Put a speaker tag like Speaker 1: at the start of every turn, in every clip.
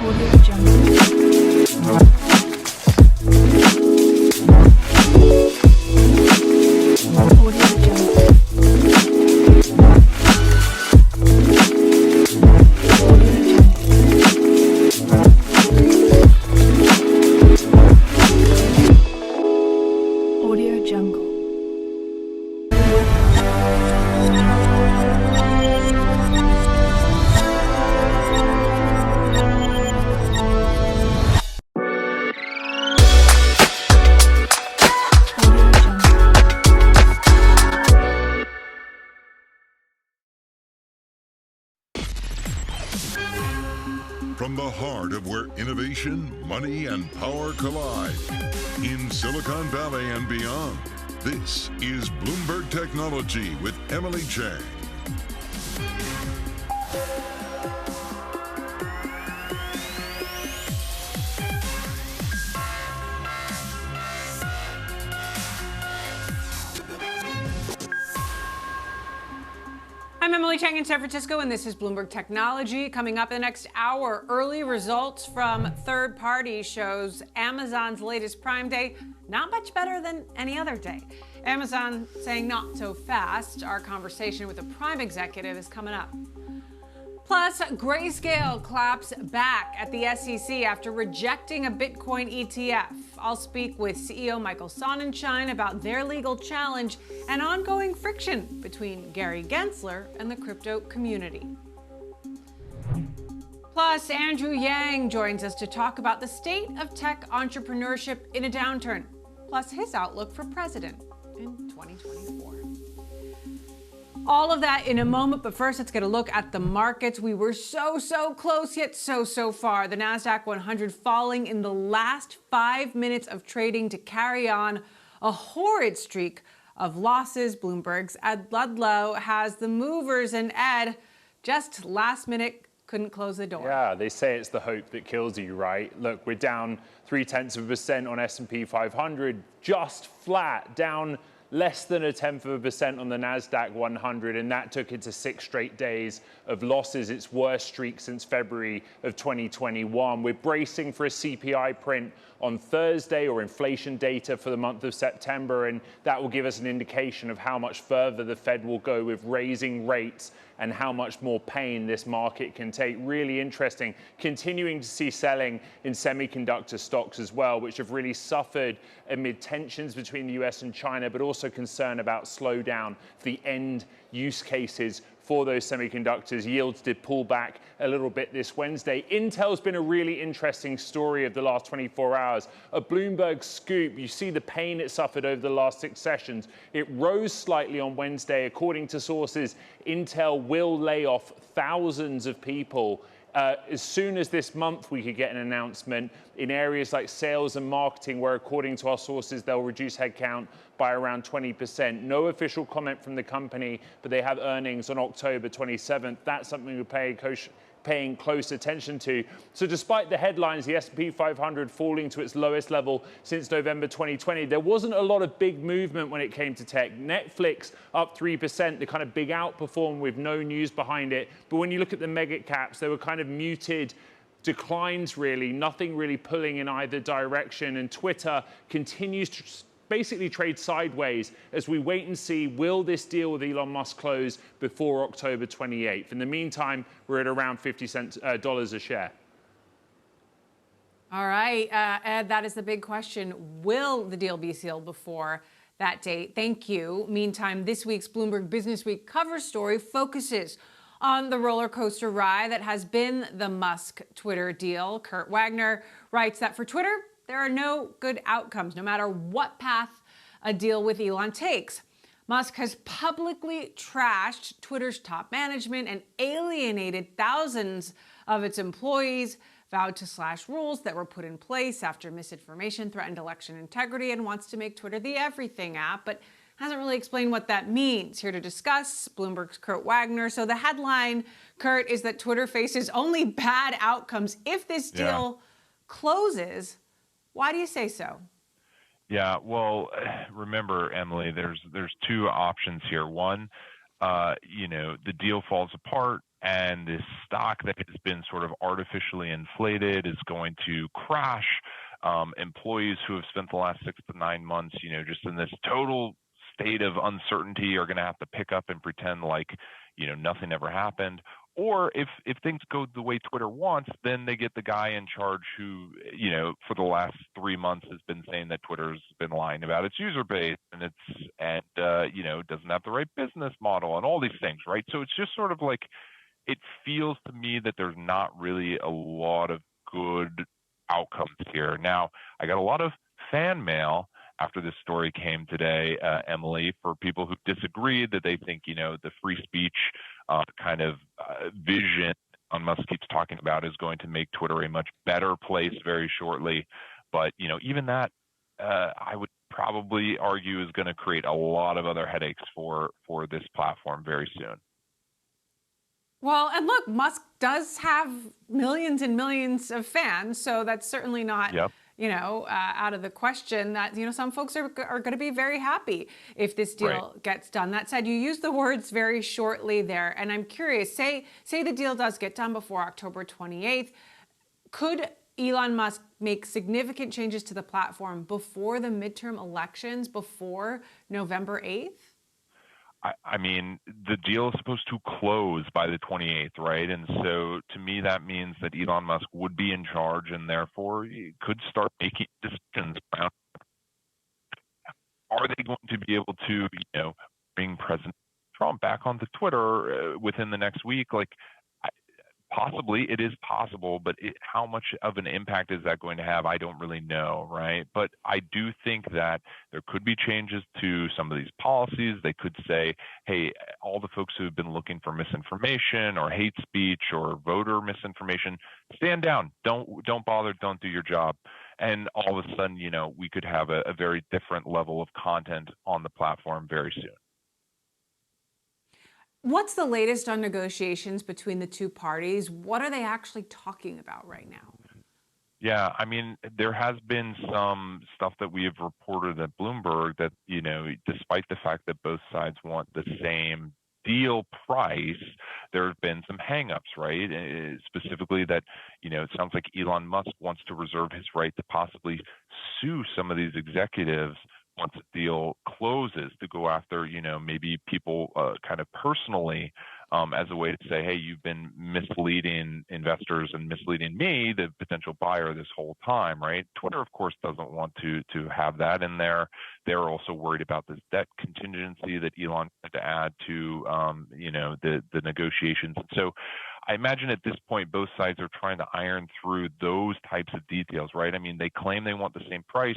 Speaker 1: Audio Jungle. Audio Jungle. Audio Jungle.
Speaker 2: From the heart of where innovation, money, and power collide, in Silicon Valley and beyond, this is Bloomberg Technology with Emily Chang.
Speaker 3: I'm Emily Chang in San Francisco, and this is Bloomberg Technology. Coming up in the next hour, early results from third party shows Amazon's latest Prime Day not much better than any other day. Amazon saying not so fast. Our conversation with a Prime executive is coming up. Plus, Grayscale claps back at the SEC after rejecting a Bitcoin ETF. I'll speak with CEO Michael Sonnenschein about their legal challenge and ongoing friction between Gary Gensler and the crypto community. Plus, Andrew Yang joins us to talk about the state of tech entrepreneurship in a downturn, plus his outlook for president in 2024. All of that in a moment, but first let's get a look at the markets. We were so close, yet so far. The NASDAQ 100 falling in the last 5 minutes of trading to carry on a horrid streak of losses. Bloomberg's Ed Ludlow has the movers, and Ed, just last minute, couldn't close the door.
Speaker 4: Yeah, they say it's the hope that kills you, right? Look, we're down 0.3% on S&P 500, just flat, down less than 0.1% on the NASDAQ 100, and that took it to 6 straight days of losses, its worst streak since February of 2021. We're bracing for a CPI print on Thursday, or inflation data for the month of September, and that will give us an indication of how much further the Fed will go with raising rates and how much more pain this market can take. Really interesting. Continuing to see selling in semiconductor stocks as well, which have really suffered amid tensions between the US and China, but also concern about slowdown for the end use cases for those semiconductors. Yields did pull back a little bit this Wednesday. Intel's been a really interesting story of the last 24 hours. A Bloomberg scoop, you see the pain it suffered over the last 6 sessions. It rose slightly on Wednesday. According to sources, Intel will lay off thousands of people. As soon as this month, we could get an announcement in areas like sales and marketing, where, according to our sources, they'll reduce headcount by around 20%. No official comment from the company, but they have earnings on October 27th. That's something we're paying close attention to. So despite the headlines, the S&P 500 falling to its lowest level since November 2020, there wasn't a lot of big movement when it came to tech. Netflix up 3%, the kind of big outperform with no news behind it. But when you look at the mega caps, they were kind of muted declines, really, nothing really pulling in either direction. And Twitter continues to basically trade sideways as we wait and see, will this deal with Elon Musk close before October 28th? In the meantime, we're at around $50 a share.
Speaker 3: All right, Ed, that is the big question. Will the deal be sealed before that date? Thank you. Meantime, this week's Bloomberg Business Week cover story focuses on the roller coaster ride that has been the Musk-Twitter deal. Kurt Wagner writes that for Twitter, there are no good outcomes, no matter what path a deal with Elon takes. Musk has publicly trashed Twitter's top management and alienated thousands of its employees, vowed to slash rules that were put in place after misinformation threatened election integrity, and wants to make Twitter the everything app, but hasn't really explained what that means. Here to discuss, Bloomberg's Kurt Wagner. So the headline, Kurt, is that Twitter faces only bad outcomes if this deal closes. Why do you say so?
Speaker 5: Yeah, well, remember, Emily, there's 2 options here. One, the deal falls apart. and this stock that has been sort of artificially inflated is going to crash. Employees who have spent the last 6 to 9 months, just in this total state of uncertainty are going to have to pick up and pretend like, nothing ever happened. Or if things go the way Twitter wants, then they get the guy in charge who, for the last 3 months has been saying that Twitter's been lying about its user base and doesn't have the right business model and all these things, right? So it's just sort of like, it feels to me that there's not really a lot of good outcomes here. Now, I got a lot of fan mail after this story came today, Emily, for people who disagreed, that they think, the free speech vision Elon Musk keeps talking about is going to make Twitter a much better place very shortly. But, even that, I would probably argue is going to create a lot of other headaches for this platform very soon.
Speaker 3: Well, and look, Musk does have millions and millions of fans, so that's certainly not, out of the question that, some folks are going to be very happy if this deal gets done. That said, you use the words very shortly there, and I'm curious, say the deal does get done before October 28th, could Elon Musk make significant changes to the platform before the midterm elections, before November 8th?
Speaker 5: I mean, the deal is supposed to close by the 28th, right? And so to me, that means that Elon Musk would be in charge and therefore he could start making decisions around, are they going to be able to, bring President Trump back onto Twitter within the next week? Possibly, it is possible, but how much of an impact is that going to have? I don't really know, right? But I do think that there could be changes to some of these policies. They could say, hey, all the folks who have been looking for misinformation or hate speech or voter misinformation, stand down. Don't bother. Don't do your job. And all of a sudden, we could have a very different level of content on the platform very soon.
Speaker 3: What's the latest on negotiations between the two parties? What are they actually talking about right now?
Speaker 5: Yeah, I mean, there has been some stuff that we have reported at Bloomberg that, despite the fact that both sides want the same deal price, there have been some hangups, right? Specifically that, it sounds like Elon Musk wants to reserve his right to possibly sue some of these executives once the deal closes, to go after, maybe people kind of personally as a way to say, hey, you've been misleading investors and misleading me, the potential buyer, this whole time, right? Twitter, of course, doesn't want to have that in there. They're also worried about this debt contingency that Elon had to add to, the negotiations. And so I imagine at this point, both sides are trying to iron through those types of details, right? I mean, they claim they want the same price.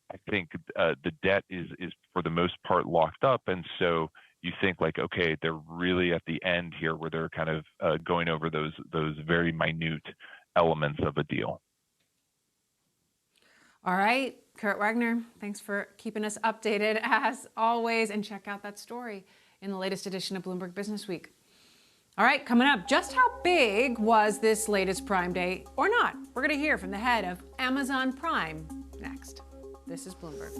Speaker 5: I think the debt is for the most part locked up. And so you think like, okay, they're really at the end here where they're kind of going over those very minute elements of a deal.
Speaker 3: All right, Kurt Wagner, thanks for keeping us updated as always. And check out that story in the latest edition of Bloomberg Business Week. All right, coming up, just how big was this latest Prime Day or not? We're going to hear from the head of Amazon Prime next. This is Bloomberg.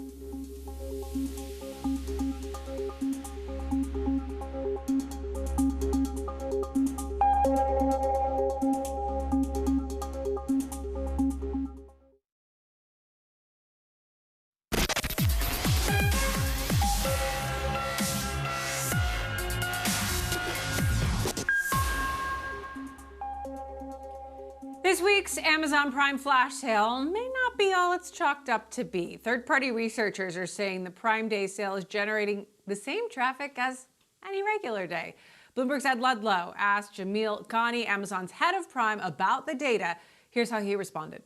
Speaker 3: This week's Amazon Prime flash sale may not be all it's chalked up to be. Third-party researchers are saying the Prime Day sale is generating the same traffic as any regular day. Bloomberg's Ed Ludlow asked Jamil Ghani, Amazon's head of Prime, about the data. Here's how he responded.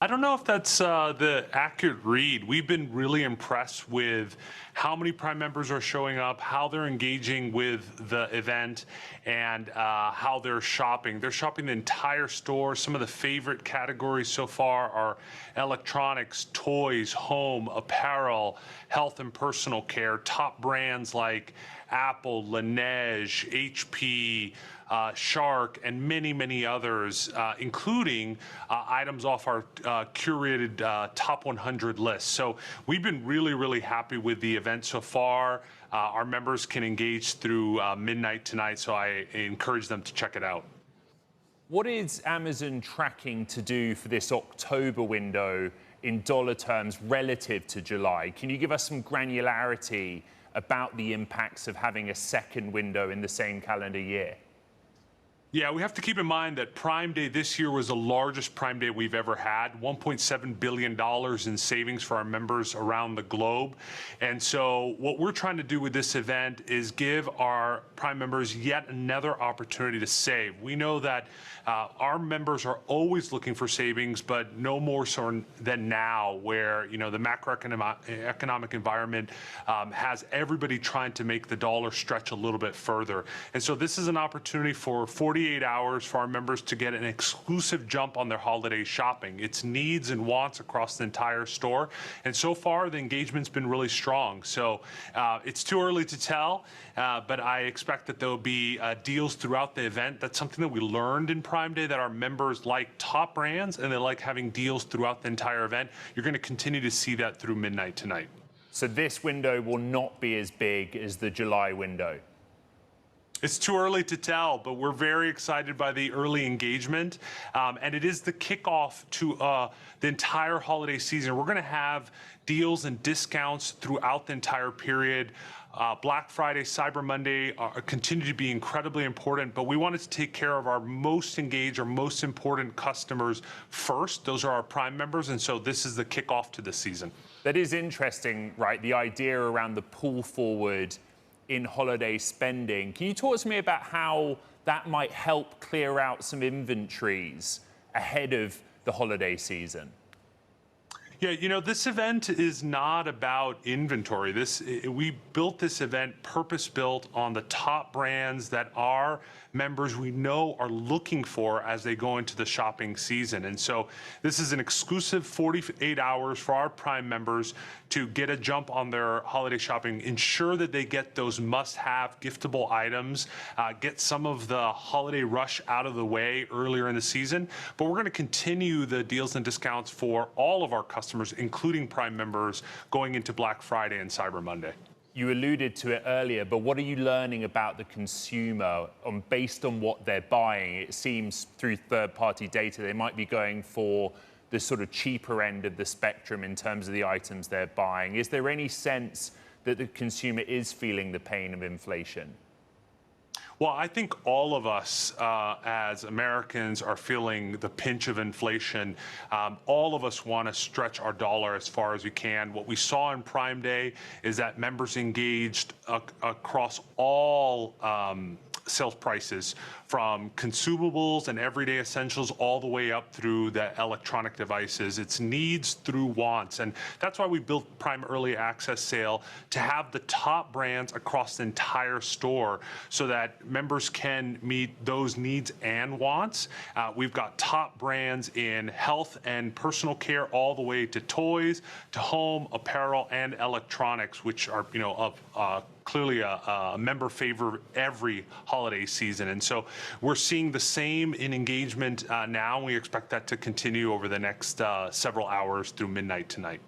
Speaker 6: I don't know if that's the accurate read. We've been really impressed with how many Prime members are showing up, how they're engaging with the event, and how they're shopping. They're shopping the entire store. Some of the favorite categories so far are electronics, toys, home, apparel, health and personal care. Top brands like Apple, Laneige, HP, Shark, and many, many others, including items off our curated top 100 list. So we've been really, really happy with the event so far. our members can engage through midnight tonight, so I encourage them to check it out.
Speaker 4: What is Amazon tracking to do for this October window in dollar terms relative to July? Can you give us some granularity about the impacts of having a second window in the same calendar year?
Speaker 6: Yeah, we have to keep in mind that Prime Day this year was the largest Prime Day we've ever had, $1.7 billion in savings for our members around the globe. And so what we're trying to do with this event is give our Prime members yet another opportunity to save. We know that our members are always looking for savings, but no more so than now, where the macroeconomic environment has everybody trying to make the dollar stretch a little bit further. And so this is an opportunity for 48 hours for our members to get an exclusive jump on their holiday shopping. It's needs and wants across the entire store. And so far, the engagement's been really strong. So it's too early to tell, but I expect that there'll be deals throughout the event. That's something that we learned in Prime Day, that our members like top brands and they like having deals throughout the entire event. You're going to continue to see that through midnight tonight.
Speaker 4: So this window will not be as big as the July window?
Speaker 6: It's too early to tell, but we're very excited by the early engagement. And it is the kickoff to the entire holiday season. We're going to have deals and discounts throughout the entire period. Black Friday, Cyber Monday continue to be incredibly important, but we wanted to take care of our most engaged, our most important customers first. Those are our Prime members, and so this is the kickoff to the season.
Speaker 4: That is interesting, right? The idea around the pull forward in holiday spending. Can you talk to me about how that might help clear out some inventories ahead of the holiday season?
Speaker 6: Yeah, this event is not about inventory. We built this event purpose-built on the top brands that our members we know are looking for as they go into the shopping season. And so this is an exclusive 48 hours for our Prime members to get a jump on their holiday shopping, ensure that they get those must-have giftable items, get some of the holiday rush out of the way earlier in the season. But we're going to continue the deals and discounts for all of our customers, including Prime members, going into Black Friday and Cyber Monday.
Speaker 4: You alluded to it earlier, but what are you learning about the consumer based on what they're buying? It seems through third-party data they might be going for the sort of cheaper end of the spectrum in terms of the items they're buying. Is there any sense that the consumer is feeling the pain of inflation?
Speaker 6: Well, I think all of us as Americans are feeling the pinch of inflation. All of us want to stretch our dollar as far as we can. What we saw in Prime Day is that members engaged across all sales prices, from consumables and everyday essentials all the way up through the electronic devices. It's needs through wants. And that's why we built Prime Early Access Sale, to have the top brands across the entire store so that members can meet those needs and wants. We've got top brands in health and personal care, all the way to toys, to home, apparel, and electronics, which are, clearly a member favor every holiday season. And so we're seeing the same in engagement now. We expect that to continue over the next several hours through midnight tonight.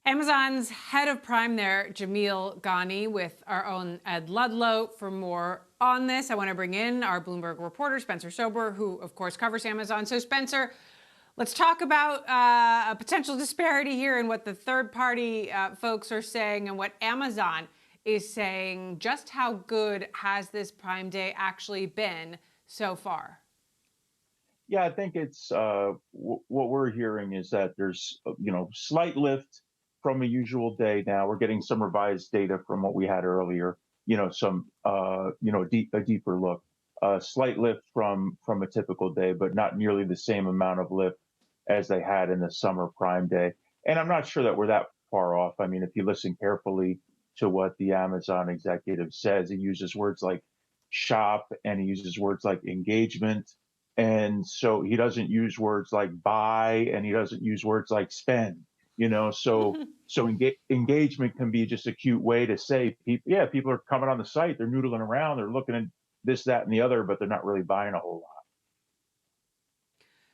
Speaker 3: Amazon's head of Prime there, Jamil Ghani, with our own Ed Ludlow for more on this. I want to bring in our Bloomberg reporter, Spencer Sober, who, of course, covers Amazon. So, Spencer, let's talk about a potential disparity here in what the third-party folks are saying and what Amazon is saying. Just how good has this Prime Day actually been so far?
Speaker 7: Yeah, I think it's what we're hearing is that there's slight lift from a usual day. Now we're getting some revised data from what we had earlier. A deeper look, slight lift from a typical day, but not nearly the same amount of lift as they had in the summer Prime Day. And I'm not sure that we're that far off. I mean, if you listen carefully to what the Amazon executive says, he uses words like shop and he uses words like engagement. And so he doesn't use words like buy and he doesn't use words like spend, so engagement can be just a cute way to say, people are coming on the site, they're noodling around, they're looking at this, that, and the other, but they're not really buying a whole lot.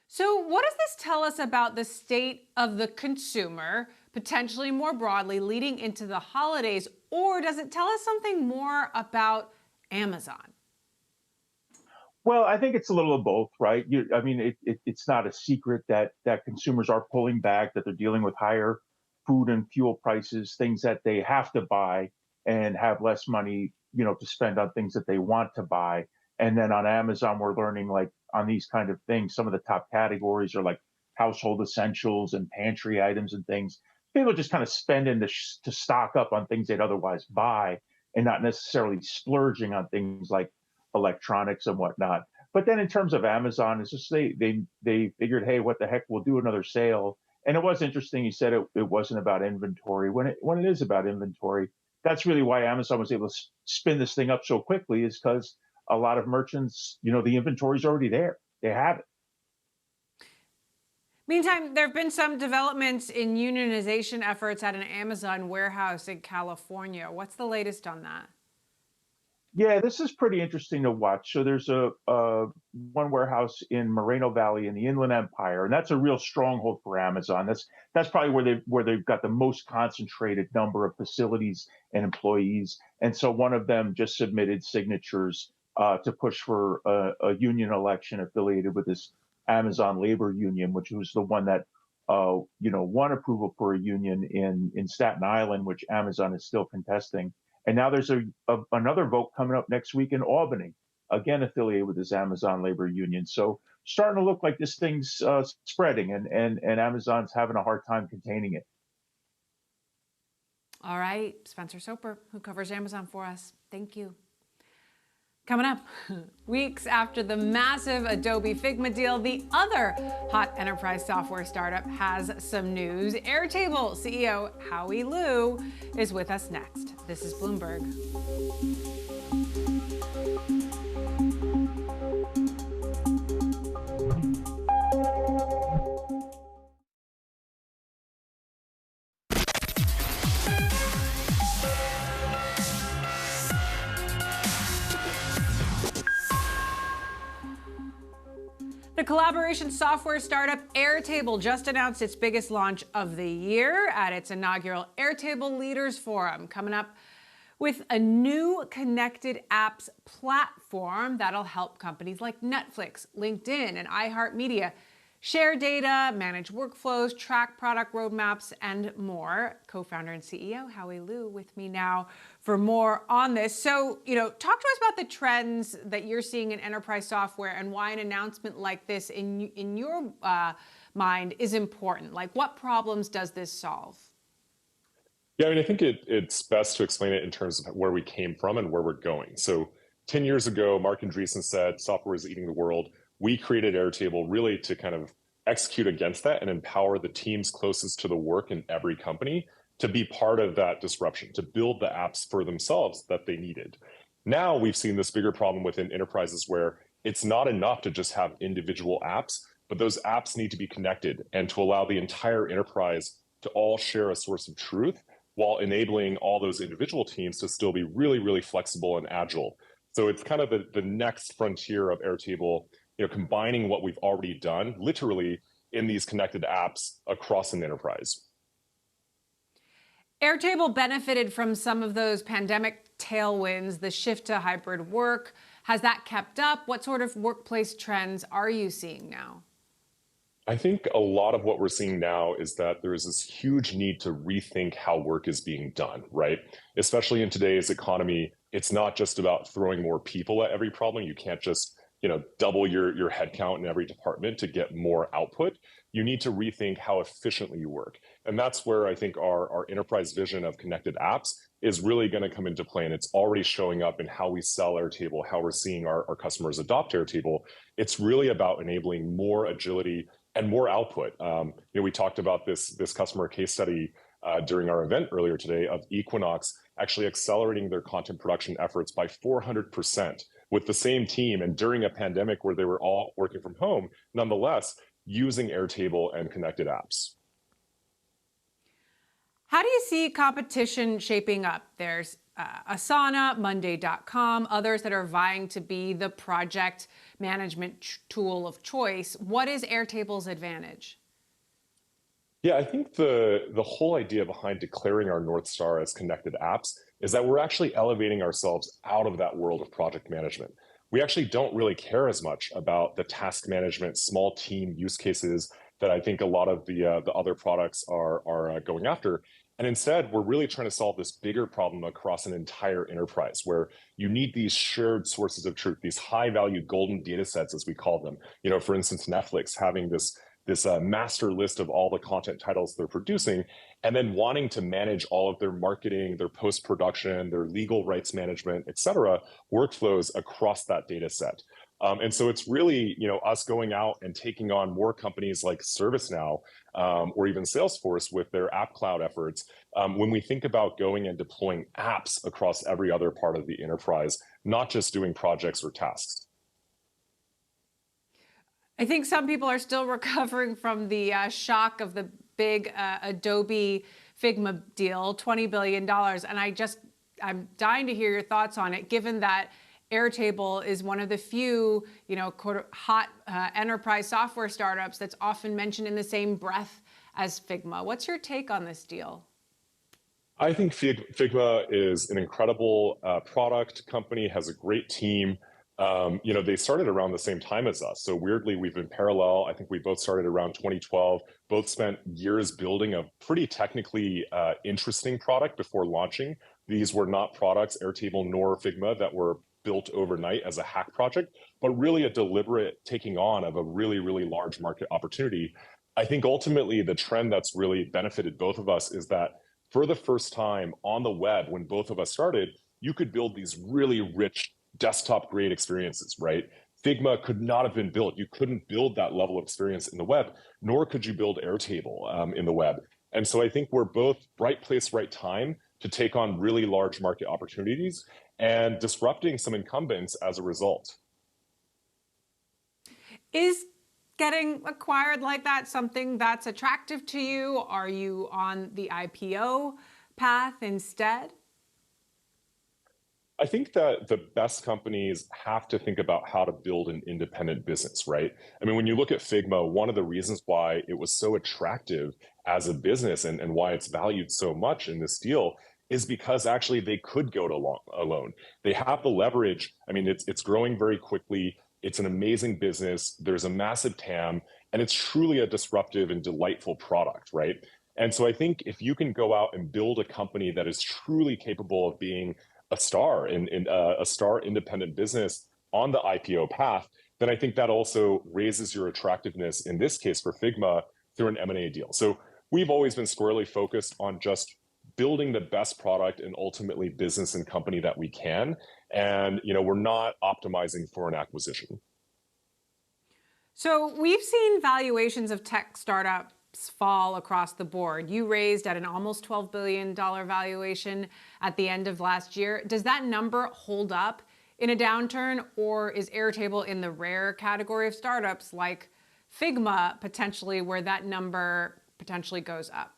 Speaker 3: So what does this tell us about the state of the consumer, potentially more broadly leading into the holidays? Or does it tell us something more about Amazon?
Speaker 7: Well, I think it's a little of both, right? I mean, it's not a secret that consumers are pulling back, that they're dealing with higher food and fuel prices, things that they have to buy, and have less money, to spend on things that they want to buy. And then on Amazon, we're learning, like, on these kind of things, some of the top categories are like household essentials and pantry items and things. People are just kind of spending to stock up on things they'd otherwise buy, and not necessarily splurging on things like electronics and whatnot. But then in terms of Amazon, it's just they figured, hey, what the heck, we'll do another sale. And it was interesting. You said it wasn't about inventory. When it is about inventory, that's really why Amazon was able to spin this thing up so quickly, is because a lot of merchants, the inventory's already there. They have it.
Speaker 3: Meantime, there have been some developments in unionization efforts at an Amazon warehouse in California. What's the latest on that?
Speaker 7: Yeah, this is pretty interesting to watch. So there's a one warehouse in Moreno Valley in the Inland Empire, and that's a real stronghold for Amazon. That's probably where they've got the most concentrated number of facilities and employees. And so one of them just submitted signatures to push for a union election affiliated with this Amazon labor union, which was the one that won approval for a union in Staten Island, which Amazon is still contesting. And now there's another vote coming up next week in Albany, again affiliated with this Amazon labor union. So starting to look like this thing's spreading, and Amazon's having a hard time containing it.
Speaker 3: All right, Spencer Soper, who covers Amazon for us. Thank you. Coming up, weeks after the massive Adobe Figma deal, the other hot enterprise software startup has some news. Airtable CEO Howie Liu is with us next. This is Bloomberg. The collaboration software startup Airtable just announced its biggest launch of the year at its inaugural Airtable Leaders Forum, coming up with a new connected apps platform that'll help companies like Netflix, LinkedIn, and iHeartMedia share data, manage workflows, track product roadmaps, and more. Co-founder and CEO Howie Liu with me now for more on this. So, talk to us about the trends that you're seeing in enterprise software and why an announcement like this in your mind is important. Like, what problems does this solve?
Speaker 8: Yeah, I mean, I think it's best to explain it in terms of where we came from and where we're going. So 10 years ago, Mark Andreessen said software is eating the world. We created Airtable really to kind of execute against that and empower the teams closest to the work in every company to be part of that disruption, to build the apps for themselves that they needed. Now we've seen this bigger problem within enterprises where it's not enough to just have individual apps, but those apps need to be connected and to allow the entire enterprise to all share a source of truth while enabling all those individual teams to still be really, really flexible and agile. So it's kind of the next frontier of Airtable, combining what we've already done literally in these connected apps across an enterprise.
Speaker 3: Airtable benefited from some of those pandemic tailwinds, the shift to hybrid work. Has that kept up? What sort of workplace trends are you seeing now?
Speaker 8: I think a lot of what we're seeing now is that there is this huge need to rethink how work is being done, right? Especially in today's economy, it's not just about throwing more people at every problem. You can't just double your headcount in every department to get more output. You need to rethink how efficiently you work. And that's where I think our enterprise vision of connected apps is really going to come into play. And it's already showing up in how we sell Airtable, how we're seeing our customers adopt Airtable. It's really about enabling more agility and more output. We talked about this customer case study during our event earlier today of Equinox actually accelerating their content production efforts by 400%. With the same team and during a pandemic where they were all working from home, nonetheless, using Airtable and connected apps.
Speaker 3: How do you see competition shaping up? There's Asana, Monday.com, others that are vying to be the project management tool of choice. What is Airtable's advantage?
Speaker 8: Yeah, I think the whole idea behind declaring our North Star as connected apps is that we're actually elevating ourselves out of that world of project management. We actually don't really care as much about the task management, small team use cases that I think a lot of the other products are going after. And instead, we're really trying to solve this bigger problem across an entire enterprise where you need these shared sources of truth, these high value golden data sets, as we call them. You know, for instance, Netflix having this master list of all the content titles they're producing, and then wanting to manage all of their marketing, their post-production, their legal rights management, et cetera, workflows across that data set. And so it's really, you know, us going out and taking on more companies like ServiceNow or even Salesforce with their app cloud efforts. When we think about going and deploying apps across every other part of the enterprise, not just doing projects or tasks.
Speaker 3: I think some people are still recovering from the shock of the big Adobe Figma deal, $20 billion. And I'm dying to hear your thoughts on it, given that Airtable is one of the few, you know, hot enterprise software startups that's often mentioned in the same breath as Figma. What's your take on this deal?
Speaker 8: I think Figma is an incredible product company, has a great team. You know, they started around the same time as us. So weirdly, we've been parallel. I think we both started around 2012, both spent years building a pretty technically interesting product before launching. These were not products, Airtable nor Figma, that were built overnight as a hack project, but really a deliberate taking on of a really, really large market opportunity. I think ultimately the trend that's really benefited both of us is that for the first time on the web, when both of us started, you could build these really rich desktop grade experiences, right? Figma could not have been built. You couldn't build that level of experience in the web, nor could you build Airtable in the web. And so I think we're both right place, right time to take on really large market opportunities and disrupting some incumbents as a result.
Speaker 3: Is getting acquired like that something that's attractive to you? Are you on the IPO path instead?
Speaker 8: I think that the best companies have to think about how to build an independent business, right? I mean, when you look at Figma, one of the reasons why it was so attractive as a business and why it's valued so much in this deal is because actually they could go to alone. They have the leverage. I mean, it's growing very quickly. It's an amazing business. There's a massive TAM, and it's truly a disruptive and delightful product, right? And so I think if you can go out and build a company that is truly capable of being a star in a star independent business on the IPO path, then I think that also raises your attractiveness in this case for Figma through an M&A deal. So we've always been squarely focused on just building the best product and ultimately business and company that we can. And you know, we're not optimizing for an acquisition.
Speaker 3: So we've seen valuations of tech startups fall across the board. You raised at an almost $12 billion valuation at the end of last year. Does that number hold up in a downturn, or is Airtable in the rare category of startups like Figma potentially where that number potentially goes up?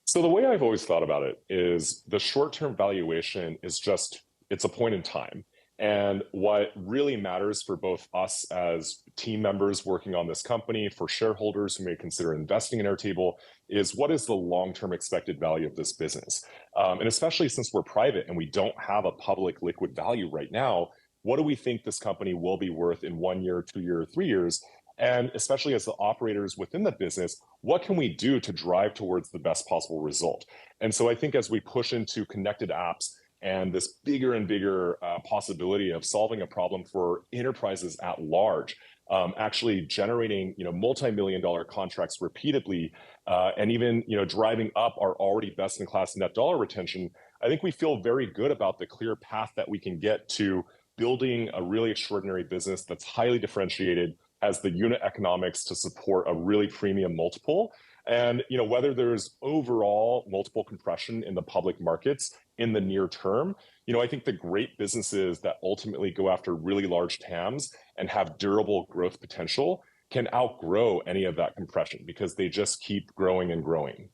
Speaker 8: So the way I've always thought about it is the short-term valuation is just, it's a point in time. And what really matters for both us as team members working on this company, for shareholders who may consider investing in Airtable, is what is the long-term expected value of this business? And especially since we're private and we don't have a public liquid value right now, what do we think this company will be worth in 1 year, 2 years, 3 years? And especially as the operators within the business, what can we do to drive towards the best possible result? And so I think as we push into connected apps and this bigger and bigger possibility of solving a problem for enterprises at large, actually generating multi-million-dollar contracts repeatedly, and even driving up our already best-in-class net dollar retention, I think we feel very good about the clear path that we can get to building a really extraordinary business that's highly differentiated, has the unit economics to support a really premium multiple. And whether there's overall multiple compression in the public markets in the near term, I think the great businesses that ultimately go after really large TAMs and have durable growth potential can outgrow any of that compression because they just keep growing and growing.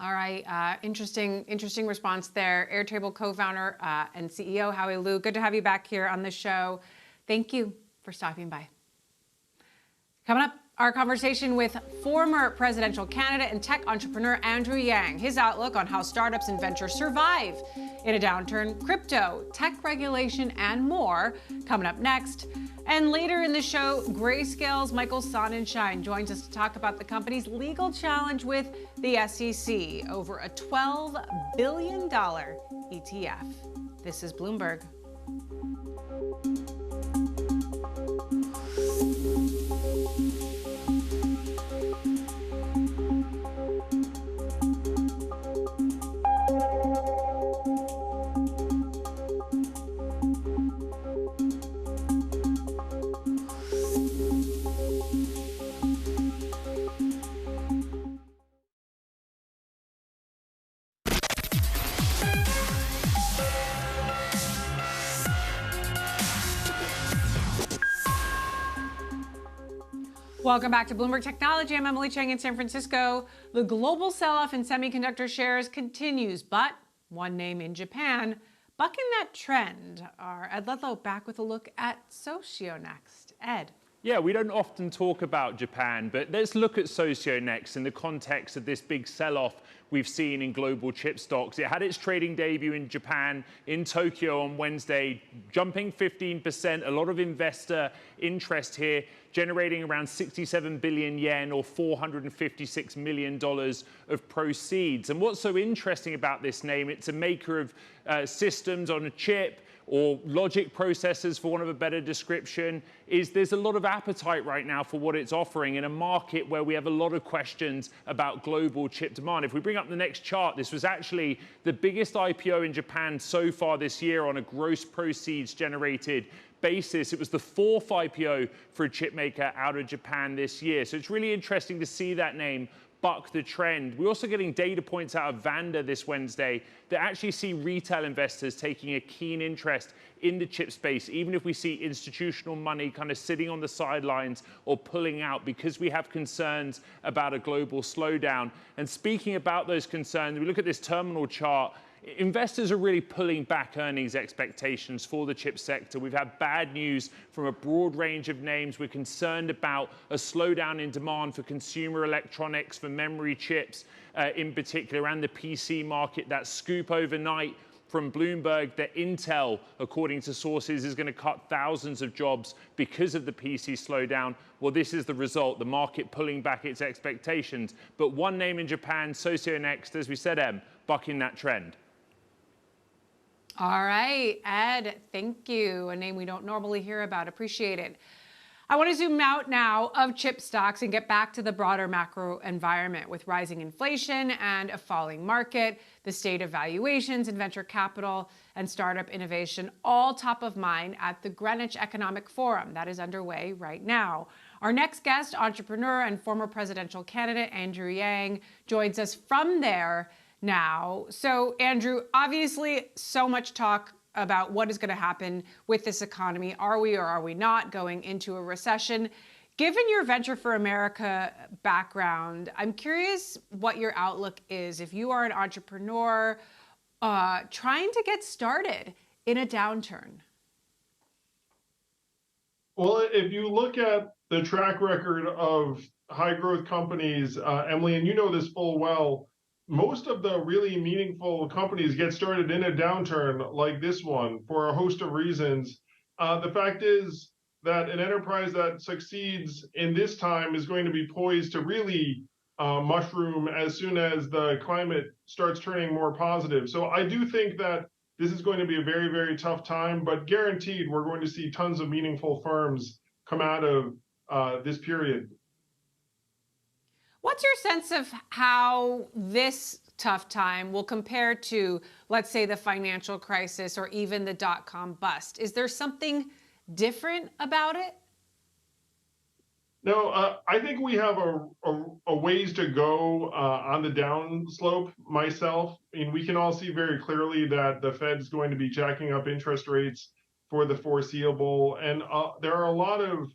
Speaker 3: All right, interesting response there. Airtable co-founder and CEO Howie Liu, good to have you back here on the show. Thank you for stopping by. Coming up Our conversation with former presidential candidate and tech entrepreneur Andrew Yang, his outlook on how startups and ventures survive in a downturn, crypto, tech regulation, and more coming up next. And later in the show, Grayscale's Michael Sonnenschein joins us to talk about the company's legal challenge with the SEC over a $12 billion ETF. This is Bloomberg. Welcome back to Bloomberg Technology. I'm Emily Chang in San Francisco. The global sell-off in semiconductor shares continues, but one name in Japan bucking that trend. Our Ed Ludlow back with a look at Socio next. Ed.
Speaker 4: Yeah, we don't often talk about Japan, but let's look at Socio next in the context of this big sell-off we've seen in global chip stocks. It had its trading debut in Japan, in Tokyo on Wednesday, jumping 15%. A lot of investor interest here, generating around 67 billion yen or $456 million of proceeds. And what's so interesting about this name, it's a maker of systems on a chip, or logic processors, for want of a better description, is there's a lot of appetite right now for what it's offering in a market where we have a lot of questions about global chip demand. If we bring up the next chart, this was actually the biggest IPO in Japan so far this year on a gross proceeds generated basis. It was the fourth IPO for a chip maker out of Japan this year. So it's really interesting to see that name buck the trend. We're also getting data points out of Vanda this Wednesday that actually see retail investors taking a keen interest in the chip space, even if we see institutional money kind of sitting on the sidelines or pulling out because we have concerns about a global slowdown. And speaking about those concerns, we look at this terminal chart. Investors are really pulling back earnings expectations for the chip sector. We've had bad news from a broad range of names. We're concerned about a slowdown in demand for consumer electronics, for memory chips in particular, and the PC market. That scoop overnight from Bloomberg that Intel, according to sources, is going to cut thousands of jobs because of the PC slowdown. Well, this is the result, the market pulling back its expectations. But one name in Japan, Socio next, as we said, bucking that trend.
Speaker 3: All right, Ed, thank you. A name we don't normally hear about. Appreciate it. I want to zoom out now of chip stocks and get back to the broader macro environment with rising inflation and a falling market, the state of valuations and venture capital and startup innovation, all top of mind at the Greenwich Economic Forum that is underway right now. Our next guest, entrepreneur and former presidential candidate Andrew Yang, joins us from there now. So, Andrew, obviously so much talk about what is going to happen with this economy. Are we or are we not going into a recession? Given your Venture for America background, I'm curious what your outlook is if you are an entrepreneur trying to get started in a downturn.
Speaker 9: Well, if you look at the track record of high growth companies, Emily, and you know this full well, most of the really meaningful companies get started in a downturn like this one for a host of reasons. The fact is that an enterprise that succeeds in this time is going to be poised to really mushroom as soon as the climate starts turning more positive. So I do think that this is going to be a very, very tough time, but guaranteed we're going to see tons of meaningful firms come out of this period.
Speaker 3: What's your sense of how this tough time will compare to, let's say, the financial crisis or even the dot-com bust? Is there something different about it?
Speaker 9: No, I think we have a ways to go on the downslope myself. I mean, we can all see very clearly that the Fed's going to be jacking up interest rates for the foreseeable. And there are a lot of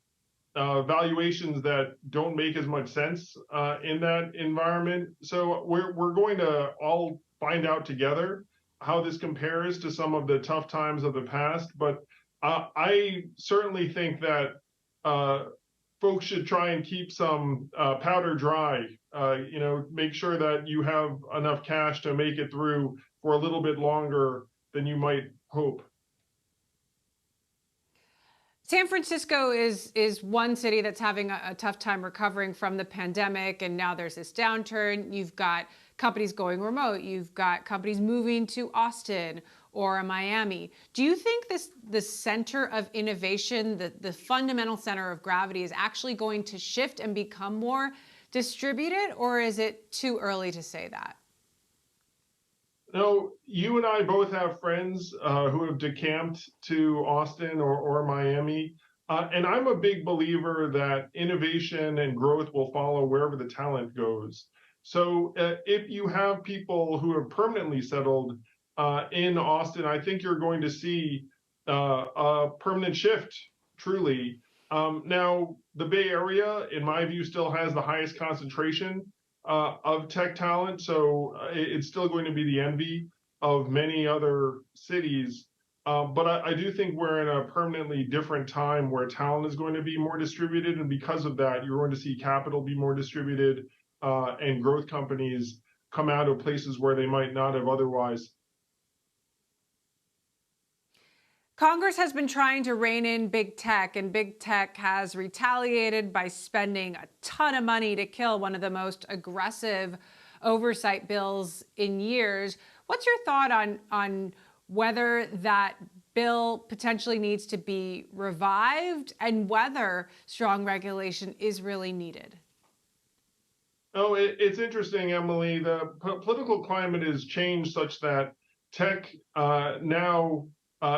Speaker 9: valuations that don't make as much sense in that environment. So we're going to all find out together how this compares to some of the tough times of the past. But I certainly think that folks should try and keep some powder dry. Make sure that you have enough cash to make it through for a little bit longer than you might hope.
Speaker 3: San Francisco is one city that's having a tough time recovering from the pandemic, and now there's this downturn. You've got companies going remote. You've got companies moving to Austin or Miami. Do you think the center of innovation, the fundamental center of gravity, is actually going to shift and become more distributed, or is it too early to say that?
Speaker 9: No, you and I both have friends who have decamped to Austin or Miami. And I'm a big believer that innovation and growth will follow wherever the talent goes. So if you have people who have permanently settled in Austin, I think you're going to see a permanent shift, truly. Now, the Bay Area, in my view, still has the highest concentration of tech talent, so it's still going to be the envy of many other cities. But I do think we're in a permanently different time where talent is going to be more distributed, and because of that, you're going to see capital be more distributed and growth companies come out of places where they might not have otherwise.
Speaker 3: Congress has been trying to rein in big tech, and big tech has retaliated by spending a ton of money to kill one of the most aggressive oversight bills in years. What's your thought on whether that bill potentially needs to be revived and whether strong regulation is really needed?
Speaker 9: Oh, it's interesting, Emily. The political climate has changed such that tech now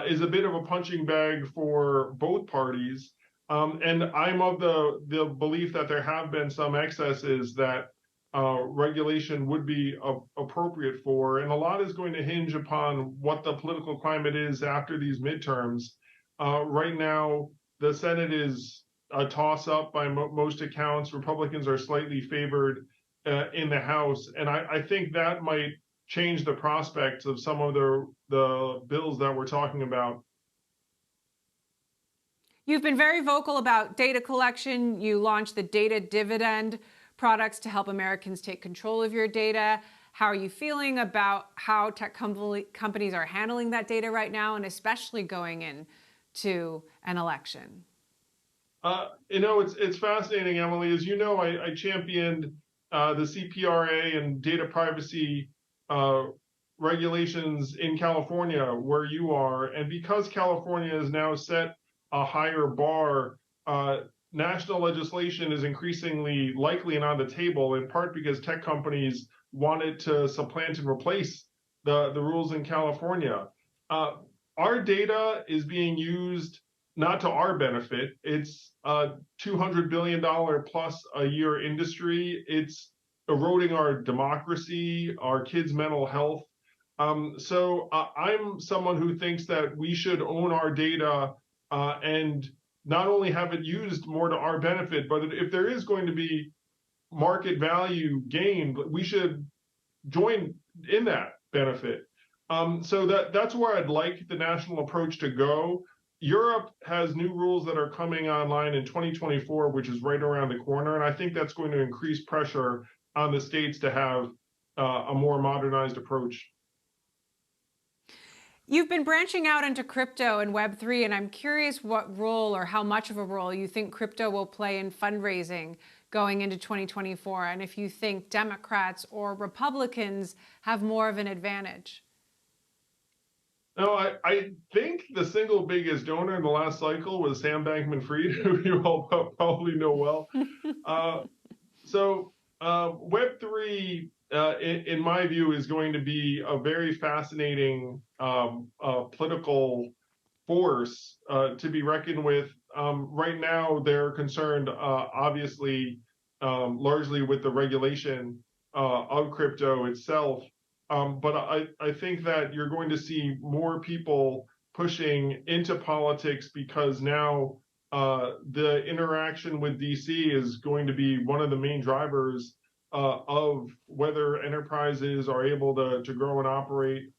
Speaker 9: is a bit of a punching bag for both parties. And I'm of the belief that there have been some excesses that regulation would be appropriate for. And a lot is going to hinge upon what the political climate is after these midterms. Right now, the Senate is a toss up by most accounts. Republicans are slightly favored in the House. And I think that might change the prospects of some of the bills that we're talking about.
Speaker 3: You've been very vocal about data collection. You launched the data dividend products to help Americans take control of your data. How are you feeling about how tech companies are handling that data right now, and especially going into an election?
Speaker 9: It's fascinating, Emily. As you know, I championed the CPRA and data privacy regulations in California, where you are. And because California has now set a higher bar, national legislation is increasingly likely and on the table, in part because tech companies wanted to supplant and replace the rules in California. Our data is being used not to our benefit. It's a $200 billion plus a year industry. It's eroding our democracy, our kids' mental health. So I'm someone who thinks that we should own our data and not only have it used more to our benefit, but if there is going to be market value gained, we should join in that benefit. So that's where I'd like the national approach to go. Europe has new rules that are coming online in 2024, which is right around the corner. And I think that's going to increase pressure on the states to have a more modernized approach.
Speaker 3: You've been branching out into crypto and Web3, and I'm curious what role or how much of a role you think crypto will play in fundraising going into 2024, and if you think Democrats or Republicans have more of an advantage.
Speaker 9: No, I think the single biggest donor in the last cycle was Sam Bankman-Fried, who you all probably know well. So Web3, in my view, is going to be a very fascinating political force to be reckoned with. Right now, they're concerned, obviously, largely with the regulation of crypto itself. But I think that you're going to see more people pushing into politics because now the interaction with DC is going to be one of the main drivers of whether enterprises are able to grow and operate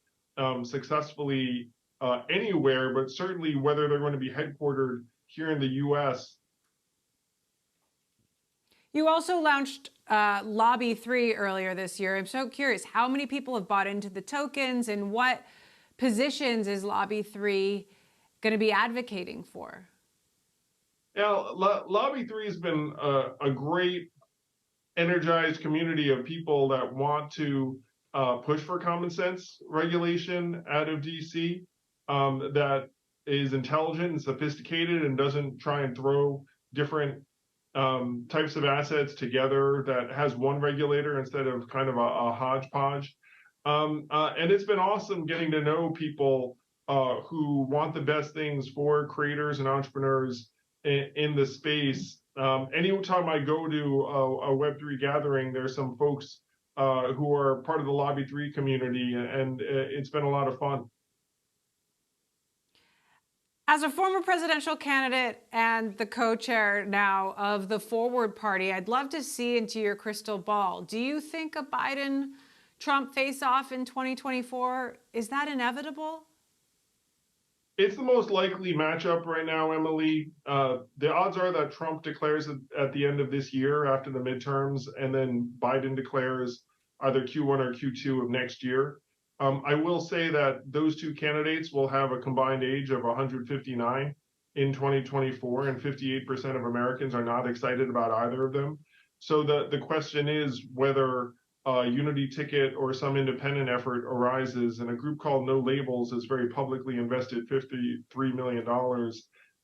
Speaker 9: successfully anywhere, but certainly whether they're going to be headquartered here in the US.
Speaker 3: You also launched Lobby 3 earlier this year. I'm so curious, how many people have bought into the tokens, and what positions is Lobby 3 going to be advocating for?
Speaker 9: Yeah, Lobby 3 has been a great, energized community of people that want to push for common sense regulation out of DC that is intelligent and sophisticated and doesn't try and throw different types of assets together, that has one regulator instead of kind of a hodgepodge. And it's been awesome getting to know people who want the best things for creators and entrepreneurs in the space. Anytime I go to a Web3 gathering, there's some folks who are part of the Lobby 3 community, and it's been a lot of fun.
Speaker 3: As a former presidential candidate and the co-chair now of the Forward Party, I'd love to see into your crystal ball. Do you think a Biden-Trump face-off in 2024, is that inevitable?
Speaker 9: It's the most likely matchup right now, Emily. The odds are that Trump declares at the end of this year after the midterms, and then Biden declares either Q1 or Q2 of next year. I will say that those two candidates will have a combined age of 159 in 2024, and 58% of Americans are not excited about either of them. So the question is whether a unity ticket or some independent effort arises, and a group called No Labels has very publicly invested $53 million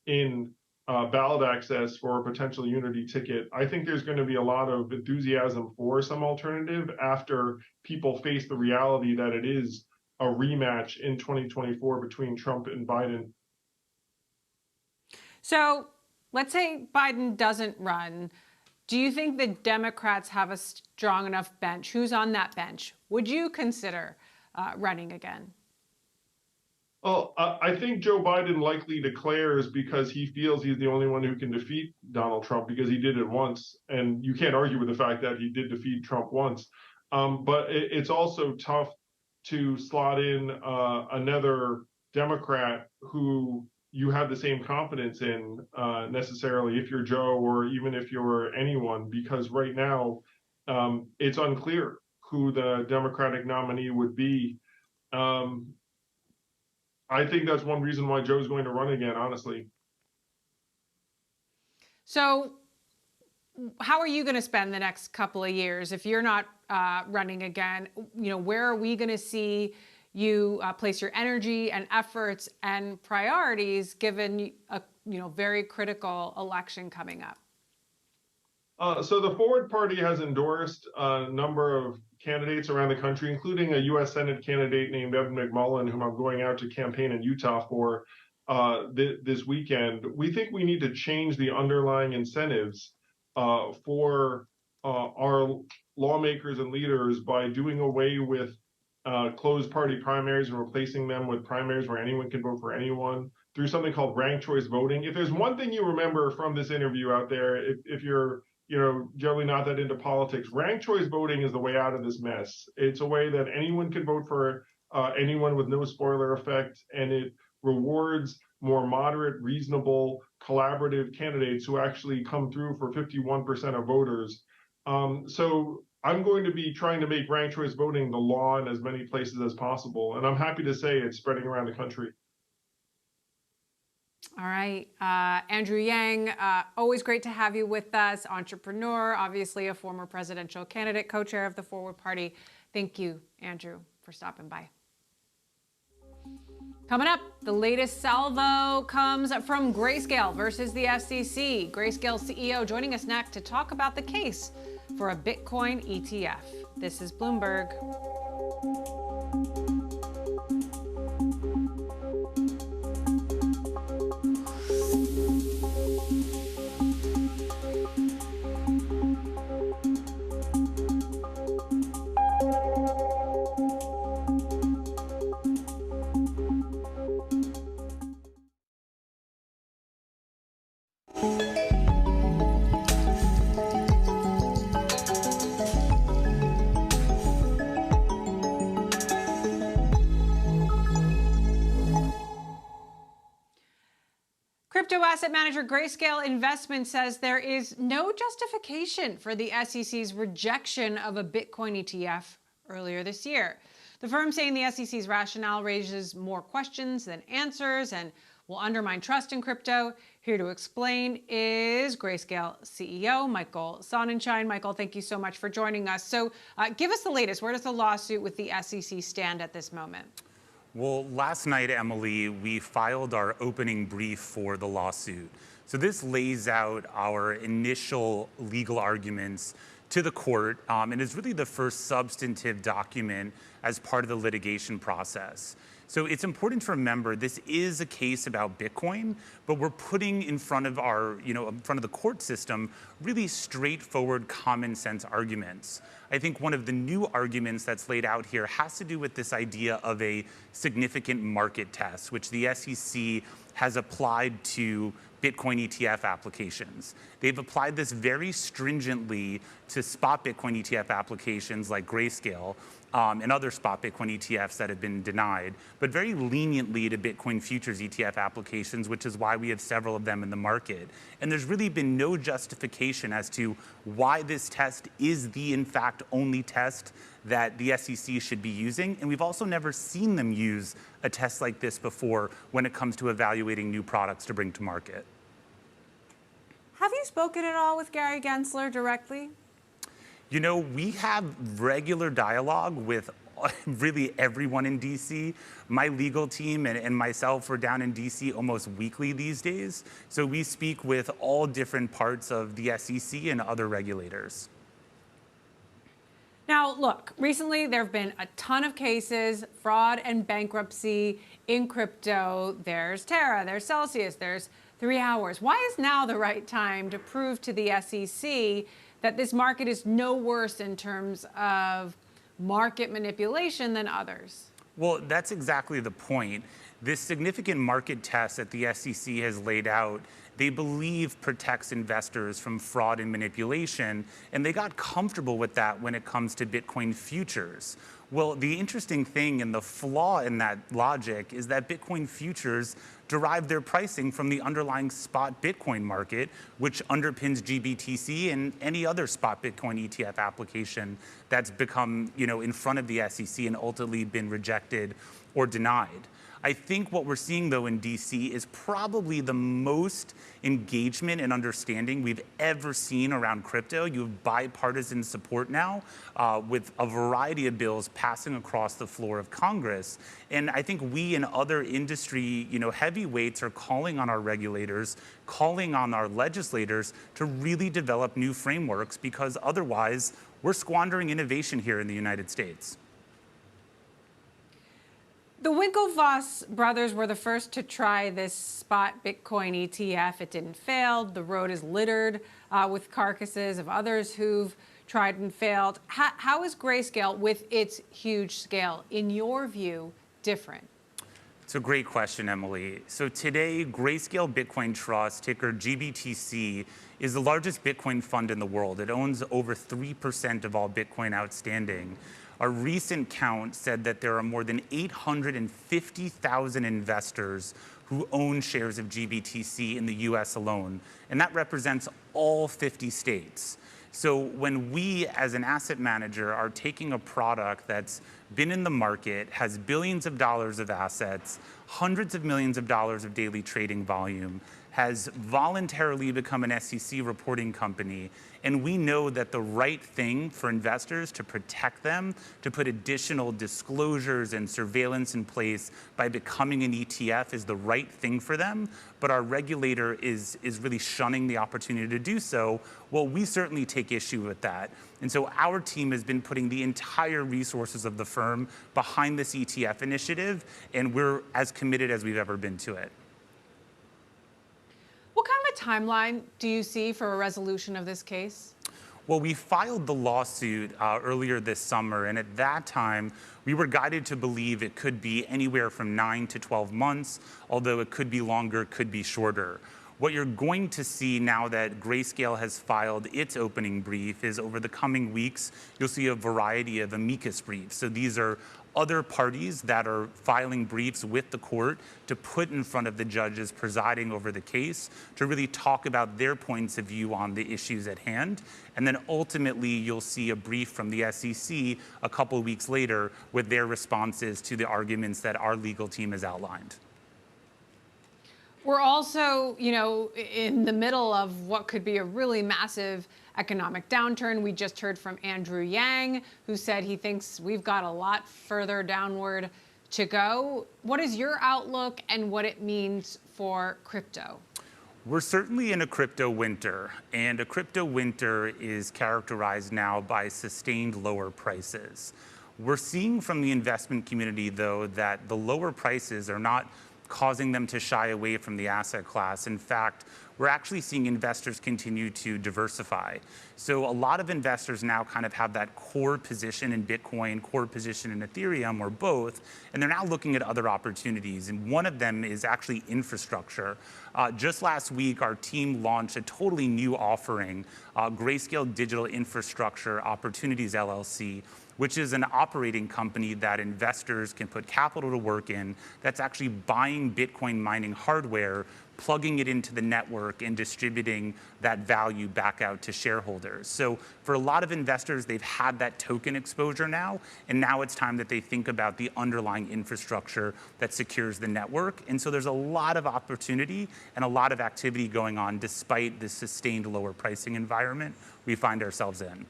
Speaker 9: in ballot access for a potential unity ticket. I think there's going to be a lot of enthusiasm for some alternative after people face the reality that it is a rematch in 2024 between Trump and Biden.
Speaker 3: So let's say Biden doesn't run. Do you think the Democrats have a strong enough bench? Who's on that bench? Would you consider running again?
Speaker 9: Well, I think Joe Biden likely declares because he feels he's the only one who can defeat Donald Trump, because he did it once. And you can't argue with the fact that he did defeat Trump once. But it's also tough to slot in another Democrat who you have the same confidence in necessarily, if you're Joe or even if you're anyone, because right now it's unclear who the Democratic nominee would be. I think that's one reason why Joe's going to run again, honestly.
Speaker 3: So how are you going to spend the next couple of years if you're not running again? You know, where are we going to see you place your energy and efforts and priorities given a very critical election coming up?
Speaker 9: So the Forward Party has endorsed a number of candidates around the country, including a U.S. Senate candidate named Evan McMullin, whom I'm going out to campaign in Utah for this weekend. We think we need to change the underlying incentives for our lawmakers and leaders by doing away with closed party primaries and replacing them with primaries where anyone can vote for anyone through something called ranked choice voting. If there's one thing you remember from this interview out there, if you're generally not that into politics, ranked choice voting is the way out of this mess. It's a way that anyone can vote for anyone with no spoiler effect, and it rewards more moderate, reasonable, collaborative candidates who actually come through for 51% of voters. So I'm going to be trying to make ranked choice voting the law in as many places as possible, and I'm happy to say it's spreading around the country.
Speaker 3: All right. Andrew Yang, always great to have you with us. Entrepreneur, obviously a former presidential candidate, co-chair of the Forward Party. Thank you, Andrew, for stopping by. Coming up, the latest salvo comes from Grayscale versus the SEC. Grayscale CEO joining us next to talk about the case for a Bitcoin ETF. This is Bloomberg. Crypto asset manager Grayscale Investment says there is no justification for the SEC's rejection of a Bitcoin ETF earlier this year. The firm saying the SEC's rationale raises more questions than answers and will undermine trust in crypto. Here to explain is Grayscale CEO Michael Sonnenschein. Michael, thank you so much for joining us. So give us the latest. Where does the lawsuit with the SEC stand at this moment?
Speaker 10: Well, last night, Emily, we filed our opening brief for the lawsuit. So this lays out our initial legal arguments to the court, and is really the first substantive document as part of the litigation process. So it's important to remember this is a case about Bitcoin, but we're putting in front of in front of the court system, really straightforward common sense arguments. I think one of the new arguments that's laid out here has to do with this idea of a significant market test, which the SEC has applied to Bitcoin ETF applications. They've applied this very stringently to spot Bitcoin ETF applications like Grayscale, and other spot Bitcoin ETFs that have been denied, but very leniently to Bitcoin futures ETF applications, which is why we have several of them in the market. And there's really been no justification as to why this test is the, in fact, only test that the SEC should be using. And we've also never seen them use a test like this before when it comes to evaluating new products to bring to market.
Speaker 3: Have you spoken at all with Gary Gensler directly?
Speaker 10: You know, we have regular dialogue with really everyone in DC. My legal team and myself are down in DC almost weekly these days. So we speak with all different parts of the SEC and other regulators.
Speaker 3: Now, look, recently there have been a ton of cases, fraud and bankruptcy in crypto. There's Terra, there's Celsius, there's 3 Hours. Why is now the right time to prove to the SEC that this market is no worse in terms of market manipulation than others?
Speaker 10: Well, that's exactly the point. This significant market test that the SEC has laid out, they believe protects investors from fraud and manipulation, and they got comfortable with that when it comes to Bitcoin futures. Well, the interesting thing and the flaw in that logic is that Bitcoin futures derive their pricing from the underlying spot Bitcoin market, which underpins GBTC and any other spot Bitcoin ETF application that's become, in front of the SEC and ultimately been rejected or denied. I think what we're seeing, though, in DC is probably the most engagement and understanding we've ever seen around crypto. You have bipartisan support now with a variety of bills passing across the floor of Congress. And I think we and other industry, heavyweights are calling on our regulators, calling on our legislators to really develop new frameworks, because otherwise we're squandering innovation here in the United States.
Speaker 3: The Winklevoss brothers were the first to try this spot Bitcoin ETF. It didn't fail. The road is littered with carcasses of others who've tried and failed. How is Grayscale, with its huge scale, in your view, different?
Speaker 10: It's a great question, Emily. So today, Grayscale Bitcoin Trust, ticker GBTC, is the largest Bitcoin fund in the world. It owns over 3% of all Bitcoin outstanding. A recent count said that there are more than 850,000 investors who own shares of GBTC in the US alone, and that represents all 50 states. So when we, as an asset manager, are taking a product that's been in the market, has billions of dollars of assets, hundreds of millions of dollars of daily trading volume, has voluntarily become an SEC reporting company, and we know that the right thing for investors to protect them, to put additional disclosures and surveillance in place by becoming an ETF is the right thing for them, but our regulator is really shunning the opportunity to do so. Well, we certainly take issue with that. And so our team has been putting the entire resources of the firm behind this ETF initiative, and we're as committed as we've ever been to it.
Speaker 3: What kind of a timeline do you see for a resolution of this case?
Speaker 10: Well, we filed the lawsuit earlier this summer, and at that time, we were guided to believe it could be anywhere from 9 to 12 months, although it could be longer, could be shorter. What you're going to see now that Grayscale has filed its opening brief is over the coming weeks, you'll see a variety of amicus briefs. So these are other parties that are filing briefs with the court to put in front of the judges presiding over the case to really talk about their points of view on the issues at hand. And then ultimately, you'll see a brief from the SEC a couple of weeks later with their responses to the arguments that our legal team has outlined.
Speaker 3: We're also, in the middle of what could be a really massive economic downturn. We just heard from Andrew Yang, who said he thinks we've got a lot further downward to go. What is your outlook and what it means for crypto?
Speaker 10: We're certainly in a crypto winter, and a crypto winter is characterized now by sustained lower prices. We're seeing from the investment community, though, that the lower prices are not causing them to shy away from the asset class. In fact, we're actually seeing investors continue to diversify. So a lot of investors now kind of have that core position in Bitcoin, core position in Ethereum, or both, and they're now looking at other opportunities. And one of them is actually infrastructure. Just last week, our team launched a totally new offering, Grayscale Digital Infrastructure Opportunities LLC, which is an operating company that investors can put capital to work in that's actually buying Bitcoin mining hardware, plugging it into the network, and distributing that value back out to shareholders. So for a lot of investors, they've had that token exposure now, and now it's time that they think about the underlying infrastructure that secures the network. And so there's a lot of opportunity and a lot of activity going on despite the sustained lower pricing environment we find ourselves in.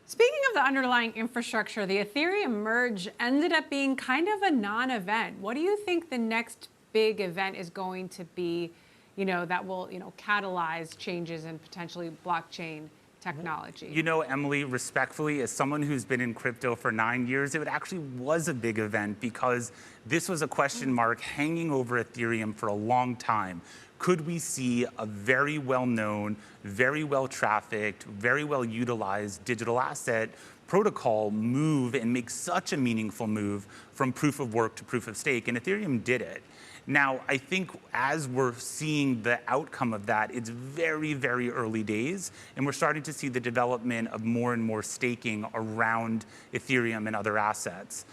Speaker 3: Speaking of the underlying infrastructure, the Ethereum merge ended up being kind of a non-event. What do you think the next big event is going to be, that will, catalyze changes in potentially blockchain technology?
Speaker 10: Emily, respectfully, as someone who's been in crypto for 9 years, it actually was a big event because this was a question mark hanging over Ethereum for a long time. Could we see a very well-known, very well-trafficked, very well-utilized digital asset protocol move and make such a meaningful move from proof of work to proof of stake? And Ethereum did it. Now, I think as we're seeing the outcome of that, it's very, very early days, and we're starting to see the development of more and more staking around Ethereum and other assets.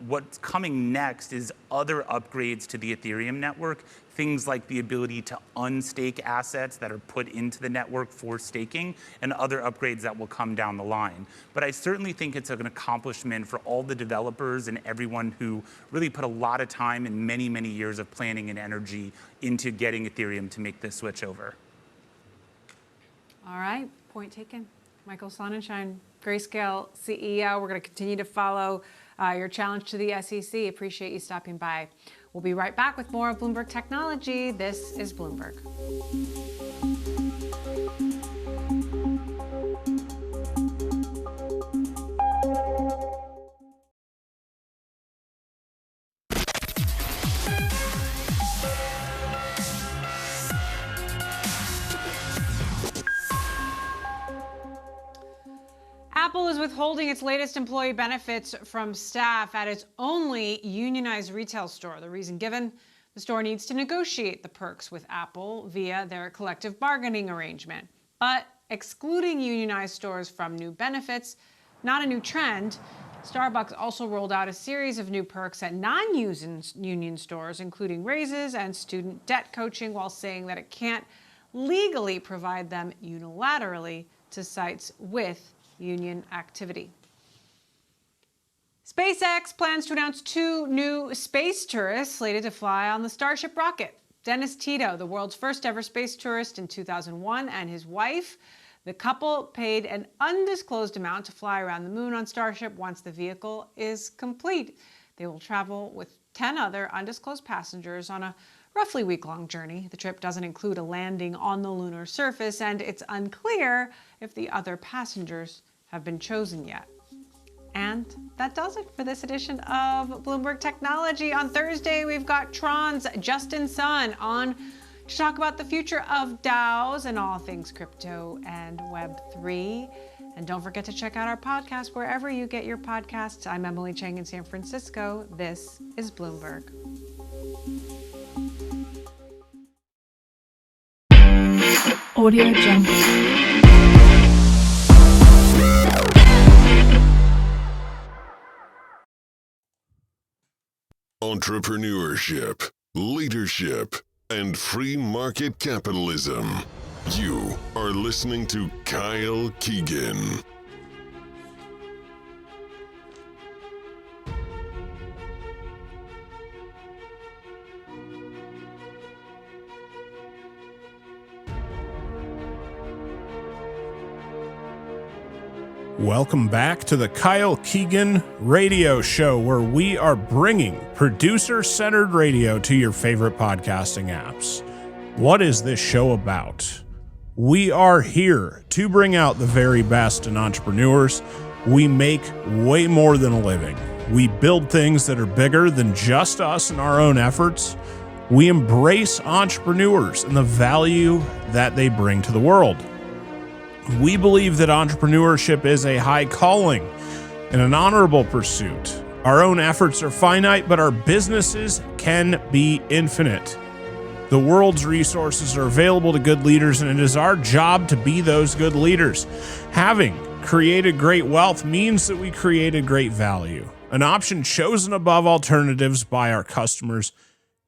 Speaker 10: What's coming next is other upgrades to the Ethereum network, things like the ability to unstake assets that are put into the network for staking, and other upgrades that will come down the line. But I certainly think it's an accomplishment for all the developers and everyone who really put a lot of time and many, many years of planning and energy into getting Ethereum to make this switch over.
Speaker 3: All right, point taken. Michael Sonnenschein, Grayscale CEO. We're going to continue to follow your challenge to the SEC. Appreciate you stopping by. We'll be right back with more of Bloomberg Technology. This is Bloomberg. Apple is withholding its latest employee benefits from staff at its only unionized retail store. The reason given, the store needs to negotiate the perks with Apple via their collective bargaining arrangement. But excluding unionized stores from new benefits, not a new trend. Starbucks also rolled out a series of new perks at non-union stores, including raises and student debt coaching, while saying that it can't legally provide them unilaterally to sites with union activity. SpaceX plans to announce 2 new space tourists slated to fly on the Starship rocket. Dennis Tito, the world's first ever space tourist in 2001, and his wife. The couple paid an undisclosed amount to fly around the moon on Starship once the vehicle is complete. They will travel with 10 other undisclosed passengers on a roughly week-long journey. The trip doesn't include a landing on the lunar surface, and it's unclear if the other passengers have been chosen yet. And that does it for this edition of Bloomberg Technology. On Thursday, we've got Tron's Justin Sun on to talk about the future of DAOs and all things crypto and Web3. And don't forget to check out our podcast wherever you get your podcasts. I'm Emily Chang in San Francisco. This is Bloomberg.
Speaker 1: Audio Jungle.
Speaker 2: Entrepreneurship, leadership, and free market capitalism. You are listening to Kyle Keegan.
Speaker 11: Welcome back to the Kyle Keegan Radio Show, where we are bringing producer-centered radio to your favorite podcasting apps. What is this show about? We are here to bring out the very best in entrepreneurs. We make way more than a living. We build things that are bigger than just us and our own efforts. We embrace entrepreneurs and the value that they bring to the world. We believe that entrepreneurship is a high calling and an honorable pursuit. Our own efforts are finite, but our businesses can be infinite. The world's resources are available to good leaders, and it is our job to be those good leaders. Having created great wealth means that we created great value, an option chosen above alternatives by our customers,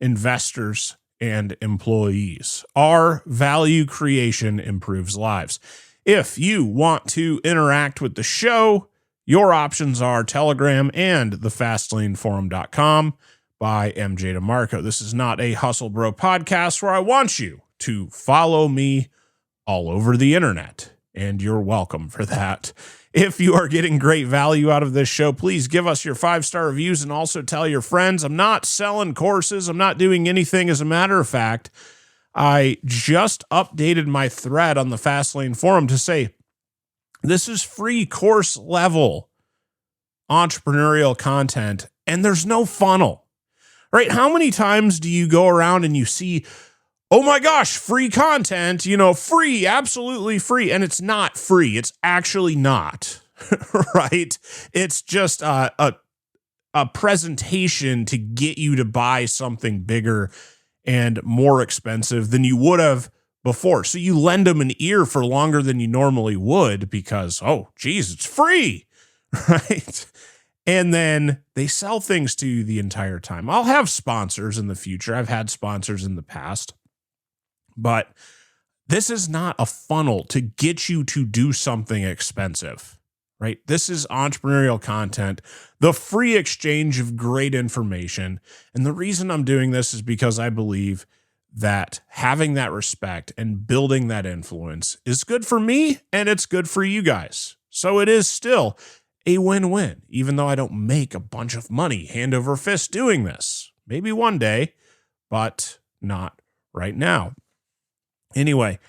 Speaker 11: investors, and employees. Our value creation improves lives. If you want to interact with the show, your options are Telegram and thefastlaneforum.com by MJ DeMarco. This is not a Hustle Bro podcast where I want you to follow me all over the internet, and you're welcome for that. If you are getting great value out of this show, please give us your 5-star reviews and also tell your friends. I'm not selling courses. I'm not doing anything. As a matter of fact, I just updated my thread on the Fastlane forum to say, this is free course level entrepreneurial content, and there's no funnel, right? How many times do you go around and you see, oh my gosh, free content, free, absolutely free. And it's not free. It's actually not, right? It's just a presentation to get you to buy something bigger and more expensive than you would have before. So you lend them an ear for longer than you normally would because, oh, geez, it's free, right? And then they sell things to you the entire time. I'll have sponsors in the future. I've had sponsors in the past, but this is not a funnel to get you to do something expensive, right? This is entrepreneurial content, the free exchange of great information. And the reason I'm doing this is because I believe that having that respect and building that influence is good for me and it's good for you guys. So it is still a win-win, even though I don't make a bunch of money hand over fist doing this. Maybe one day, but not right now. Anyway,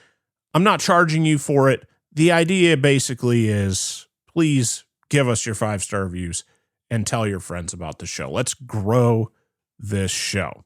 Speaker 11: I'm not charging you for it. The idea basically is, please give us your 5-star reviews and tell your friends about the show. Let's grow this show.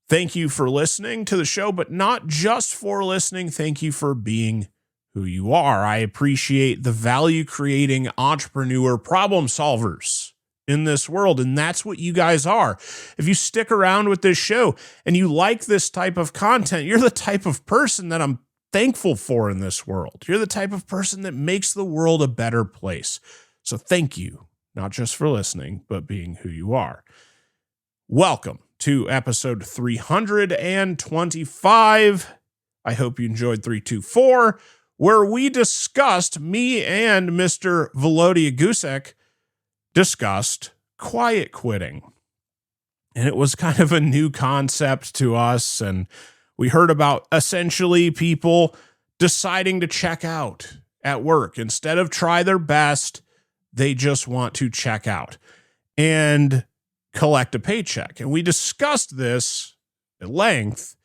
Speaker 11: Thank you for listening to the show, but not just for listening. Thank you for being who you are. I appreciate the value-creating entrepreneur problem solvers in this world, and that's what you guys are. If you stick around with this show and you like this type of content, you're the type of person that I'm thankful for in this world. You're the type of person that makes the world a better place. So thank you, not just for listening, but being who you are. Welcome to episode 325. I hope you enjoyed 324, where we discussed, me and Mr. Volodya Gusek discussed quiet quitting. And it was kind of a new concept to us, and we heard about essentially people deciding to check out at work. Instead of try their best, they just want to check out and collect a paycheck. And we discussed this at length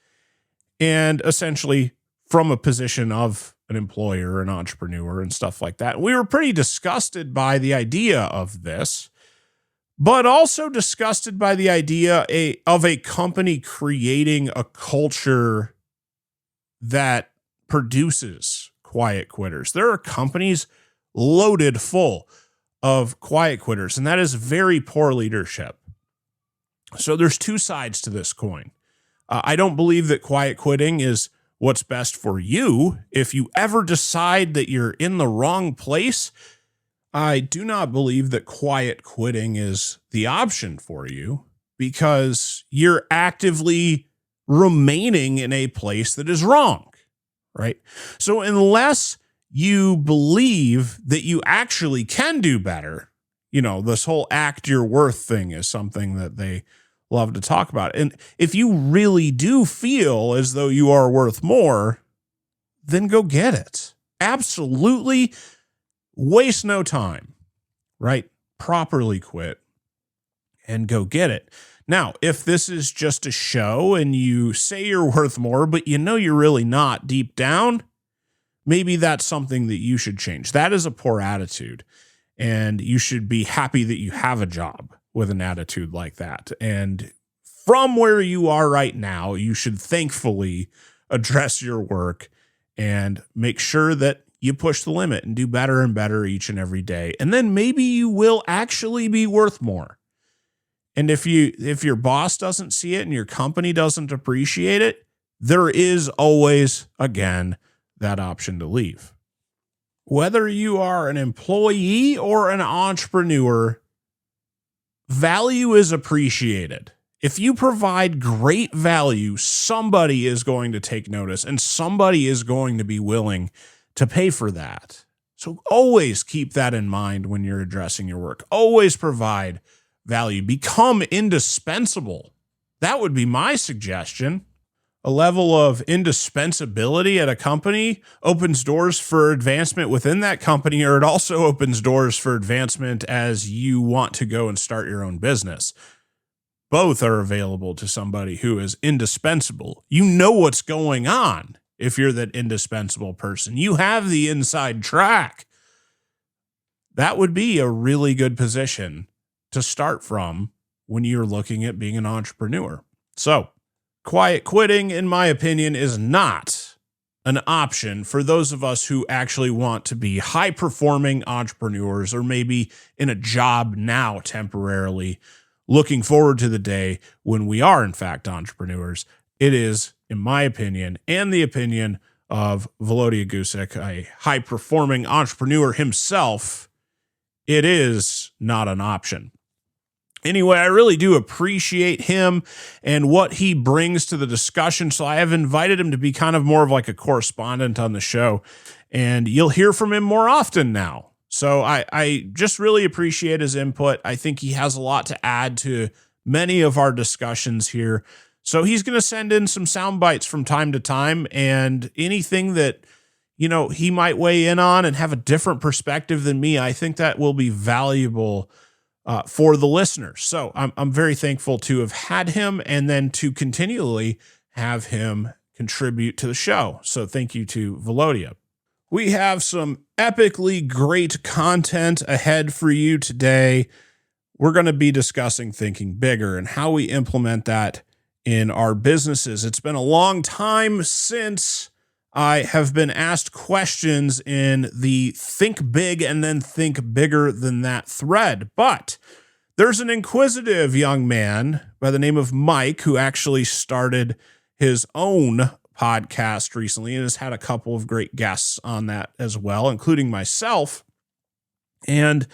Speaker 11: and essentially from a position of an employer, an entrepreneur, and stuff like that. We were pretty disgusted by the idea of this, but also disgusted by the idea of a company creating a culture that produces quiet quitters. There are companies loaded full of quiet quitters, and that is very poor leadership. So there's two sides to this coin. I don't believe that quiet quitting is what's best for you. If you ever decide that you're in the wrong place, I do not believe that quiet quitting is the option for you, because you're actively remaining in a place that is wrong, right? So unless you believe that you actually can do better, this whole act your worth thing is something that they love to talk about. And if you really do feel as though you are worth more, then go get it. Absolutely waste no time, right? Properly quit and go get it. Now, if this is just a show and you say you're worth more, but you're really not deep down, maybe that's something that you should change. That is a poor attitude. And you should be happy that you have a job with an attitude like that. And from where you are right now, you should thankfully address your work and make sure that you push the limit and do better and better each and every day. And then maybe you will actually be worth more. And if your boss doesn't see it and your company doesn't appreciate it, there is always, again, that option to leave. Whether you are an employee or an entrepreneur, value is appreciated. If you provide great value, somebody is going to take notice and somebody is going to be willing to pay for that. So always keep that in mind when you're addressing your work. Always provide value. Become indispensable. That would be my suggestion. A level of indispensability at a company opens doors for advancement within that company, or it also opens doors for advancement as you want to go and start your own business. Both are available to somebody who is indispensable. You know what's going on if you're that indispensable person. You have the inside track. That would be a really good position to start from when you're looking at being an entrepreneur. So, quiet quitting, in my opinion, is not an option for those of us who actually want to be high-performing entrepreneurs, or maybe in a job now temporarily, looking forward to the day when we are, in fact, entrepreneurs. It is, in my opinion, and the opinion of Volodya Gusick, a high-performing entrepreneur himself, it is not an option. Anyway, I really do appreciate him and what he brings to the discussion. So I have invited him to be kind of more of like a correspondent on the show, and you'll hear from him more often now. So I just really appreciate his input. I think he has a lot to add to many of our discussions here. So he's going to send in some sound bites from time to time, and anything that, he might weigh in on and have a different perspective than me, I think that will be valuable for the listeners. So I'm very thankful to have had him, and then to continually have him contribute to the show. So thank you to Volodya. We have some epically great content ahead for you today. We're going to be discussing thinking bigger and how we implement that in our businesses. It's been a long time since I have been asked questions in the Think Big and then Think Bigger Than That thread. But there's an inquisitive young man by the name of Mike who actually started his own podcast recently and has had a couple of great guests on that as well, including myself. And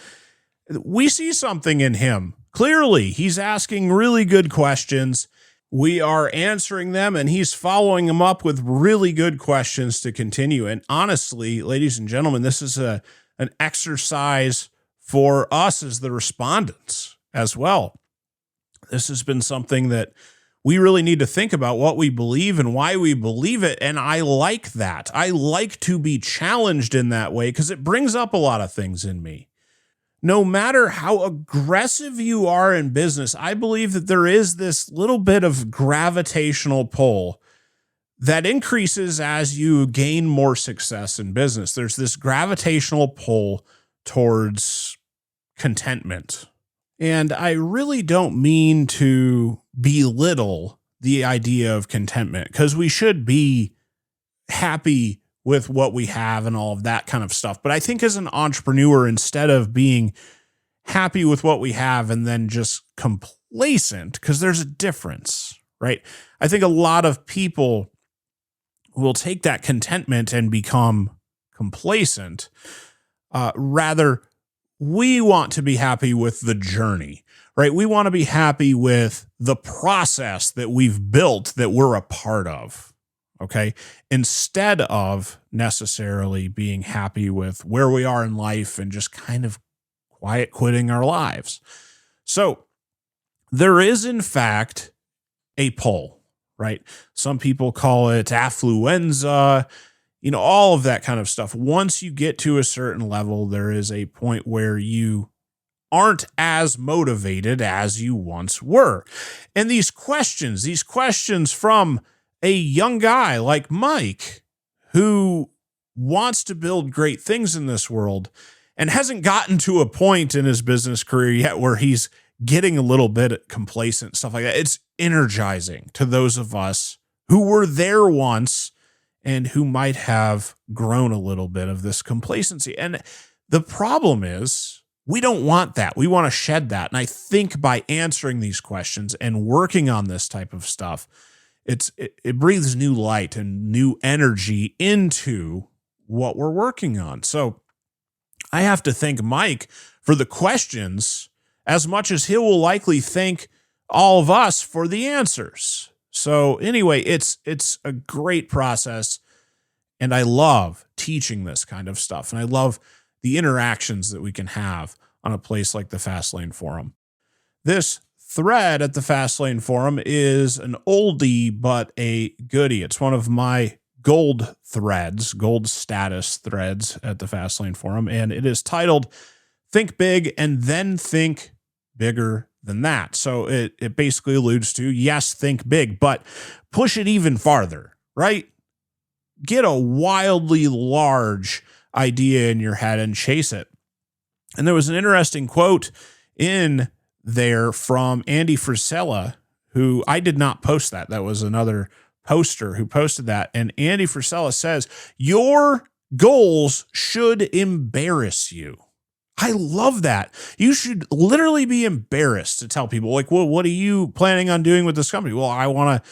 Speaker 11: we see something in him. Clearly, he's asking really good questions. We are answering them, and he's following them up with really good questions to continue. And honestly, ladies and gentlemen, this is an exercise for us as the respondents as well. This has been something that we really need to think about, what we believe and why we believe it. And I like that. I like to be challenged in that way because it brings up a lot of things in me. No matter how aggressive you are in business, I believe that there is this little bit of gravitational pull that increases as you gain more success in business. There's this gravitational pull towards contentment. And I really don't mean to belittle the idea of contentment, because we should be happy with what we have and all of that kind of stuff. But I think as an entrepreneur, instead of being happy with what we have and then just complacent, because there's a difference, right? I think a lot of people will take that contentment and become complacent. Rather, we want to be happy with the journey, right? We want to be happy with the process that we've built, that we're a part of, okay? Instead of necessarily being happy with where we are in life and just kind of quiet quitting our lives. So there is, in fact, a pull, right? Some people call it affluenza, all of that kind of stuff. Once you get to a certain level, there is a point where you aren't as motivated as you once were. And these questions from a young guy like Mike, who wants to build great things in this world and hasn't gotten to a point in his business career yet where he's getting a little bit complacent, stuff like that. It's energizing to those of us who were there once and who might have grown a little bit of this complacency. And the problem is, we don't want that. We want to shed that. And I think by answering these questions and working on this type of stuff, it breathes new light and new energy into what we're working on. So I have to thank Mike for the questions as much as he will likely thank all of us for the answers. So anyway, it's a great process, and I love teaching this kind of stuff, and I love the interactions that we can have on a place like the Fastlane Forum. This thread at the Fastlane Forum is an oldie but a goodie. It's one of my gold status threads at the Fastlane Forum, and it is titled "Think Big and Then Think Bigger Than That." So it basically alludes to, yes, think big, but push it even farther, right? Get a wildly large idea in your head and chase it. And there was an interesting quote in there from Andy Frisella, who I did not post that. That was another poster who posted that. And Andy Frisella says, "Your goals should embarrass you." I love that. You should literally be embarrassed to tell people, like, well, what are you planning on doing with this company? Well, I want to,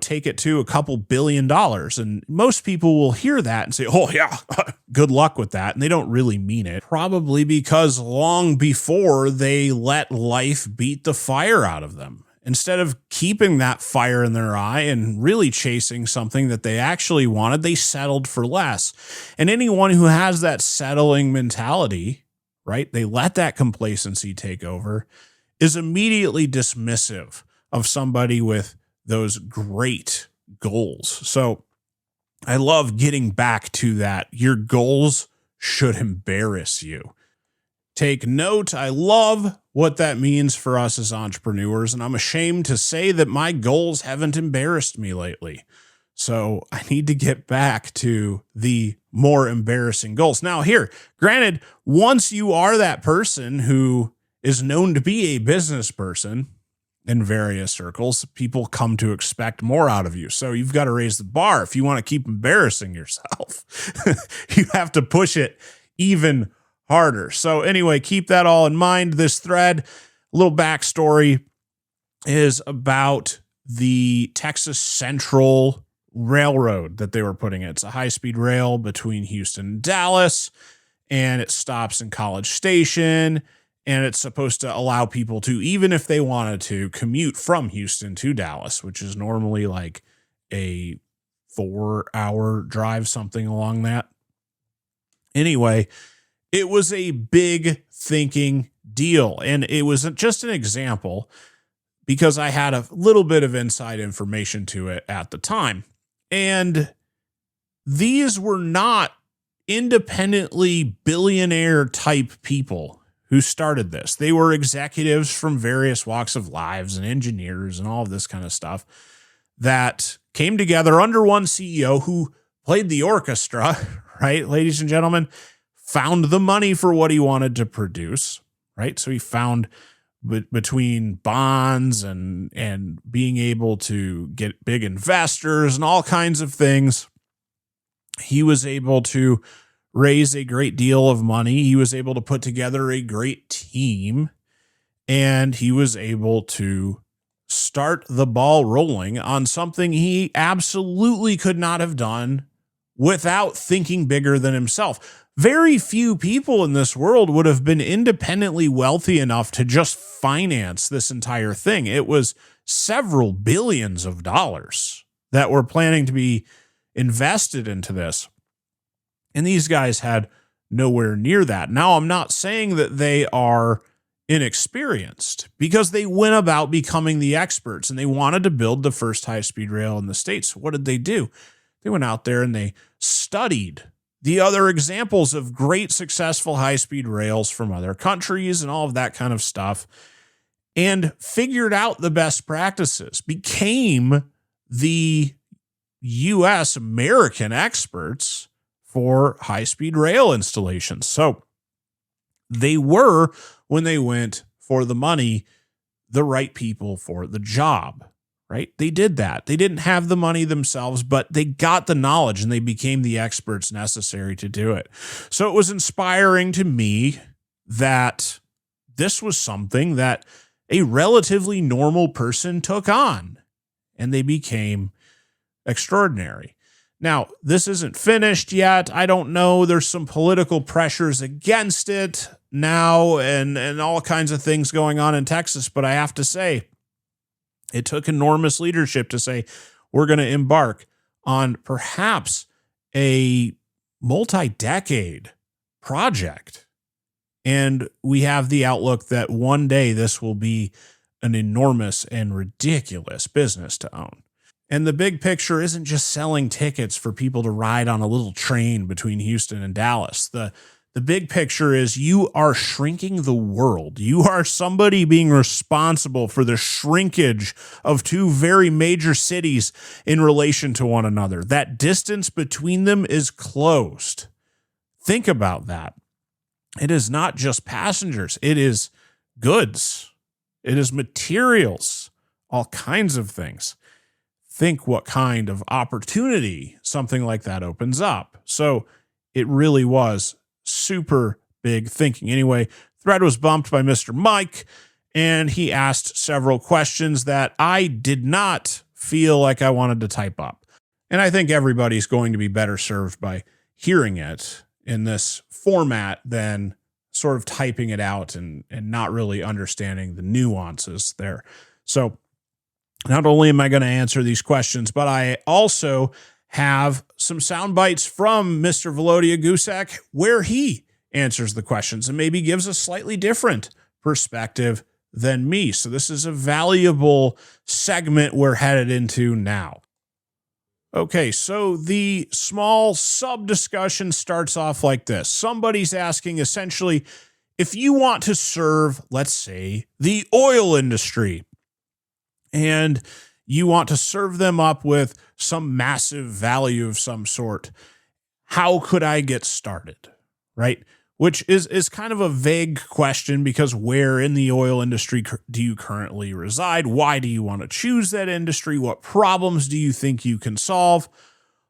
Speaker 11: take it to a couple $2 billion. And most people will hear that and say, oh yeah, good luck with that. And they don't really mean it, probably because long before they let life beat the fire out of them, instead of keeping that fire in their eye and really chasing something that they actually wanted, they settled for less. And anyone who has that settling mentality, right, they let that complacency take over, is immediately dismissive of somebody with those great goals. So I love getting back to that. Your goals should embarrass you. Take note. I love what that means for us as entrepreneurs, and I'm ashamed to say that my goals haven't embarrassed me lately. So I need to get back to the more embarrassing goals. Now here, granted, once you are that person who is known to be a business person in various circles, people come to expect more out of you. So you've got to raise the bar. If you want to keep embarrassing yourself, you have to push it even harder. So anyway, keep that all in mind. This thread, a little backstory, is about the Texas Central Railroad that they were putting in. It's a high-speed rail between Houston and Dallas, and it stops in College Station, and it's supposed to allow people to, even if they wanted to, commute from Houston to Dallas, which is normally like a 4-hour drive, something along that. Anyway, it was a big thinking deal, and it was just an example because I had a little bit of inside information to it at the time. And these were not independently billionaire type people who started this. They were executives from various walks of lives and engineers and all of this kind of stuff that came together under one CEO who played the orchestra, right, ladies and gentlemen, found the money for what he wanted to produce, right? So he found between bonds and being able to get big investors and all kinds of things, he was able to raise a great deal of money. He was able to put together a great team, and he was able to start the ball rolling on something he absolutely could not have done without thinking bigger than himself. Very few people in this world would have been independently wealthy enough to just finance this entire thing. It was several billions of dollars that were planning to be invested into this. And these guys had nowhere near that. Now, I'm not saying that they are inexperienced, because they went about becoming the experts and they wanted to build the first high-speed rail in the States. So what did they do? They went out there and they studied the other examples of great successful high-speed rails from other countries and all of that kind of stuff, and figured out the best practices, became the U.S. American experts for high-speed rail installations. So they were, when they went for the money, the right people for the job, right? They did that. They didn't have the money themselves, but they got the knowledge and they became the experts necessary to do it. So it was inspiring to me that this was something that a relatively normal person took on, and they became extraordinary. Now, this isn't finished yet. I don't know. There's some political pressures against it now and all kinds of things going on in Texas. But I have to say, it took enormous leadership to say, we're going to embark on perhaps a multi-decade project. And we have the outlook that one day this will be an enormous and ridiculous business to own. And the big picture isn't just selling tickets for people to ride on a little train between Houston and Dallas. The big picture is you are shrinking the world. You are somebody being responsible for the shrinkage of two very major cities in relation to one another. That distance between them is closed. Think about that. It is not just passengers. It is goods. It is materials, all kinds of things. Think what kind of opportunity something like that opens up. So it really was super big thinking. Anyway, thread was bumped by Mr. Mike, and he asked several questions that I did not feel like I wanted to type up. And I think everybody's going to be better served by hearing it in this format than sort of typing it out and not really understanding the nuances there. So not only am I going to answer these questions, but I also have some sound bites from Mr. Volodya Gusak where he answers the questions and maybe gives a slightly different perspective than me. So this is a valuable segment we're headed into now. Okay, so the small sub-discussion starts off like this. Somebody's asking essentially, if you want to serve, let's say, the oil industry, and you want to serve them up with some massive value of some sort, how could I get started, right? Which is kind of a vague question, because where in the oil industry do you currently reside? Why do you want to choose that industry? What problems do you think you can solve?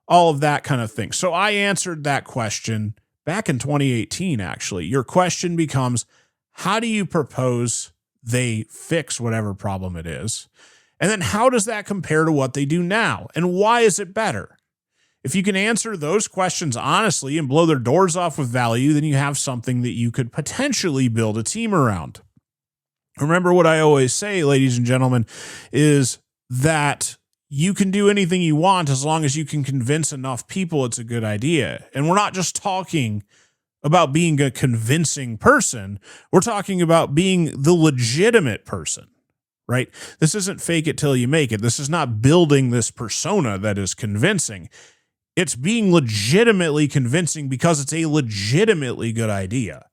Speaker 11: All of that kind of thing. So I answered that question back in 2018, actually. Your question becomes, how do you propose they fix whatever problem it is? And then how does that compare to what they do now? And why is it better? If you can answer those questions honestly and blow their doors off with value, then you have something that you could potentially build a team around. Remember what I always say, ladies and gentlemen, is that you can do anything you want as long as you can convince enough people it's a good idea. And we're not just talking about being a convincing person. We're talking about being the legitimate person. Right? This isn't fake it till you make it. This is not building this persona that is convincing. It's being legitimately convincing because it's a legitimately good idea.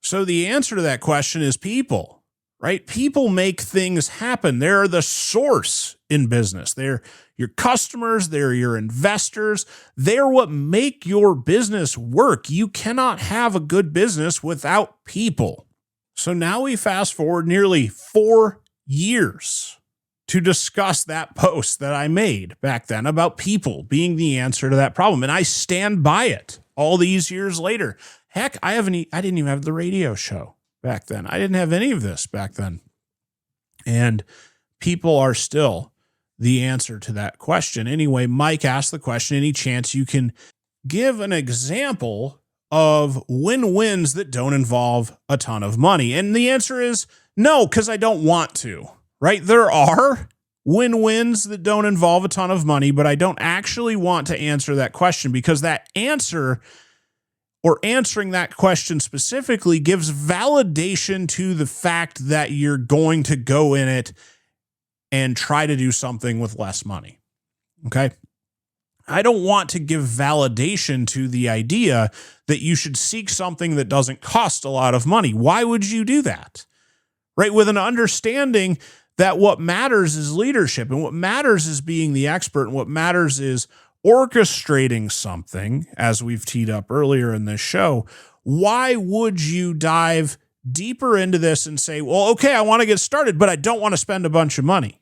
Speaker 11: So the answer to that question is people, right? People make things happen. They're the source in business. They're your customers. They're your investors. They're what make your business work. You cannot have a good business without people. So now we fast forward nearly 4 years to discuss that post that I made back then about people being the answer to that problem. And I stand by it all these years later. Heck, I didn't even have the radio show back then. I didn't have any of this back then. And people are still the answer to that question. Anyway, Mike asked the question, any chance you can give an example of win-wins that don't involve a ton of money? And the answer is no, because I don't want to, right? There are win-wins that don't involve a ton of money, but I don't actually want to answer that question, because that answer, or answering that question specifically, gives validation to the fact that you're going to go in it and try to do something with less money. Okay. I don't want to give validation to the idea that you should seek something that doesn't cost a lot of money. Why would you do that? Right? With an understanding that what matters is leadership, and what matters is being the expert, and what matters is orchestrating something, as we've teed up earlier in this show. Why would you dive deeper into this and say, well, okay, I want to get started, but I don't want to spend a bunch of money?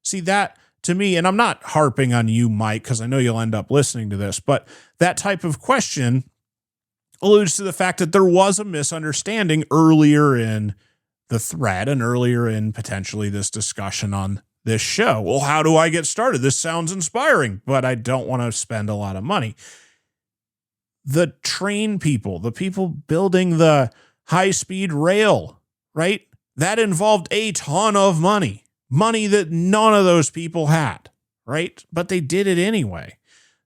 Speaker 11: See, that to me, and I'm not harping on you, Mike, because I know you'll end up listening to this, but that type of question alludes to the fact that there was a misunderstanding earlier in the thread and earlier in potentially this discussion on this show. Well, how do I get started? This sounds inspiring, but I don't want to spend a lot of money. The train people, the people building the high-speed rail, right? That involved a ton of money that none of those people had, right? But they did it anyway.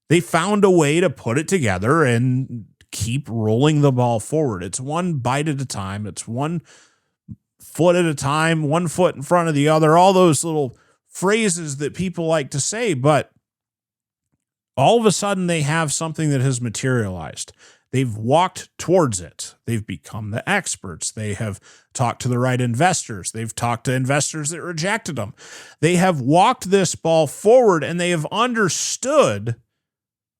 Speaker 11: They found a way to put it together and keep rolling the ball forward. It's one bite at a time. It's one foot at a time, one foot in front of the other, all those little phrases that people like to say, but all of a sudden they have something that has materialized. They've walked towards it. They've become the experts. They have talked to the right investors. They've talked to investors that rejected them. They have walked this ball forward, and they have understood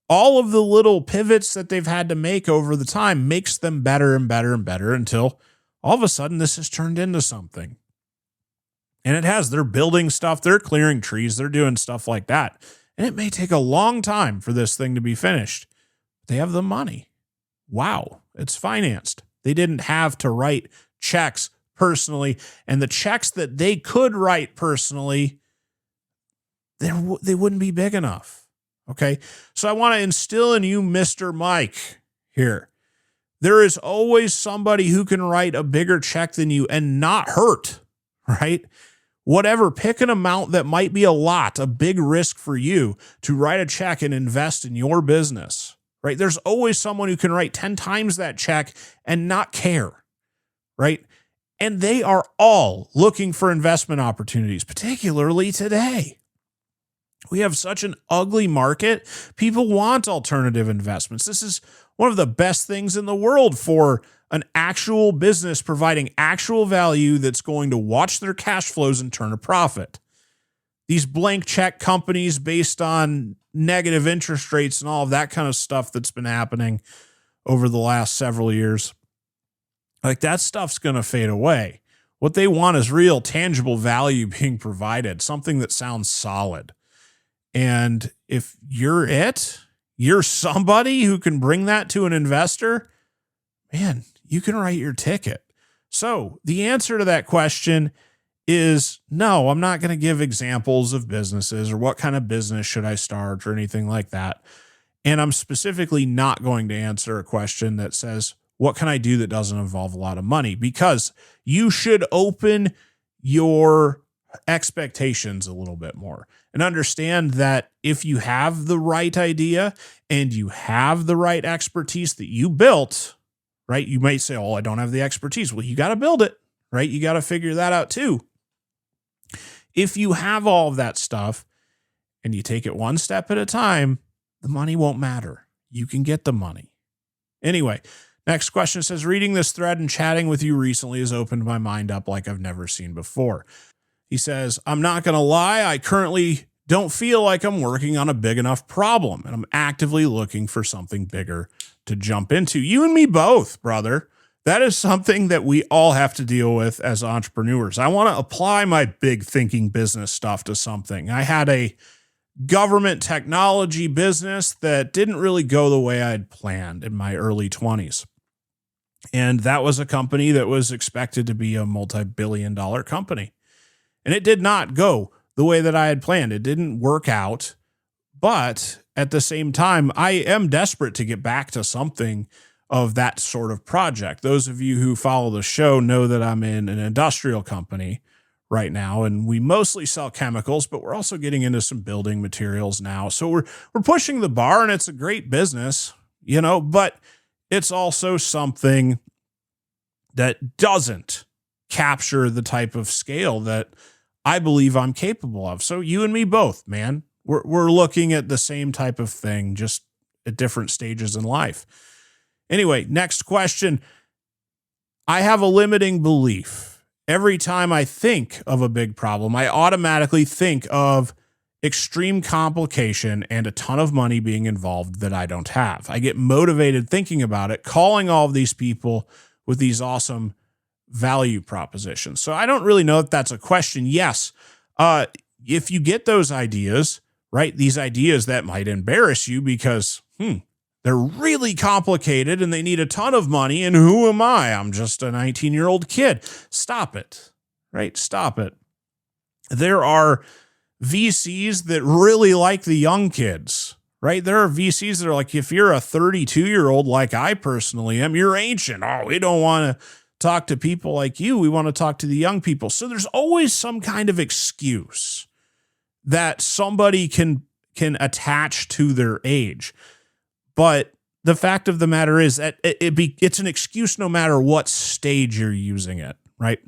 Speaker 11: all of the little pivots that they've had to make over the time makes them better and better and better until all of a sudden this has turned into something. And it has. They're building stuff. They're clearing trees. They're doing stuff like that. And it may take a long time for this thing to be finished. They have the money. Wow, it's financed. They didn't have to write checks personally, and the checks that they could write personally, they wouldn't be big enough. Okay, so I want to instill in you, Mr. Mike, here. There is always somebody who can write a bigger check than you and not hurt, right? Whatever, pick an amount that might be a big risk for you to write a check and invest in your business. Right? There's always someone who can write 10 times that check and not care, right? And they are all looking for investment opportunities, particularly today. We have such an ugly market. People want alternative investments. This is one of the best things in the world for an actual business providing actual value that's going to watch their cash flows and turn a profit. These blank check companies based on negative interest rates and all of that kind of stuff that's been happening over the last several years, like that stuff's going to fade away. What they want is real tangible value being provided, something that sounds solid. And if you're somebody who can bring that to an investor, man, you can write your ticket. So the answer to that question is no, I'm not going to give examples of businesses or what kind of business should I start or anything like that. And I'm specifically not going to answer a question that says, what can I do that doesn't involve a lot of money? Because you should open your expectations a little bit more and understand that if you have the right idea and you have the right expertise that you built, right? You might say, oh, I don't have the expertise. Well, you got to build it, right? You got to figure that out too. If you have all of that stuff and you take it one step at a time, the money won't matter. You can get the money. Anyway, next question says, reading this thread and chatting with you recently has opened my mind up like I've never seen before. He says, I'm not going to lie. I currently don't feel like I'm working on a big enough problem, and I'm actively looking for something bigger to jump into. You and me both, brother. That is something that we all have to deal with as entrepreneurs. I want to apply my big thinking business stuff to something. I had a government technology business that didn't really go the way I'd planned in my early 20s. And that was a company that was expected to be a multi-billion-dollar company. And it did not go the way that I had planned. It didn't work out. But at the same time, I am desperate to get back to something of that sort of project. Those of you who follow the show know that I'm in an industrial company right now, and we mostly sell chemicals, but we're also getting into some building materials now. So we're pushing the bar, and it's a great business, but it's also something that doesn't capture the type of scale that I believe I'm capable of. So you and me both, man, we're looking at the same type of thing, just at different stages in life. Anyway, next question. I have a limiting belief. Every time I think of a big problem, I automatically think of extreme complication and a ton of money being involved that I don't have. I get motivated thinking about it, calling all of these people with these awesome value propositions. So I don't really know if that's a question. Yes. If you get those ideas, right? These ideas that might embarrass you because, they're really complicated and they need a ton of money. And who am I? I'm just a 19-year-old kid. Stop it, right? Stop it. There are VCs that really like the young kids, right? There are VCs that are like, if you're a 32-year-old, like I personally am, you're ancient. Oh, we don't want to talk to people like you. We want to talk to the young people. So there's always some kind of excuse that somebody can attach to their age. But the fact of the matter is that it's an excuse no matter what stage you're using it, right?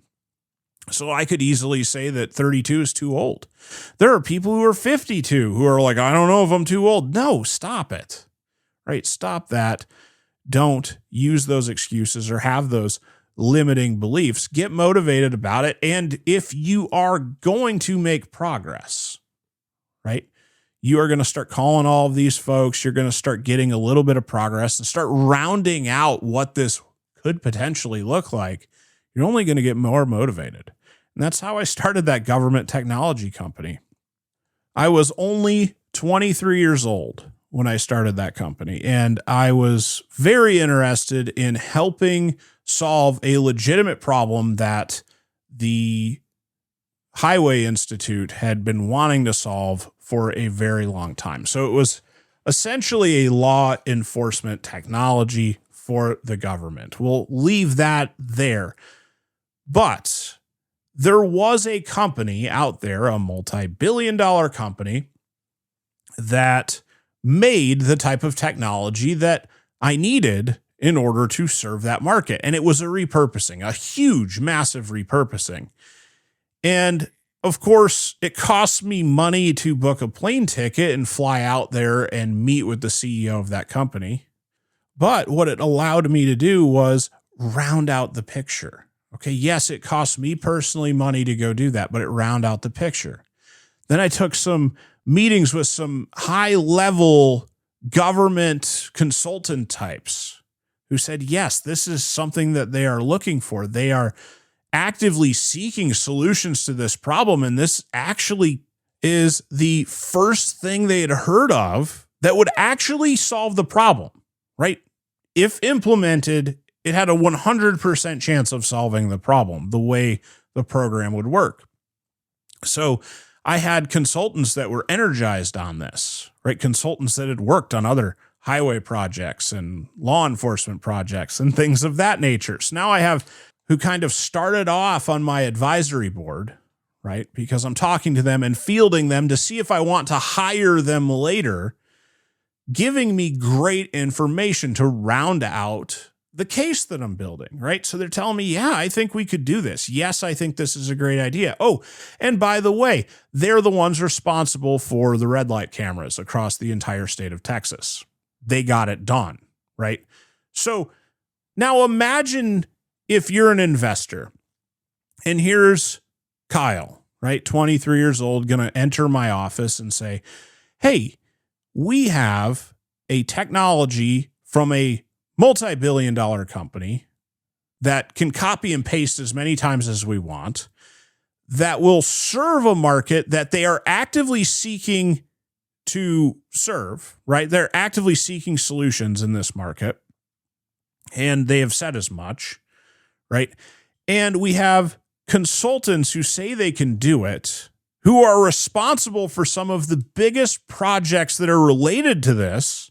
Speaker 11: So I could easily say that 32 is too old. There are people who are 52 who are like, I don't know if I'm too old. No, stop it, right? Stop that. Don't use those excuses or have those limiting beliefs. Get motivated about it. And if you are going to make progress, right, you are going to start calling all of these folks. You're going to start getting a little bit of progress and start rounding out what this could potentially look like. You're only going to get more motivated. And that's how I started that government technology company. I was only 23 years old when I started that company, and I was very interested in helping solve a legitimate problem that the Highway Institute had been wanting to solve for a very long time. So it was essentially a law enforcement technology for the government. We'll leave that there. But there was a company out there, a multi-billion-dollar company, that made the type of technology that I needed in order to serve that market. And it was a repurposing, a huge, massive repurposing. And of course, it cost me money to book a plane ticket and fly out there and meet with the CEO of that company. But what it allowed me to do was round out the picture. Okay, yes, it cost me personally money to go do that, but it rounded out the picture. Then I took some meetings with some high-level government consultant types who said, yes, this is something that they are looking for. They are actively seeking solutions to this problem, and this actually is the first thing they had heard of that would actually solve the problem, right? If implemented, it had a 100% chance of solving the problem the way the program would work. So I had consultants that were energized on this, right? Consultants that had worked on other highway projects and law enforcement projects and things of that nature. So now I have who kind of started off on my advisory board, right? Because I'm talking to them and fielding them to see if I want to hire them later, giving me great information to round out the case that I'm building, right? So they're telling me, yeah, I think we could do this. Yes, I think this is a great idea. Oh, and by the way, they're the ones responsible for the red light cameras across the entire state of Texas. They got it done, right? So now imagine if you're an investor and here's Kyle, right? 23 years old, going to enter my office and say, hey, we have a technology from a multi-billion-dollar company that can copy and paste as many times as we want, that will serve a market that they are actively seeking to serve, right? They're actively seeking solutions in this market, and they have said as much, right? And we have consultants who say they can do it, who are responsible for some of the biggest projects that are related to this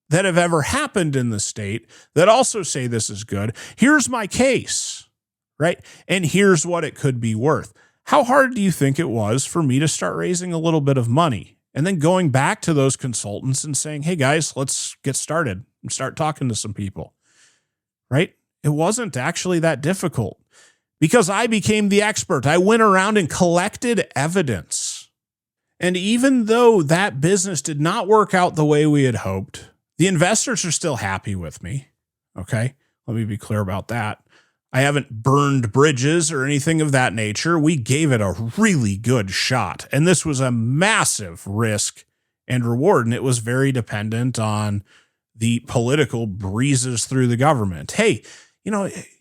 Speaker 11: that have ever happened in the state, that also say this is good. Here's my case, right? And here's what it could be worth. How hard do you think it was for me to start raising a little bit of money and then going back to those consultants and saying, hey guys, let's get started and start talking to some people, right? It wasn't actually that difficult because I became the expert. I went around and collected evidence. And even though that business did not work out the way we had hoped, the investors are still happy with me. Okay. Let me be clear about that. I haven't burned bridges or anything of that nature. We gave it a really good shot. And this was a massive risk and reward. And it was very dependent on the political breezes through the government. Hey,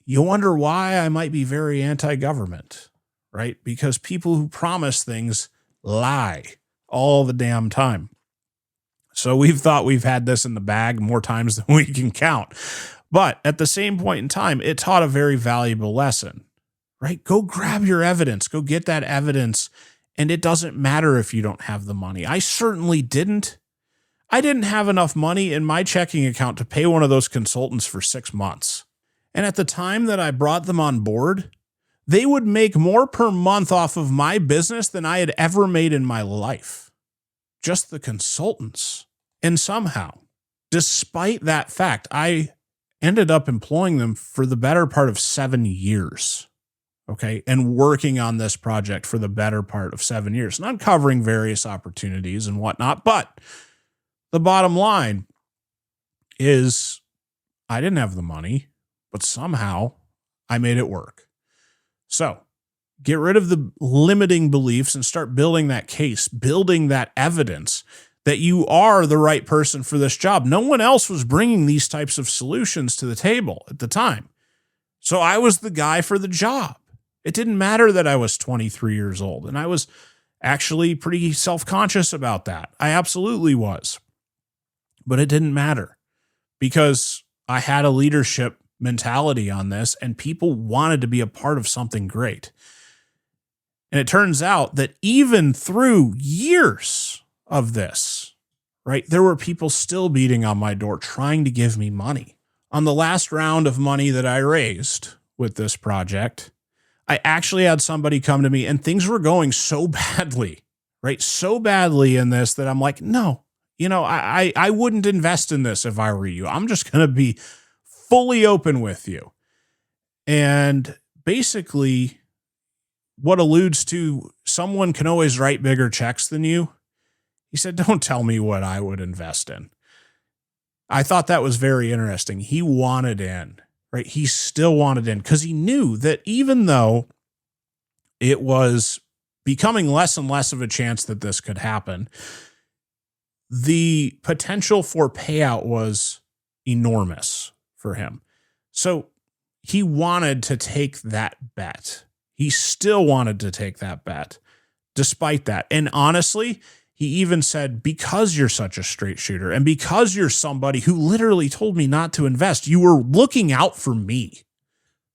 Speaker 11: you wonder why I might be very anti-government, right? Because people who promise things lie all the damn time. So we've thought we've had this in the bag more times than we can count. But at the same point in time, it taught a very valuable lesson, right? Go grab your evidence. Go get that evidence. And it doesn't matter if you don't have the money. I certainly didn't. I didn't have enough money in my checking account to pay one of those consultants for 6 months. And at the time that I brought them on board, they would make more per month off of my business than I had ever made in my life. Just the consultants. And somehow, despite that fact, I ended up employing them for the better part of 7 years. Okay. And working on this project for the better part of 7 years and uncovering various opportunities and whatnot. But the bottom line is I didn't have the money, but somehow I made it work. So get rid of the limiting beliefs and start building that case, building that evidence that you are the right person for this job. No one else was bringing these types of solutions to the table at the time. So I was the guy for the job. It didn't matter that I was 23 years old, and I was actually pretty self-conscious about that. I absolutely was. But it didn't matter because I had a leadership mentality on this, and people wanted to be a part of something great. And it turns out that even through years of this, right, there were people still beating on my door trying to give me money. On the last round of money that I raised with this project, I actually had somebody come to me and things were going so badly, right? So badly in this that I'm like, no, I wouldn't invest in this if I were you. I'm just going to be fully open with you. And basically what alludes to someone can always write bigger checks than you. He said, don't tell me what I would invest in. I thought that was very interesting. He wanted in, right? He still wanted in because he knew that even though it was becoming less and less of a chance that this could happen, the potential for payout was enormous for him. So he wanted to take that bet. He still wanted to take that bet despite that. And honestly, he even said, because you're such a straight shooter and because you're somebody who literally told me not to invest, you were looking out for me,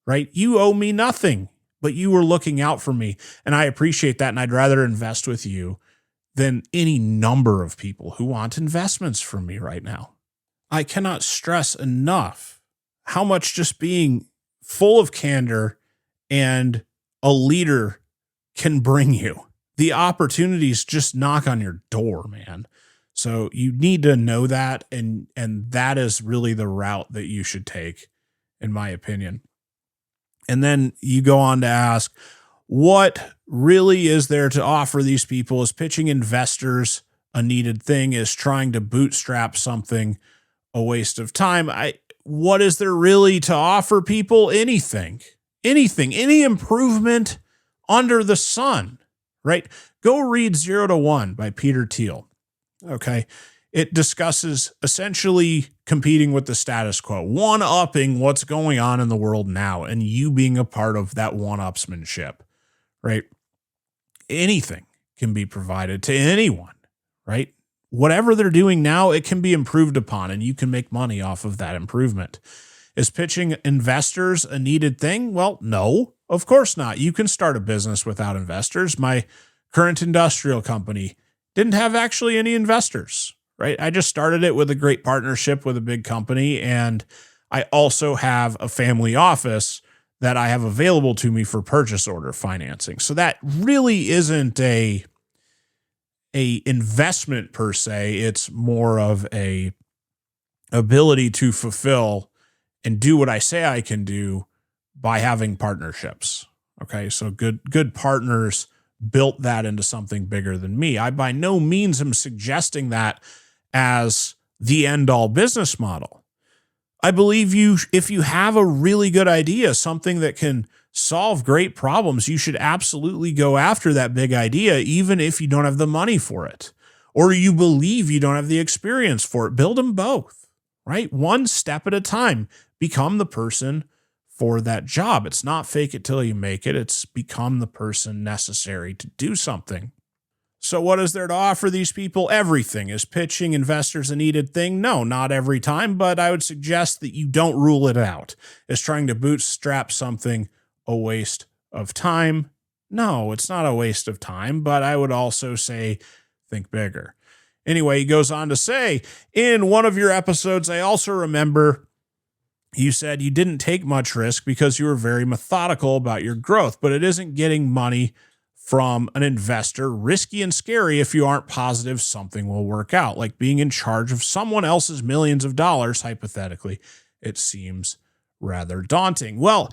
Speaker 11: right? You owe me nothing, but you were looking out for me. And I appreciate that. And I'd rather invest with you than any number of people who want investments from me right now. I cannot stress enough how much just being full of candor and a leader can bring you. The opportunities just knock on your door, man. So you need to know that. And that is really the route that you should take, in my opinion. And then you go on to ask, what really is there to offer these people? Is pitching investors a needed thing? Is trying to bootstrap something a waste of time? What is there really to offer people? Anything, any improvement under the sun. Right? Go read 0 to 1 by Peter Thiel. Okay. It discusses essentially competing with the status quo, one-upping what's going on in the world now, and you being a part of that one-upsmanship, right? Anything can be provided to anyone, right? Whatever they're doing now, it can be improved upon, and you can make money off of that improvement. Is pitching investors a needed thing? Well, no, Of course not. You can start a business without investors. My current industrial company didn't have actually any investors, right? I just started it with a great partnership with a big company. And I also have a family office that I have available to me for purchase order financing. So that really isn't a investment per se. It's more of a ability to fulfill and do what I say I can do by having partnerships. Okay. So good partners built that into something bigger than me. I by no means am suggesting that as the end all business model. I believe if you have a really good idea, something that can solve great problems, you should absolutely go after that big idea, even if you don't have the money for it, or you believe you don't have the experience for it. Build them both, right? One step at a time. Become the person for that job. It's not fake it till you make it. It's become the person necessary to do something. So what is there to offer these people? Everything. Is pitching investors a needed thing? No, not every time, but I would suggest that you don't rule it out. Is trying to bootstrap something a waste of time? No, it's not a waste of time, but I would also say think bigger. Anyway, he goes on to say, in one of your episodes, I also remember you said you didn't take much risk because you were very methodical about your growth, but it isn't getting money from an investor risky and scary if you aren't positive something will work out, like being in charge of someone else's millions of dollars, hypothetically. It seems rather daunting. Well,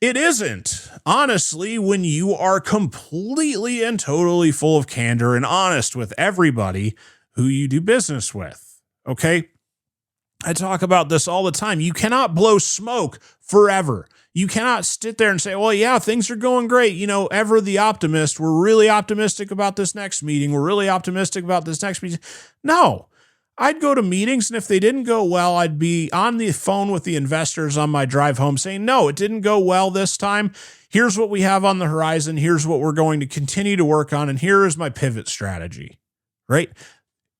Speaker 11: it isn't, honestly, when you are completely and totally full of candor and honest with everybody who you do business with, okay? I talk about this all the time. You cannot blow smoke forever. You cannot sit there and say, well, yeah, things are going great. You know, ever the optimist. We're really optimistic about this next meeting. We're really optimistic about this next meeting. No, I'd go to meetings, and if they didn't go well, I'd be on the phone with the investors on my drive home saying, no, it didn't go well this time. Here's what we have on the horizon. Here's what we're going to continue to work on. And here is my pivot strategy, right?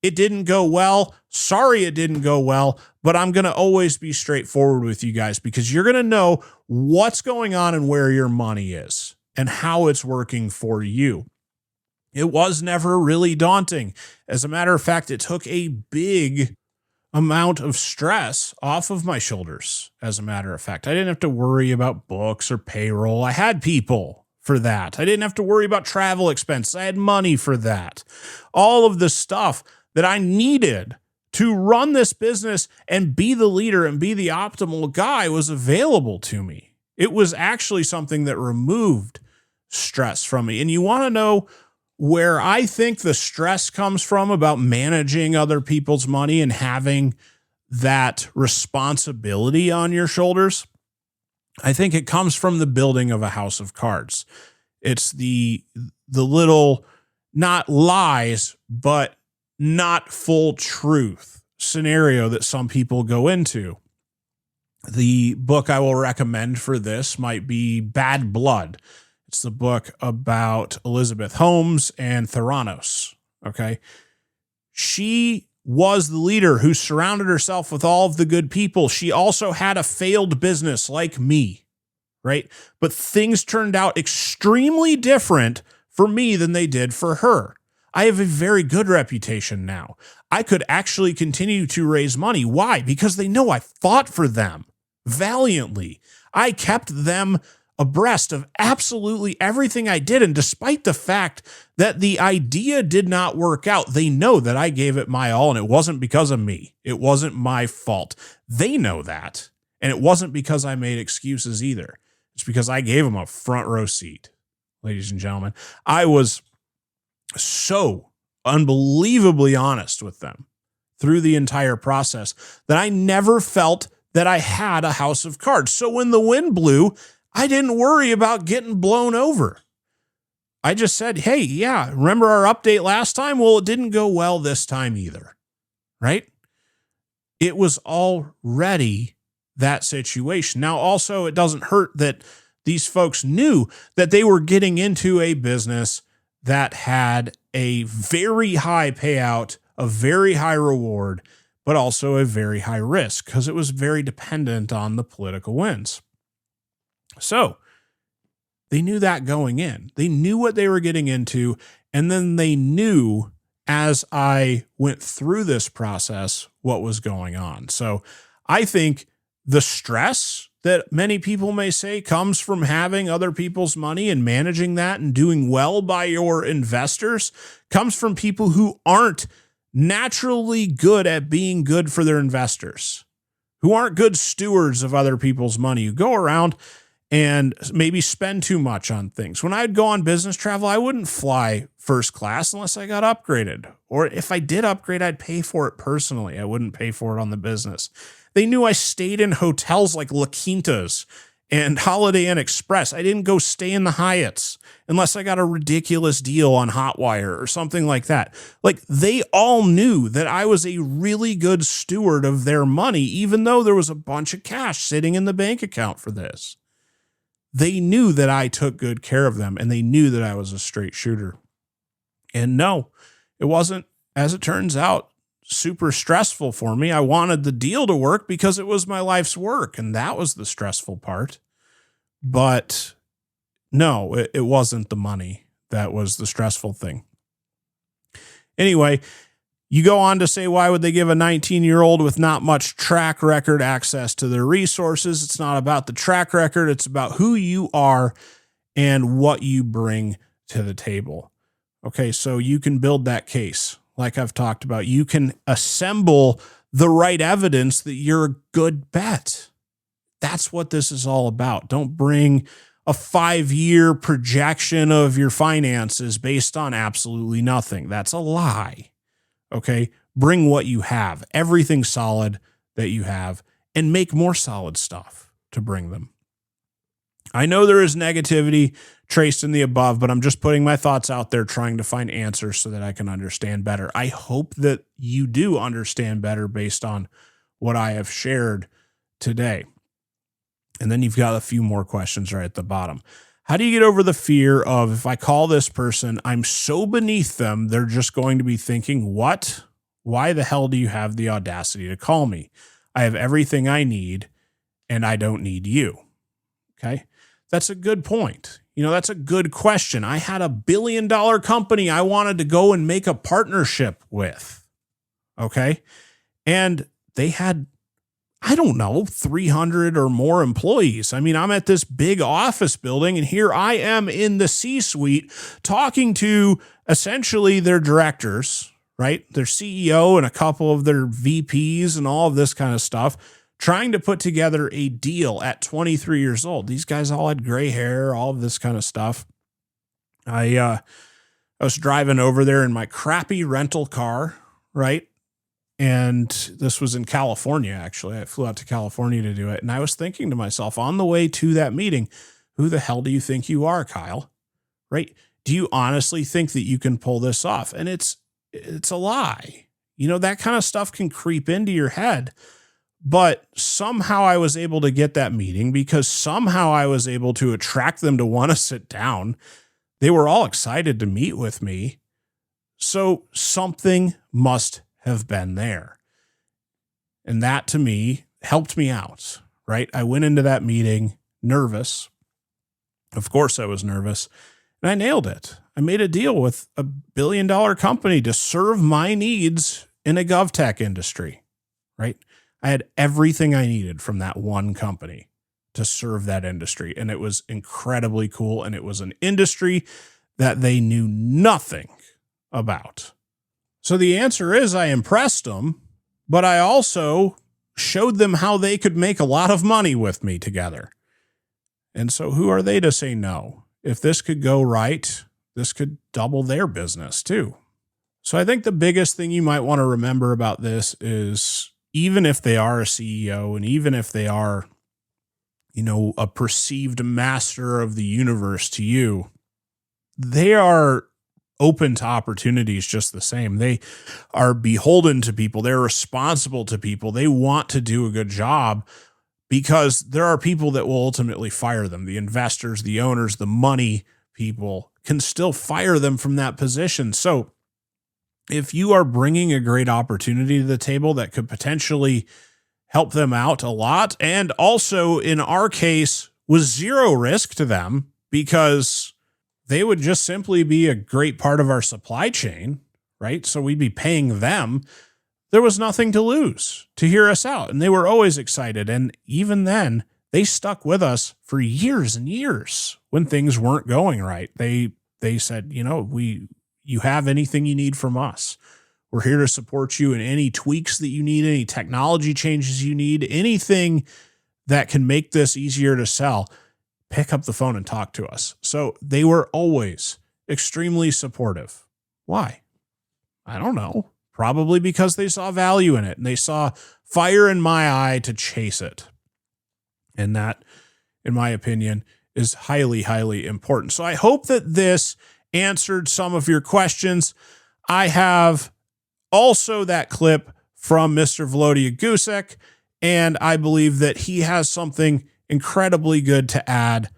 Speaker 11: It didn't go well. Sorry, it didn't go well, but I'm going to always be straightforward with you guys because you're going to know what's going on and where your money is and how it's working for you. It was never really daunting. As a matter of fact, it took a big amount of stress off of my shoulders. As a matter of fact, I didn't have to worry about books or payroll. I had people for that. I didn't have to worry about travel expenses. I had money for that. All of the stuff that I needed to run this business and be the leader and be the optimal guy was available to me. It was actually something that removed stress from me. And you want to know where I think the stress comes from about managing other people's money and having that responsibility on your shoulders? I think it comes from the building of a house of cards. It's the little, not lies, but not full truth scenario that some people go into. The book I will recommend for this might be Bad Blood. It's the book about Elizabeth Holmes and Theranos. Okay. She was the leader who surrounded herself with all of the good people. She also had a failed business like me, right? But things turned out extremely different for me than they did for her. I have a very good reputation now. I could actually continue to raise money. Why? Because they know I fought for them valiantly. I kept them abreast of absolutely everything I did. And despite the fact that the idea did not work out, they know that I gave it my all, and it wasn't because of me. It wasn't my fault. They know that. And it wasn't because I made excuses either. It's because I gave them a front row seat. Ladies and gentlemen, I was so unbelievably honest with them through the entire process that I never felt that I had a house of cards. So when the wind blew, I didn't worry about getting blown over. I just said, hey, yeah, remember our update last time? Well, it didn't go well this time either, right? It was already that situation. Now, also, it doesn't hurt that these folks knew that they were getting into a business that had a very high payout, a very high reward, but also a very high risk because it was very dependent on the political winds. So They knew that going in. They knew what they were getting into. And then they knew as I went through this process what was going on. So I think the stress that many people may say comes from having other people's money and managing that and doing well by your investors comes from people who aren't naturally good at being good for their investors, who aren't good stewards of other people's money, who go around and maybe spend too much on things. When I'd go on business travel, I wouldn't fly first class unless I got upgraded. Or if I did upgrade, I'd pay for it personally. I wouldn't pay for it on the business. They knew I stayed in hotels like La Quintas and Holiday Inn Express. I didn't go stay in the Hyatts unless I got a ridiculous deal on Hotwire or something like that. Like, they all knew that I was a really good steward of their money, even though there was a bunch of cash sitting in the bank account for this. They knew that I took good care of them, and they knew that I was a straight shooter. And no, it wasn't, as it turns out, super stressful for me. I wanted the deal to work because it was my life's work, and that was the stressful part. But no, it wasn't the money that was the stressful thing. Anyway, you go on to say, why would they give a 19-year-old with not much track record access to their resources? It's not about the track record. It's about who you are and what you bring to the table. Okay, so you can build that case. Like I've talked about, you can assemble the right evidence that you're a good bet. That's what this is all about. Don't bring a 5-year projection of your finances based on absolutely nothing. That's a lie. Okay, bring what you have, everything solid that you have, and make more solid stuff to bring them. I know there is negativity traced in the above, but I'm just putting my thoughts out there, trying to find answers so that I can understand better. I hope that you do understand better based on what I have shared today. And then you've got a few more questions right at the bottom. How do you get over the fear of, if I call this person, I'm so beneath them, they're just going to be thinking, what? Why the hell do you have the audacity to call me? I have everything I need, and I don't need you. Okay? That's a good point. That's a good question. I had a $1 billion company I wanted to go and make a partnership with. Okay? And they had, 300 or more employees. I'm at this big office building, and here I am in the C-suite talking to essentially their directors, right? Their CEO and a couple of their VPs and all of this kind of stuff, trying to put together a deal at 23 years old. These guys all had gray hair, all of this kind of stuff. I was driving over there in my crappy rental car, right? And this was in California, actually. I flew out to California to do it. And I was thinking to myself on the way to that meeting, who the hell do you think you are, Kyle? Right? Do you honestly think that you can pull this off? And it's a lie. That kind of stuff can creep into your head. But somehow I was able to get that meeting because somehow I was able to attract them to want to sit down. They were all excited to meet with me. So something must have been there. And that to me helped me out, right? I went into that meeting nervous. Of course I was nervous, and I nailed it. I made a deal with a $1 billion company to serve my needs in a GovTech industry, right? I had everything I needed from that one company to serve that industry. And it was incredibly cool. And it was an industry that they knew nothing about. So the answer is I impressed them, but I also showed them how they could make a lot of money with me together. And so who are they to say no? If this could go right, this could double their business too. So I think the biggest thing you might want to remember about this is, even if they are a CEO and even if they are, a perceived master of the universe to you, they are open to opportunities just the same. They are beholden to people. They're responsible to people. They want to do a good job because there are people that will ultimately fire them. The investors, the owners, the money people can still fire them from that position. So if you are bringing a great opportunity to the table that could potentially help them out a lot, and also in our case was zero risk to them, because they would just simply be a great part of our supply chain, right? So we'd be paying them. There was nothing to lose to hear us out. And they were always excited. And even then, they stuck with us for years and years when things weren't going right. They said, you have anything you need from us. We're here to support you in any tweaks that you need, any technology changes you need, anything that can make this easier to sell. Pick up the phone and talk to us. So they were always extremely supportive. Why? I don't know. Probably because they saw value in it and they saw fire in my eye to chase it. And that, in my opinion, is highly, highly important. So I hope that this answered some of your questions. I have also that clip from Mr. Volodya Gusek, and I believe that he has something incredibly good to add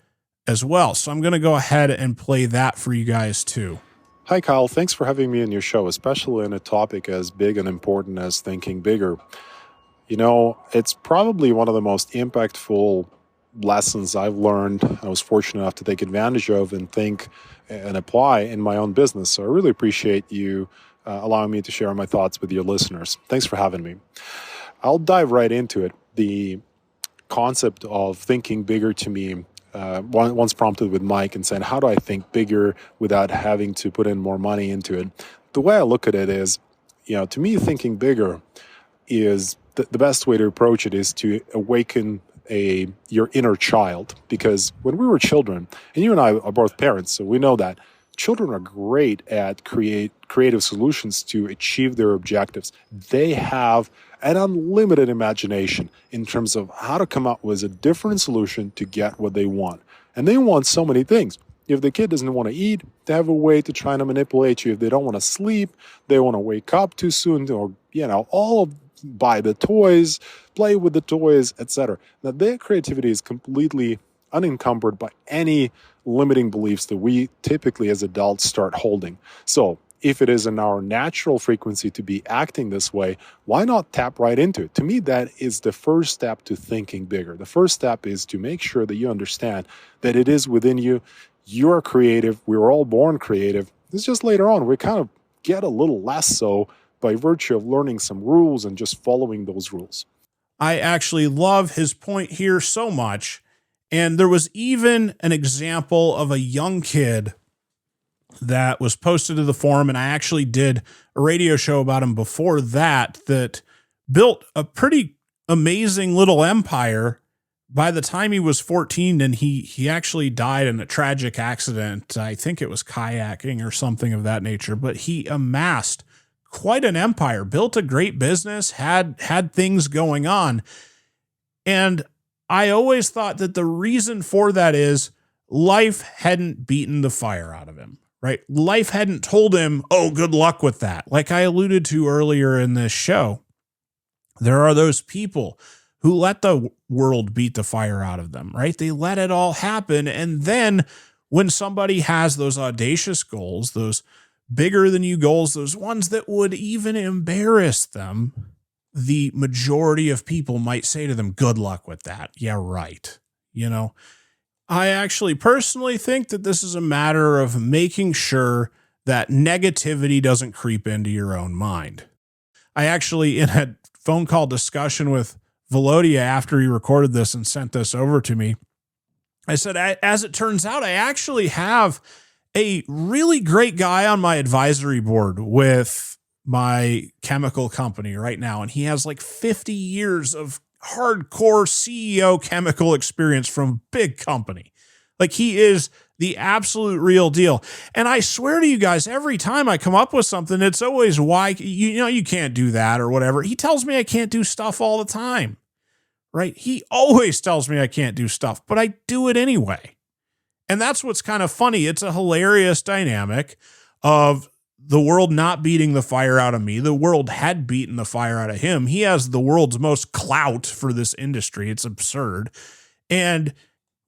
Speaker 11: as well. So I'm going to go ahead and play that for you guys too.
Speaker 12: Hi, Kyle. Thanks for having me on your show, especially in a topic as big and important as thinking bigger. It's probably one of the most impactful lessons I've learned. I was fortunate enough to take advantage of and think and apply in my own business. So I really appreciate you allowing me to share my thoughts with your listeners. Thanks for having me. I'll dive right into it. The concept of thinking bigger to me, once prompted with Mike and saying, how do I think bigger without having to put in more money into it? The way I look at it is, to me, thinking bigger is the best way to approach it is to awaken your inner child. Because when we were children, and you and I are both parents, so we know that children are great at creative solutions to achieve their objectives. They have an unlimited imagination in terms of how to come up with a different solution to get what they want. And they want so many things. If the kid doesn't want to eat, they have a way to try to manipulate you. If they don't want to sleep, they want to wake up too soon, or, buy the toys, play with the toys, etc. Now, their creativity is completely unencumbered by any limiting beliefs that we typically as adults start holding. So if it is in our natural frequency to be acting this way, why not tap right into it? To me, that is the first step to thinking bigger. The first step is to make sure that you understand that it is within you. You're creative. We were all born creative. It's just later on we kind of get a little less so by virtue of learning some rules and just following those rules.
Speaker 11: I actually love his point here so much. And there was even an example of a young kid that was posted to the forum, and I actually did a radio show about him before that built a pretty amazing little empire. By the time he was 14, and he actually died in a tragic accident. I think it was kayaking or something of that nature, but he amassed quite an empire, built a great business, had things going on. And I always thought that the reason for that is life hadn't beaten the fire out of him, right? Life hadn't told him, oh, good luck with that. Like I alluded to earlier in this show, there are those people who let the world beat the fire out of them, right? They let it all happen. And then when somebody has those audacious goals, those bigger than you goals, those ones that would even embarrass them, the majority of people might say to them, good luck with that. Yeah, right. I actually personally think that this is a matter of making sure that negativity doesn't creep into your own mind. I actually, in a phone call discussion with Volodya after he recorded this and sent this over to me, I said, as it turns out, I actually have a really great guy on my advisory board with my chemical company right now. And he has like 50 years of hardcore CEO chemical experience from a big company. Like he is the absolute real deal. And I swear to you guys, every time I come up with something, it's always why, you can't do that or whatever. He tells me I can't do stuff all the time, right? He always tells me I can't do stuff, but I do it anyway. And that's what's kind of funny. It's a hilarious dynamic of the world not beating the fire out of me. The world had beaten the fire out of him. He has the world's most clout for this industry. It's absurd. And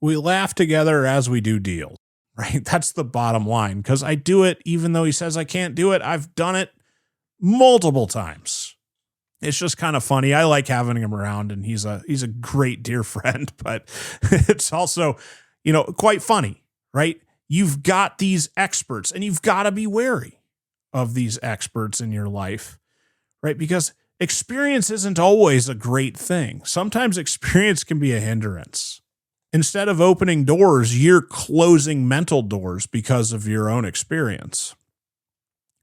Speaker 11: we laugh together as we do deals, right? That's the bottom line, because I do it even though he says I can't do it. I've done it multiple times. It's just kind of funny. I like having him around, and he's a great dear friend, but it's also, quite funny, right? You've got these experts, and you've got to be wary of these experts in your life, right? Because experience isn't always a great thing. Sometimes experience can be a hindrance. Instead of opening doors, you're closing mental doors because of your own experience.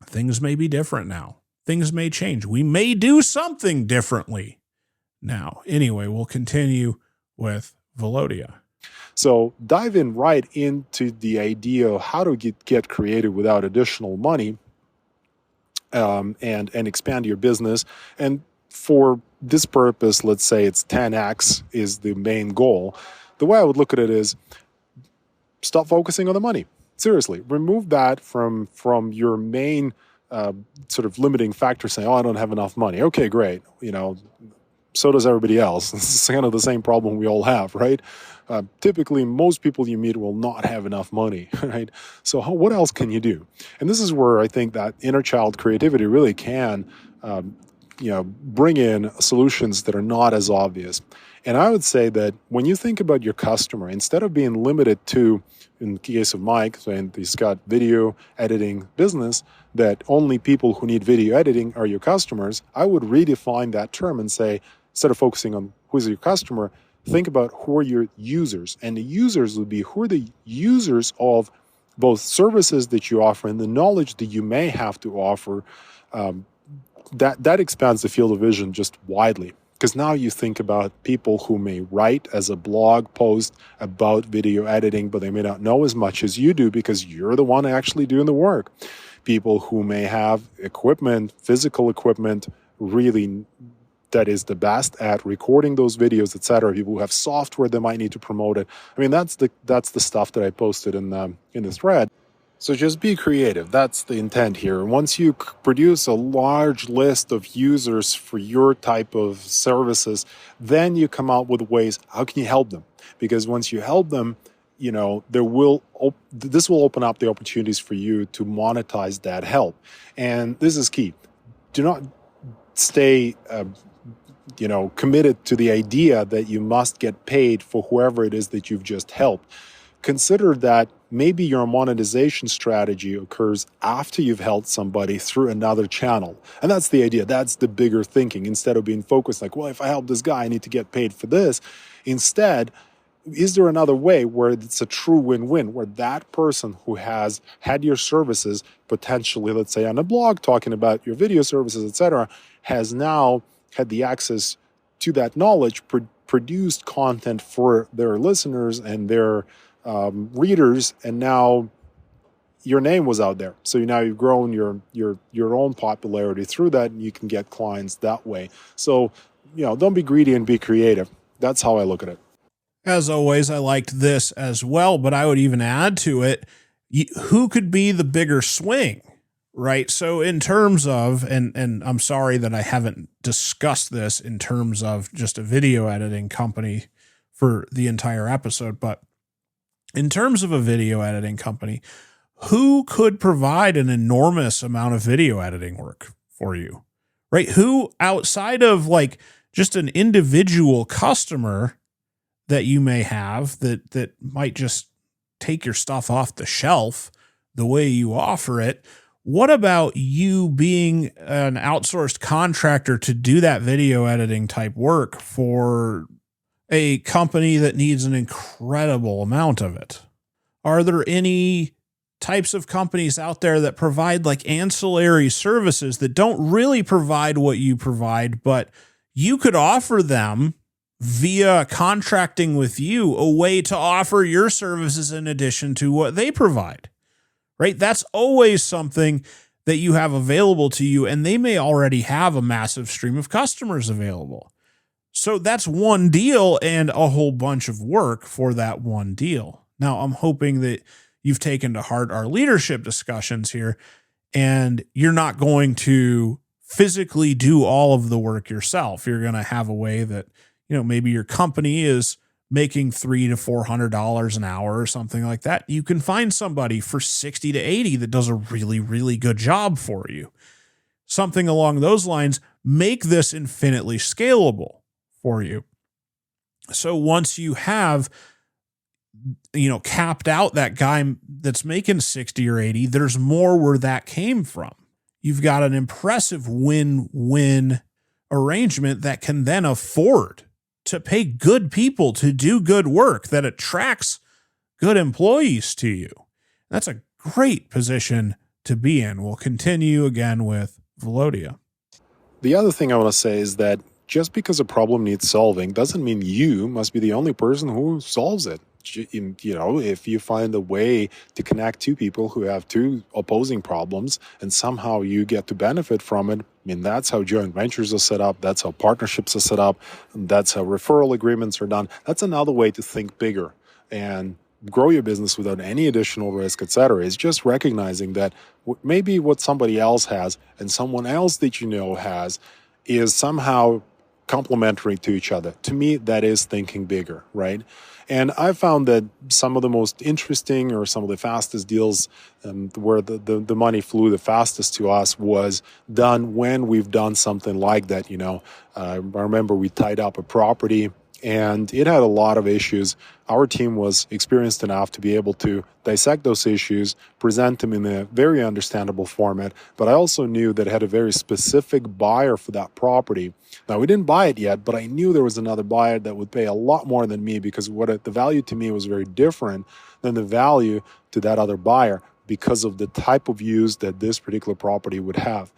Speaker 11: Things may be different now. Things may change. We may do something differently now. Anyway, we'll continue with Velodia.
Speaker 12: So dive in right into the idea of how to get creative without additional money, and expand your business. And for this purpose, let's say it's 10x is the main goal. The way I would look at it is stop focusing on the money. Seriously, remove that from your main sort of limiting factor, saying, oh, I don't have enough money. Okay, great. So does everybody else. This is kind of the same problem we all have, right? Typically, most people you meet will not have enough money, right? So what else can you do? And this is where I think that inner child creativity really can, bring in solutions that are not as obvious. And I would say that when you think about your customer, instead of being limited to, in the case of Mike, and he's got video editing business, that only people who need video editing are your customers, I would redefine that term and say, instead of focusing on who's your customer, think about who are your users. And the users would be who are the users of both services that you offer and the knowledge that you may have to offer. That expands the field of vision just widely. Because now you think about people who may write as a blog post about video editing, but they may not know as much as you do because you're the one actually doing the work. People who may have equipment, physical equipment, really that is the best at recording those videos, etc. People who have software that might need to promote it. I mean, that's the stuff that I posted in the thread. So just be creative. That's the intent here. Once you produce a large list of users for your type of services, then you come out with ways, how can you help them? Because once you help them, this will open up the opportunities for you to monetize that help. And this is key. Do not stay committed to the idea that you must get paid for whoever it is that you've just helped. Consider that maybe your monetization strategy occurs after you've helped somebody through another channel. And that's the idea. That's the bigger thinking. Instead of being focused like, well, if I help this guy, I need to get paid for this. Instead, is there another way where it's a true win-win, where that person who has had your services potentially, let's say on a blog talking about your video services, etc., has now had the access to that knowledge, produced content for their listeners and their readers, and now your name was out there. So now you've grown your own popularity through that, and you can get clients that way. So, don't be greedy and be creative. That's how I look at it.
Speaker 11: As always, I liked this as well, but I would even add to it, who could be the bigger swing, right? So in terms of, and I'm sorry that I haven't discussed this in terms of just a video editing company for the entire episode, but in terms of a video editing company, who could provide an enormous amount of video editing work for you, right? Who outside of like just an individual customer that you may have that might just take your stuff off the shelf the way you offer it. What about you being an outsourced contractor to do that video editing type work for a company that needs an incredible amount of it? Are there any types of companies out there that provide like ancillary services that don't really provide what you provide, but you could offer them via contracting with you a way to offer your services in addition to what they provide, right? That's always something that you have available to you, and they may already have a massive stream of customers available. So that's one deal and a whole bunch of work for that one deal. Now, I'm hoping that you've taken to heart our leadership discussions here, and you're not going to physically do all of the work yourself. You're going to have a way that, maybe your company is making $300 to $400 an hour or something like that. You can find somebody for 60 to 80 that does a really, really good job for you. Something along those lines. Make this infinitely scalable for you. So once you have capped out that guy that's making 60 or 80. There's more where that came from. You've got an impressive win-win arrangement that can then afford to pay good people to do good work that attracts good employees to you. That's a great position to be in. We'll continue again with Velodia.
Speaker 12: The other thing I want to say is that just because a problem needs solving doesn't mean you must be the only person who solves it. If you find a way to connect two people who have two opposing problems and somehow you get to benefit from it, I mean, that's how joint ventures are set up. That's how partnerships are set up. That's how referral agreements are done. That's another way to think bigger and grow your business without any additional risk, etc. Is just recognizing that maybe what somebody else has and someone else that you know has is somehow complementary to each other. To me, that is thinking bigger, right? And I found that some of the most interesting or some of the fastest deals where the money flew the fastest to us was done when we've done something like that. I remember we tied up a property and it had a lot of issues. Our team was experienced enough to be able to dissect those issues, present them in a very understandable format, but I also knew that it had a very specific buyer for that property. Now, we didn't buy it yet, but I knew there was another buyer that would pay a lot more than me because the value to me was very different than the value to that other buyer because of the type of use that this particular property would have.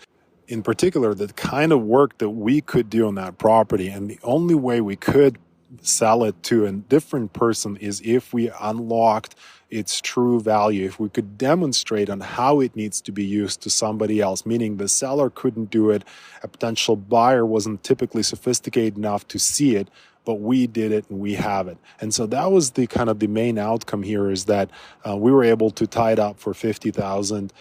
Speaker 12: In particular, the kind of work that we could do on that property, and the only way we could sell it to a different person is if we unlocked its true value, if we could demonstrate on how it needs to be used to somebody else, meaning the seller couldn't do it, a potential buyer wasn't typically sophisticated enough to see it, but we did it and we have it. And so that was the kind of the main outcome here, is that we were able to tie it up for $50,000,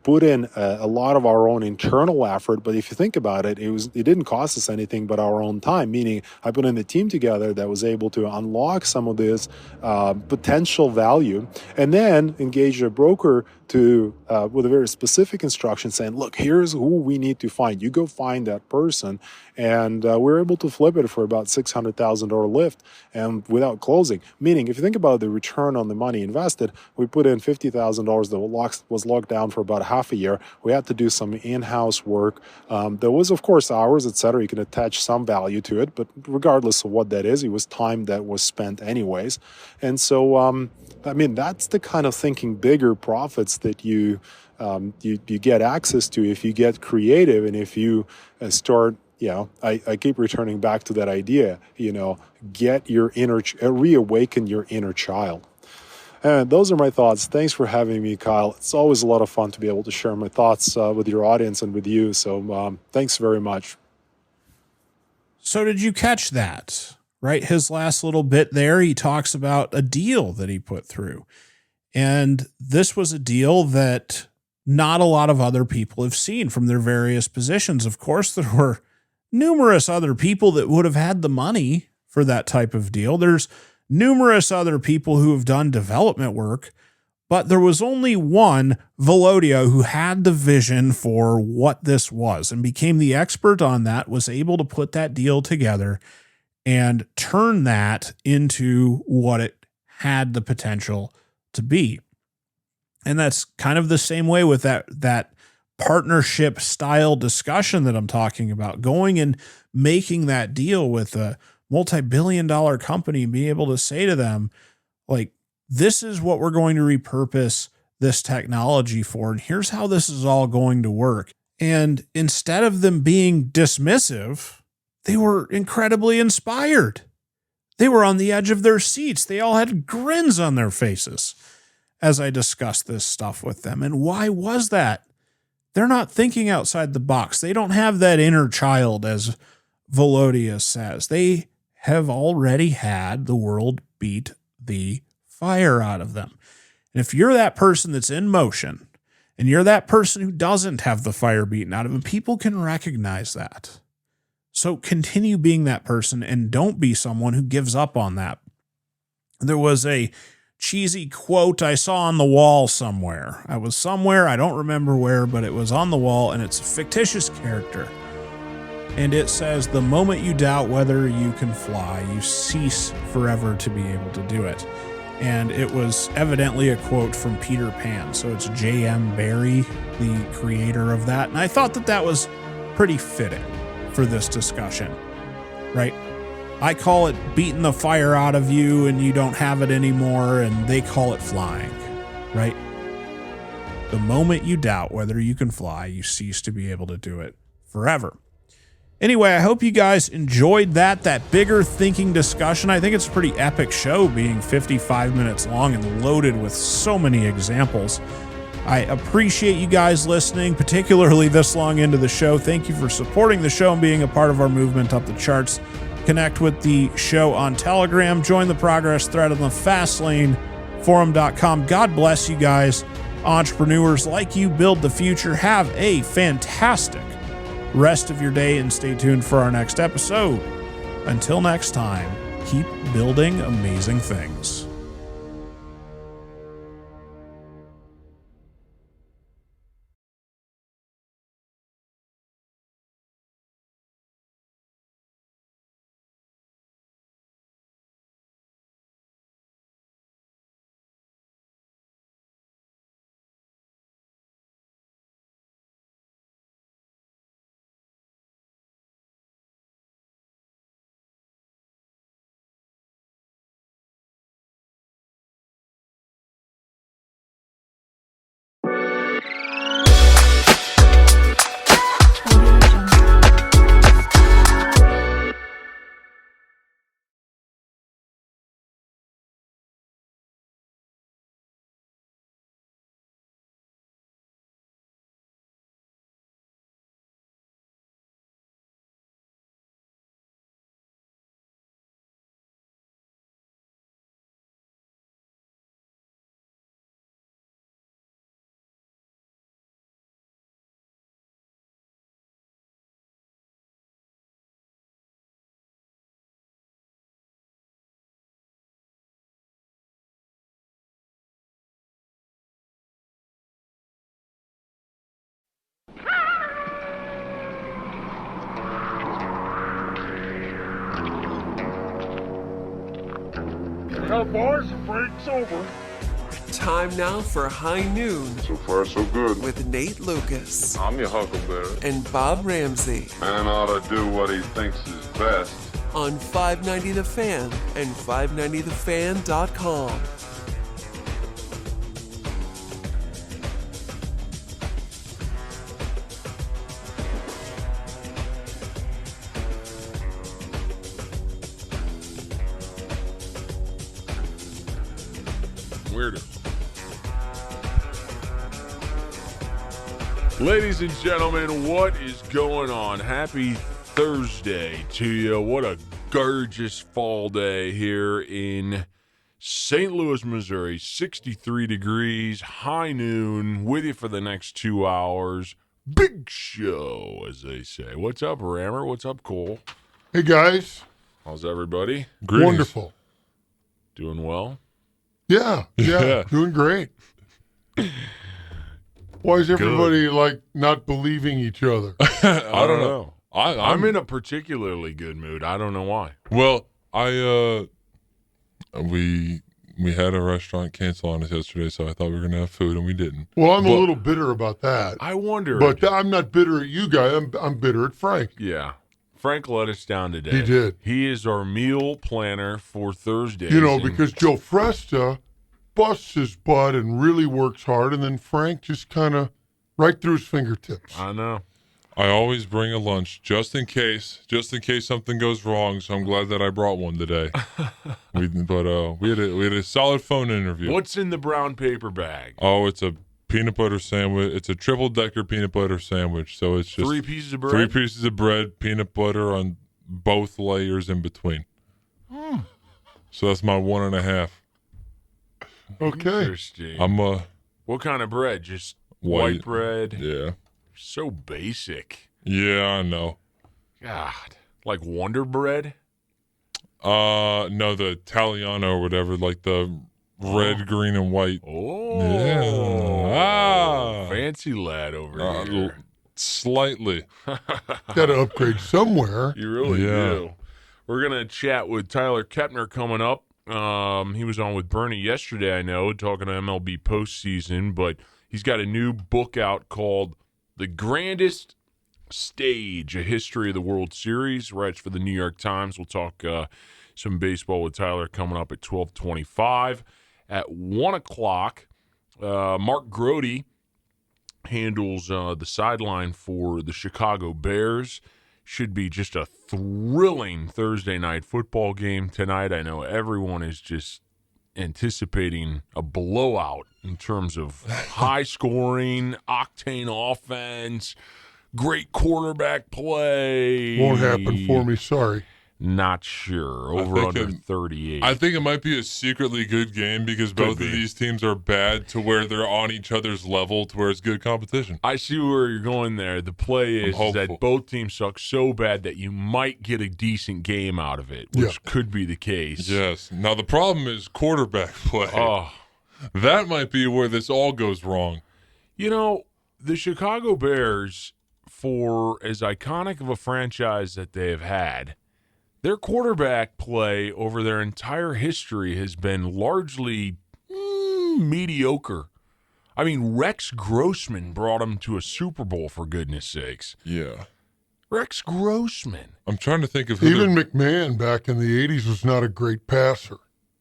Speaker 12: put in a lot of our own internal effort. But if you think about it, it didn't cost us anything but our own time, meaning I put in a team together that was able to unlock some of this potential value and then engage a broker to with a very specific instruction saying, look, here's who we need to find. You go find that person. And we're able to flip it for about $600,000 lift and without closing. Meaning, if you think about the return on the money invested, we put in $50,000 that was locked down for about half a year. We had to do some in-house work. There was, of course, hours, etc. You can attach some value to it, but regardless of what that is, it was time that was spent anyways. And so, that's the kind of thinking bigger profits that you get access to if you get creative and if you start. I keep returning back to that idea, get your reawaken your inner child. And those are my thoughts. Thanks for having me, Kyle. It's always a lot of fun to be able to share my thoughts with your audience and with you. So thanks very much.
Speaker 11: So did you catch that, right? His last little bit there, he talks about a deal that he put through. And this was a deal that not a lot of other people have seen from their various positions. Of course, there were numerous other people that would have had the money for that type of deal. There's numerous other people who have done development work, but there was only one, Velodia, who had the vision for what this was and became the expert on that, was able to put that deal together and turn that into what it had the potential to be. And that's kind of the same way with that partnership style discussion that I'm talking about, going and making that deal with a multi-billion-dollar company and being able to say to them, like, this is what we're going to repurpose this technology for, and here's how this is all going to work. And instead of them being dismissive, they were incredibly inspired. They were on the edge of their seats. They all had grins on their faces as I discussed this stuff with them. And why was that? They're not thinking outside the box. They don't have that inner child, as Velodia says. They have already had the world beat the fire out of them. And if you're that person that's in motion and you're that person who doesn't have the fire beaten out of them, people can recognize that. So continue being that person and don't be someone who gives up on that. There was a cheesy quote I saw on the wall somewhere. I was somewhere, I don't remember where, but it was on the wall, and it's a fictitious character. And it says, the moment you doubt whether you can fly, you cease forever to be able to do it. and it was evidently a quote from Peter Pan. So it's J.M. Barrie, the creator of that. And I thought that that was pretty fitting for this discussion, right? I call it beating the fire out of you and you don't have it anymore, and they call it flying, right? The moment you doubt whether you can fly, you cease to be able to do it forever. Anyway, I hope you guys enjoyed that bigger thinking discussion. I think it's a pretty epic show, being 55 minutes long and loaded with so many examples. I appreciate you guys listening, particularly this long into the show. Thank you for supporting the show and being a part of our movement up the charts. Connect with the show on Telegram. Join the progress thread on the FastLaneForum.com. God bless you guys. Entrepreneurs like you build the future. Have a fantastic rest of your day and stay tuned for our next episode. Until next time, keep building amazing things.
Speaker 13: Boys, break's over.
Speaker 14: Time now for High Noon.
Speaker 13: So far, so good.
Speaker 14: With Nate Lucas.
Speaker 13: I'm your huckleberry.
Speaker 14: And Bob Ramsey.
Speaker 13: Man ought to do what he thinks is best.
Speaker 14: On 590 The Fan and 590thefan.com.
Speaker 13: Weirder. Ladies and gentlemen, what is going on? Happy Thursday to you. What a gorgeous fall day here in St. Louis, Missouri. 63 degrees, high noon, with you for the next 2 hours. Big show, as they say. What's up, Rammer? What's up, Cole?
Speaker 15: Hey, guys.
Speaker 13: How's everybody?
Speaker 15: Greetings. Wonderful.
Speaker 13: Doing well?
Speaker 15: Yeah, doing great. Why is everybody like not believing each other?
Speaker 13: I don't know. I'm in a particularly good mood. I don't know why.
Speaker 16: Well, we had a restaurant cancel on us yesterday, so I thought we were gonna have food and we didn't.
Speaker 15: Well, I'm a little bitter about that.
Speaker 13: I wonder,
Speaker 15: but I'm not bitter at you guys. I'm bitter at Frank.
Speaker 13: Yeah. Frank let us down today.
Speaker 15: He did.
Speaker 13: He is our meal planner for Thursdays.
Speaker 15: You know, because Joe Fresta busts his butt and really works hard, and then Frank just kind of right through his fingertips.
Speaker 13: I know.
Speaker 16: I always bring a lunch just in case something goes wrong. So I'm glad that I brought one today. we had a solid phone interview.
Speaker 13: What's in the brown paper bag?
Speaker 16: Oh, it's a peanut butter sandwich. It's a triple-decker peanut butter sandwich. So it's just
Speaker 13: 3 pieces of bread.
Speaker 16: 3 pieces of bread, peanut butter on both layers in between. So that's my 1.5.
Speaker 15: Okay.
Speaker 13: Interesting. What kind of bread? Just white bread?
Speaker 16: Yeah.
Speaker 13: So basic.
Speaker 16: Yeah, I know.
Speaker 13: God. Like Wonder Bread?
Speaker 16: No, the Italiano or whatever, like the red, green, and white.
Speaker 13: Oh.
Speaker 16: Yeah.
Speaker 13: Fancy lad over here.
Speaker 16: Slightly.
Speaker 15: Got to upgrade somewhere.
Speaker 13: You really do. We're going to chat with Tyler Kepner coming up. He was on with Bernie yesterday, I know, talking to MLB postseason, but he's got a new book out called The Grandest Stage, A History of the World Series. Writes for the New York Times. We'll talk some baseball with Tyler coming up at 12:25. At 1 o'clock, Mark Grody handles the sideline for the Chicago Bears. Should be just a thrilling Thursday night football game tonight. I know everyone is just anticipating a blowout in terms of high scoring, octane offense, great quarterback play.
Speaker 15: Won't happen for me, sorry.
Speaker 13: Not sure. Over under 38.
Speaker 16: I think it might be a secretly good game because both of these teams are bad to where they're on each other's level to where it's good competition.
Speaker 13: I see where you're going there. The play is that both teams suck so bad that you might get a decent game out of it, which could be the case.
Speaker 16: Yes. Now, the problem is quarterback play.
Speaker 13: Oh.
Speaker 16: That might be where this all goes wrong.
Speaker 13: You know, the Chicago Bears, for as iconic of a franchise that they have had, their quarterback play over their entire history has been largely mediocre. I mean, Rex Grossman brought them to a Super Bowl, for goodness sakes.
Speaker 16: Yeah.
Speaker 13: Rex Grossman.
Speaker 16: I'm trying to think of
Speaker 15: Even McMahon back in the 80s was not a great passer,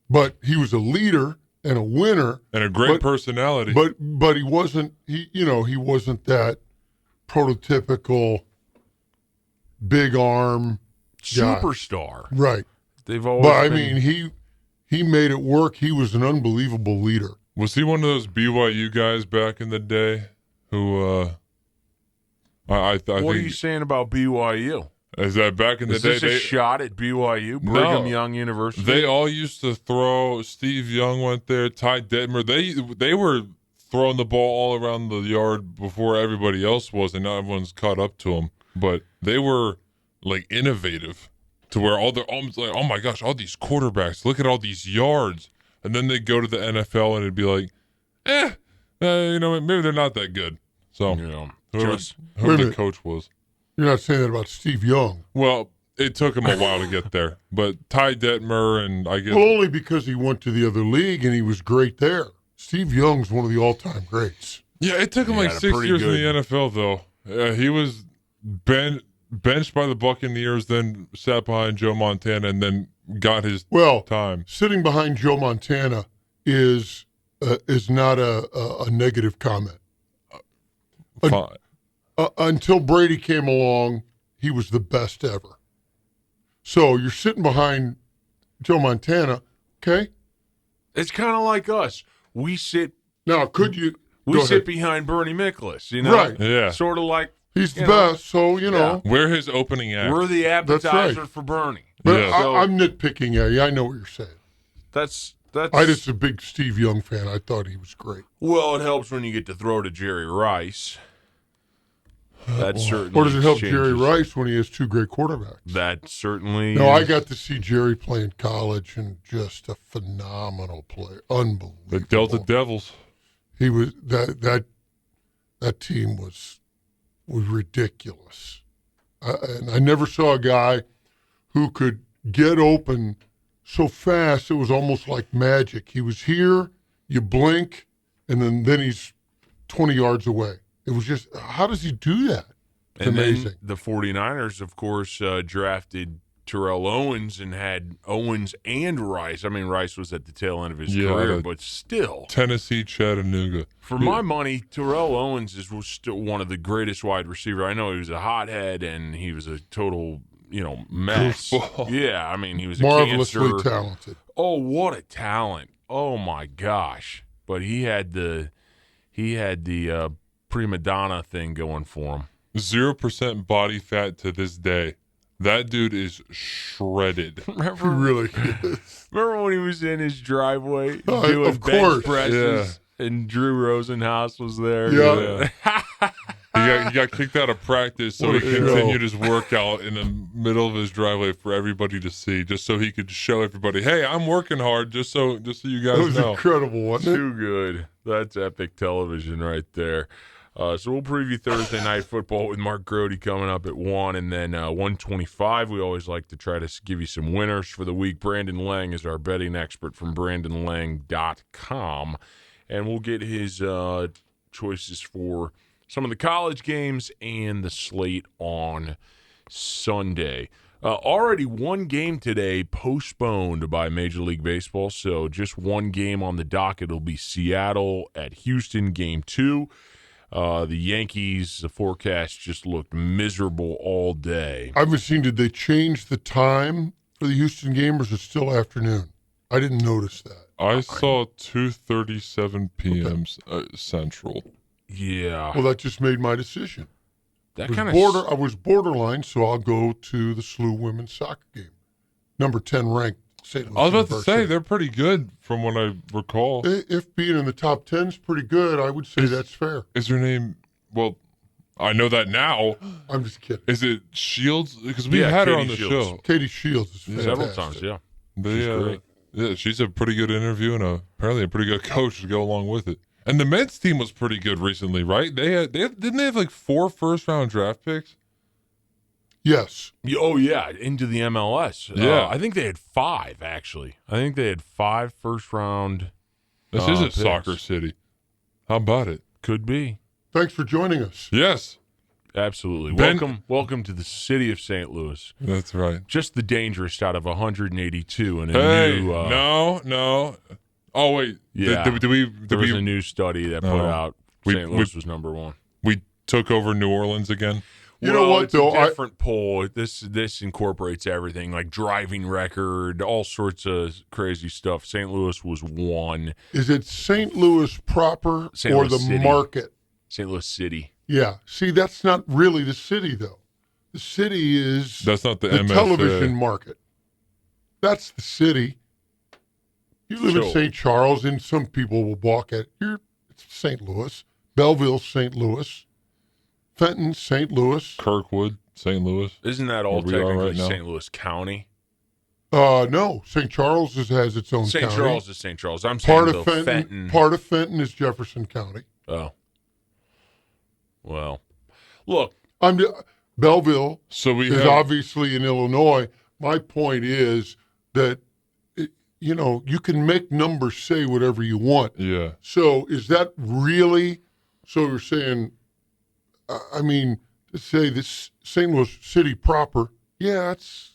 Speaker 15: but he was a leader and a winner.
Speaker 16: And a great personality.
Speaker 15: But he wasn't, he wasn't that prototypical big arm
Speaker 13: superstar.
Speaker 15: Right.
Speaker 13: They've always
Speaker 15: But I mean, he made it work. He was an unbelievable leader.
Speaker 16: Was he one of those BYU guys back in the day who I
Speaker 13: what are you saying about BYU?
Speaker 16: Is that back in the day?
Speaker 13: Is this a shot at BYU, Brigham Young University?
Speaker 16: They all used to throw. Steve Young went there. Ty Detmer. They were throwing the ball all around the yard before everybody else was, and now everyone's caught up to them. But they were like innovative to where all the almost like, oh my gosh, all these quarterbacks, look at all these yards, and then they go to the NFL and it'd be like, maybe they're not that good. So whoever the coach was.
Speaker 15: You're not saying that about Steve Young.
Speaker 16: Well, it took him a while to get there, but Ty Detmer and I guess
Speaker 15: only because he went to the other league and he was great there. Steve Young's one of the all-time greats.
Speaker 16: Yeah, it took him like 6 years in the NFL though. He was benched by the Buccaneers, then sat behind Joe Montana, and then got his time.
Speaker 15: Sitting behind Joe Montana is not a negative comment.
Speaker 16: Fine.
Speaker 15: Until Brady came along, he was the best ever. So you're sitting behind Joe Montana, okay?
Speaker 13: It's kind of like us. We sit
Speaker 15: now. Could you?
Speaker 13: We sit behind Bernie Miklasz,
Speaker 15: right?
Speaker 16: Yeah,
Speaker 13: sort of like.
Speaker 15: He's the best, so,
Speaker 16: We're his opening act.
Speaker 13: We're the appetizer for Bernie.
Speaker 15: But I'm nitpicking at you. I know what you're saying.
Speaker 13: That's.
Speaker 15: I just a big Steve Young fan. I thought he was great.
Speaker 13: Well, it helps when you get to throw to Jerry Rice. That certainly.
Speaker 15: Or does it help Jerry Rice when he has two great quarterbacks?
Speaker 13: That certainly.
Speaker 15: No, I got to see Jerry play in college, and just a phenomenal player. Unbelievable.
Speaker 16: The Delta Devils.
Speaker 15: He was that team was ridiculous. And I never saw a guy who could get open so fast. It was almost like magic. He was here, you blink, and then he's 20 yards away. It was just, how does he do that? It's amazing.
Speaker 13: Then the 49ers, of course, drafted Terrell Owens and had Owens and Rice. I mean, Rice was at the tail end of his career, but still.
Speaker 16: Tennessee, Chattanooga.
Speaker 13: For my money, Terrell Owens was still one of the greatest wide receivers. I know he was a hothead and he was a total, mess.
Speaker 16: Goofball.
Speaker 13: Yeah, I mean, he was
Speaker 15: marvelously
Speaker 13: a cancer.
Speaker 15: Talented.
Speaker 13: Oh, what a talent. Oh, my gosh. But he had the prima donna thing going for him.
Speaker 16: 0% body fat to this day. That dude is shredded.
Speaker 15: Remember, really is.
Speaker 13: Remember when he was in his driveway doing bench presses and Drew Rosenhaus was there?
Speaker 15: Yeah.
Speaker 16: He got kicked out of practice, so he continued his workout in the middle of his driveway for everybody to see, just so he could show everybody, hey, I'm working hard, just so you guys know.
Speaker 15: That was incredible, wasn't it?
Speaker 13: Too good. That's epic television right there. So we'll preview Thursday Night Football with Mark Grody coming up at 1, and then 1:25. We always like to try to give you some winners for the week. Brandon Lang is our betting expert from BrandonLang.com, and we'll get his choices for some of the college games and the slate on Sunday. Already one game today postponed by Major League Baseball, so just one game on the docket. It'll be Seattle at Houston, Game 2. The Yankees, the forecast just looked miserable all day.
Speaker 15: I haven't seen, did they change the time for the Houston game, or is it still afternoon? I didn't notice that.
Speaker 16: I saw 2:37 p.m. Central.
Speaker 13: Yeah.
Speaker 15: Well, that just made my decision.
Speaker 13: That
Speaker 15: I
Speaker 13: kind
Speaker 15: was borderline, so I'll go to the SLU women's soccer game. Number 10 ranked St. Louis
Speaker 16: I was about to
Speaker 15: University.
Speaker 16: say, they're pretty good from what I recall.
Speaker 15: If being in the top 10 is pretty good, I would say that's fair.
Speaker 16: Is her name, well, I know that now.
Speaker 15: I'm just kidding.
Speaker 16: Is it Shields? Because we
Speaker 13: Yeah,
Speaker 16: had her
Speaker 13: Katie
Speaker 16: on the
Speaker 13: Shields.
Speaker 15: show. Katie Shields is fantastic.
Speaker 13: Several times, yeah.
Speaker 16: She's great. Yeah, she's a pretty good interview and apparently a pretty good coach to go along with it. And the men's team was pretty good recently, right? Didn't they have like 4 first-round draft picks?
Speaker 15: Yes.
Speaker 13: Oh, yeah, into the MLS.
Speaker 16: Yeah.
Speaker 13: I think they had 5, actually. I think they had 5 first-round
Speaker 16: This is a
Speaker 13: picks.
Speaker 16: soccer city. How about it?
Speaker 13: Could be.
Speaker 15: Thanks for joining us.
Speaker 16: Yes.
Speaker 13: Absolutely.
Speaker 16: Ben-
Speaker 13: Welcome to the city of St. Louis.
Speaker 16: That's right.
Speaker 13: Just the dangerous out of 182 and a
Speaker 16: Hey,
Speaker 13: new...
Speaker 16: no. Oh, wait.
Speaker 13: Yeah. There was a new study that put out St. Louis was number 1.
Speaker 16: We took over New Orleans again.
Speaker 15: You know what,
Speaker 13: it's
Speaker 15: though?
Speaker 13: a different poll. This incorporates everything, like driving record, all sorts of crazy stuff. St. Louis was 1.
Speaker 15: Is it St. Louis proper
Speaker 13: St.
Speaker 15: or
Speaker 13: Louis
Speaker 15: the
Speaker 13: City.
Speaker 15: market?
Speaker 13: St. Louis City.
Speaker 15: Yeah. See, that's not really the city, though. The city is
Speaker 16: That's not the
Speaker 15: the
Speaker 16: MSA.
Speaker 15: television market. That's the city. You live in
Speaker 13: So-
Speaker 15: St. Charles, and some people will balk at it's St. Louis. Belleville, St. Louis. Fenton, St. Louis.
Speaker 16: Kirkwood, St. Louis.
Speaker 13: Isn't that all
Speaker 16: Where we are
Speaker 13: technically
Speaker 16: right now.
Speaker 13: St. Louis County?
Speaker 15: No, St. Charles has its own
Speaker 13: St.
Speaker 15: county.
Speaker 13: Charles is St. Charles. I'm saying
Speaker 15: Part
Speaker 13: though,
Speaker 15: of Fenton. Part of Fenton is Jefferson County.
Speaker 13: Oh. Well, look.
Speaker 15: Belleville
Speaker 16: is
Speaker 15: is obviously in Illinois. My point is that, you can make numbers say whatever you want.
Speaker 16: Yeah.
Speaker 15: So is that really, so you're saying, to say this St. Louis City proper, yeah, it's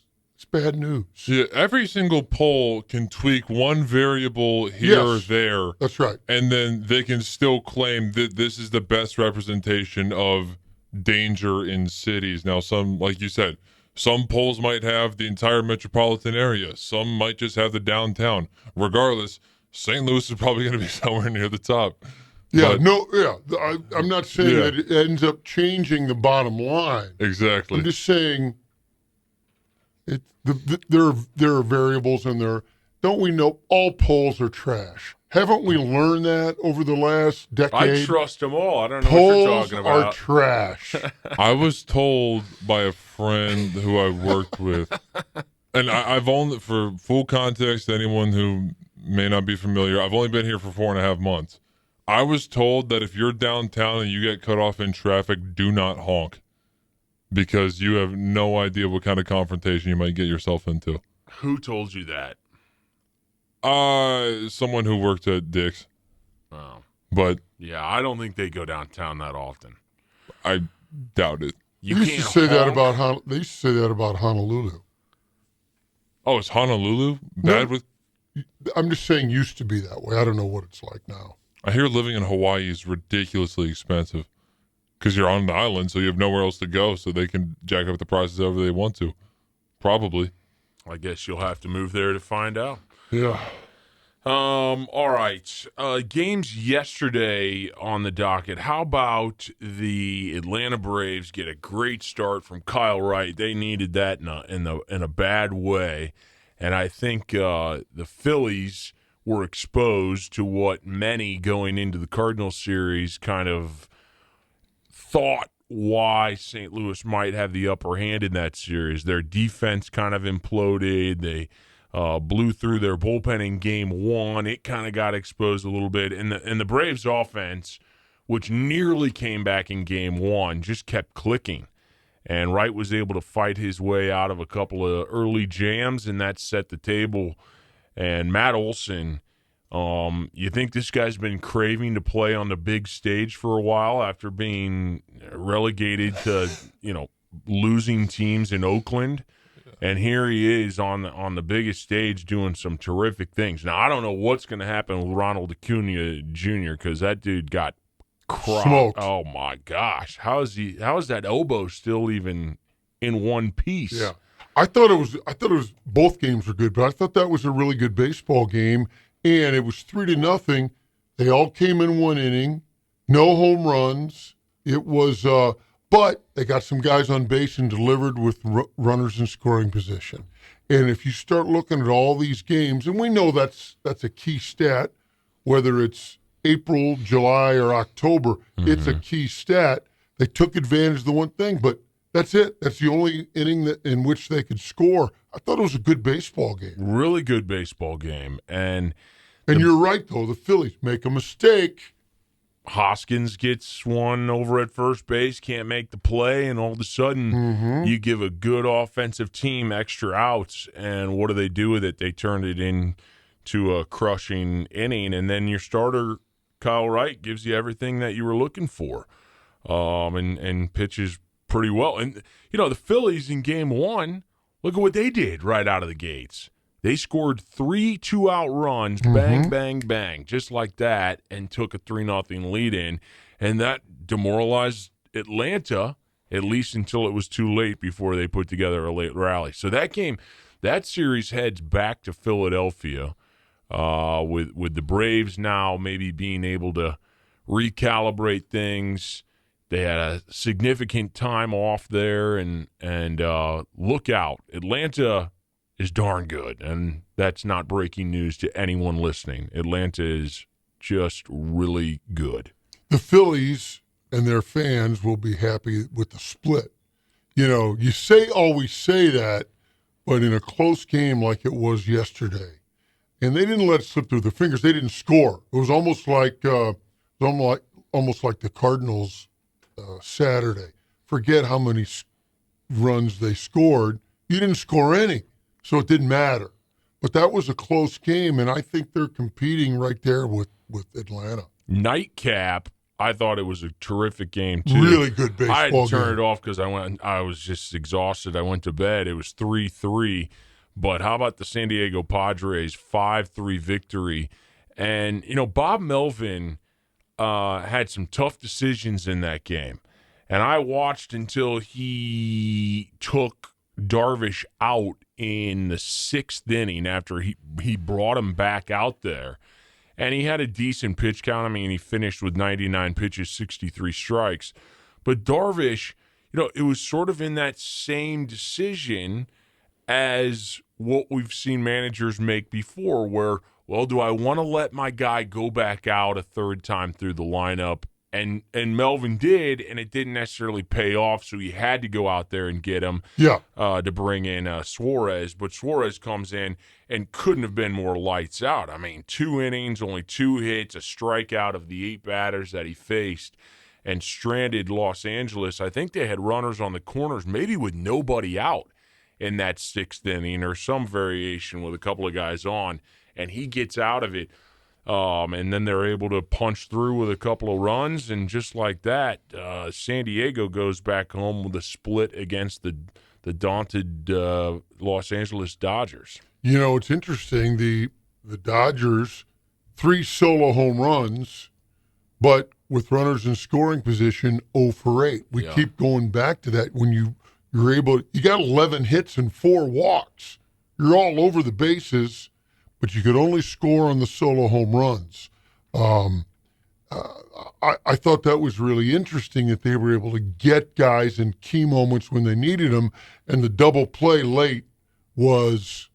Speaker 15: bad news.
Speaker 16: Yeah, every single poll can tweak one variable here or
Speaker 15: Yes.
Speaker 16: there.
Speaker 15: That's right.
Speaker 16: And then they can still claim that this is the best representation of danger in cities. Now, some, like you said, some polls might have the entire metropolitan area. Some might just have the downtown. Regardless, St. Louis is probably going to be somewhere near the top.
Speaker 15: Yeah,
Speaker 16: But-
Speaker 15: I'm not saying
Speaker 16: Yeah.
Speaker 15: that it ends up changing the bottom line.
Speaker 16: Exactly.
Speaker 15: I'm just saying there are variables in there. Don't we know all polls are trash? Haven't we learned that over the last decade?
Speaker 13: I trust them all. I don't know
Speaker 15: Polls
Speaker 13: what you're talking about.
Speaker 15: are trash.
Speaker 16: I was told by a friend who I worked with, and I've only, for full context, anyone who may not be familiar, I've only been here for 4.5 months. I was told that if you're downtown and you get cut off in traffic, do not honk, because you have no idea what kind of confrontation you might get yourself into.
Speaker 13: Who told you that?
Speaker 16: Someone who worked at Dick's.
Speaker 13: Oh.
Speaker 16: But
Speaker 13: Yeah, I don't think they go downtown that often.
Speaker 16: I doubt it.
Speaker 13: You
Speaker 15: They used
Speaker 13: can't
Speaker 15: to say that
Speaker 13: honk.
Speaker 15: they used to say that about Honolulu.
Speaker 16: Oh, is Honolulu bad with?
Speaker 15: I'm just saying used to be that way. I don't know what it's like now.
Speaker 16: I hear living in Hawaii is ridiculously expensive because you're on the island, so you have nowhere else to go, so they can jack up the prices however they want to. Probably.
Speaker 13: I guess you'll have to move there to find out.
Speaker 15: Yeah.
Speaker 13: All right. Games yesterday on the docket. How about the Atlanta Braves get a great start from Kyle Wright? They needed that in a bad way, and I think the Phillies were exposed to what many going into the Cardinals series kind of thought why St. Louis might have the upper hand in that series. Their defense kind of imploded. They blew through their bullpen in game 1. It kind of got exposed a little bit. And the Braves offense which nearly came back in game one, just kept clicking. And Wright was able to fight his way out of a couple of early jams, and that set the table. And Matt Olson, you think this guy's been craving to play on the big stage for a while after being relegated to, losing teams in Oakland. And here he is on the biggest stage doing some terrific things. Now, I don't know what's going to happen with Ronald Acuna Jr. because that dude got
Speaker 15: smoked.
Speaker 13: Oh my gosh, how is that elbow still even in one piece?
Speaker 15: Yeah, I thought it was both games were good, but I thought that was a really good baseball game, and it was 3-0. They all came in one inning, no home runs. It was, but they got some guys on base and delivered with runners in scoring position. And if you start looking at all these games, and we know that's a key stat, whether it's April, July, or October, it's a key stat. They took advantage of the one thing, but that's it. That's the only inning in which they could score. I thought it was a good baseball game.
Speaker 13: Really good baseball game. And
Speaker 15: you're right, though. The Phillies make a mistake.
Speaker 13: Hoskins gets one over at first base, can't make the play, and all of a sudden you give a good offensive team extra outs, and what do they do with it? They turn it into a crushing inning, and then your starter Kyle Wright gives you everything that you were looking for, and pitches pretty well. And, the Phillies in game one, look at what they did right out of the gates. They scored 3 2-out runs, bang, bang, bang, just like that, and took a 3-0 lead in. And that demoralized Atlanta, at least until it was too late before they put together a late rally. So that series heads back to Philadelphia. With the Braves now maybe being able to recalibrate things. They had a significant time off there, and look out. Atlanta is darn good, and that's not breaking news to anyone listening. Atlanta is just really good.
Speaker 15: The Phillies and their fans will be happy with the split. You always say that, but in a close game like it was yesterday, and they didn't let it slip through their fingers. They didn't score. It was almost like the Cardinals Saturday. Forget how many runs they scored. You didn't score any, so it didn't matter. But that was a close game, and I think they're competing right there with Atlanta.
Speaker 13: Nightcap, I thought it was a terrific game, too.
Speaker 15: Really good baseball game.
Speaker 13: I had to turn it off because I was just exhausted. I went to bed. It was 3-3. But how about the San Diego Padres 5-3 victory? And, Bob Melvin had some tough decisions in that game. And I watched until he took Darvish out in the 6th inning after he brought him back out there. And he had a decent pitch count. I mean, he finished with 99 pitches, 63 strikes. But Darvish, it was sort of in that same decision as what we've seen managers make before where, well, do I want to let my guy go back out a third time through the lineup? And Melvin did, and it didn't necessarily pay off, so he had to go out there and get him to bring in Suarez. But Suarez comes in and couldn't have been more lights out. I mean, 2 innings, only 2 hits, a strikeout of the 8 batters that he faced, and stranded Los Angeles. I think they had runners on the corners, maybe with nobody out in that 6th inning or some variation with a couple of guys on, and he gets out of it. And then they're able to punch through with a couple of runs, and just like that, San Diego goes back home with a split against the daunted Los Angeles Dodgers.
Speaker 15: It's interesting. The Dodgers, 3 solo home runs, but with runners in scoring position, 0 for 8. We keep going back to that. When you got 11 hits and 4 walks. You're all over the bases, but you could only score on the solo home runs. I thought that was really interesting that they were able to get guys in key moments when they needed them, and the double play late was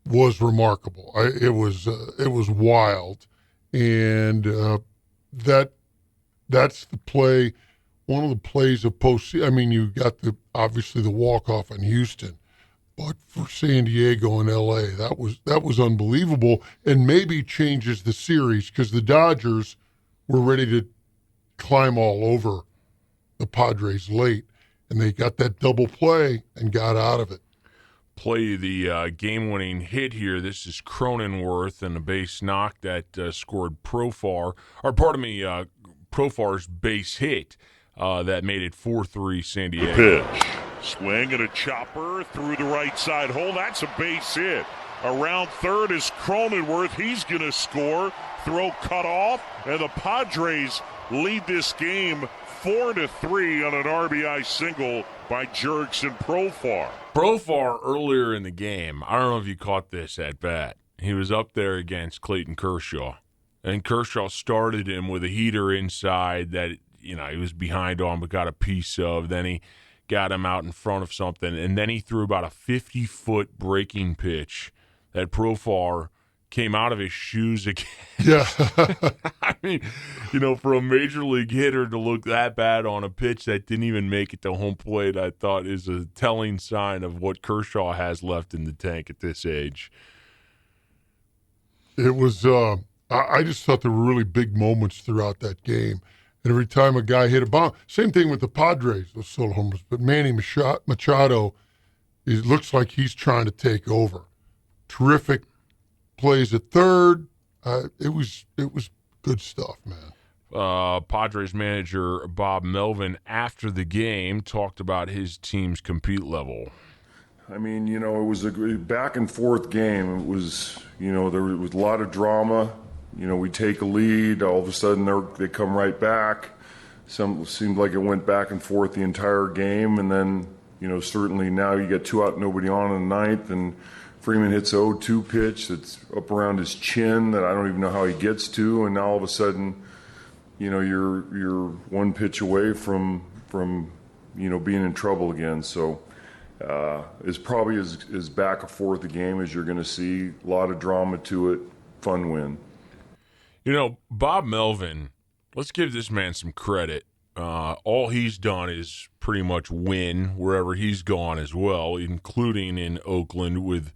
Speaker 15: remarkable. It was wild, and that's the play. One of the plays of postseason. I mean, you got obviously the walk-off in Houston, but for San Diego and LA, that was unbelievable, and maybe changes the series because the Dodgers were ready to climb all over the Padres late, and they got that double play and got out of it.
Speaker 13: Play the game-winning hit here. This is Cronenworth and a base knock that scored Profar's base hit that made it 4-3 San Diego.
Speaker 17: Pitch. Swing and a chopper through the right side hole. That's a base hit. Around third is Cronenworth. He's going to score. Throw cut off, and the Padres lead this game 4-3 on an RBI single by Jurickson Profar.
Speaker 13: Profar earlier in the game, I don't know if you caught this at bat. He was up there against Clayton Kershaw, and Kershaw started him with a heater inside that, he was behind on but got a piece of. Then he got him out in front of something, and then he threw about a 50-foot breaking pitch that Profar came out of his shoes again.
Speaker 15: Yeah.
Speaker 13: I mean, for a major league hitter to look that bad on a pitch that didn't even make it to home plate, I thought is a telling sign of what Kershaw has left in the tank at this age.
Speaker 15: It was, I just thought there were really big moments throughout that game. And every time a guy hit a bomb, same thing with the Padres, those solo homers. But Manny Machado, it looks like he's trying to take over. Terrific plays at third. It was good stuff, man.
Speaker 13: Padres manager Bob Melvin, after the game, talked about his team's compete level.
Speaker 18: I mean, it was a back and forth game. It was, there was a lot of drama. We take a lead, all of a sudden they come right back. Seemed like it went back and forth the entire game, and then, certainly now you get 2 out, nobody on in the ninth, and Freeman hits 0-2 pitch that's up around his chin that I don't even know how he gets to, and now all of a sudden, you're one pitch away from being in trouble again. So it's probably as back and forth a game as you're going to see. A lot of drama to it. Fun win.
Speaker 13: Bob Melvin, let's give this man some credit. All he's done is pretty much win wherever he's gone as well, including in Oakland with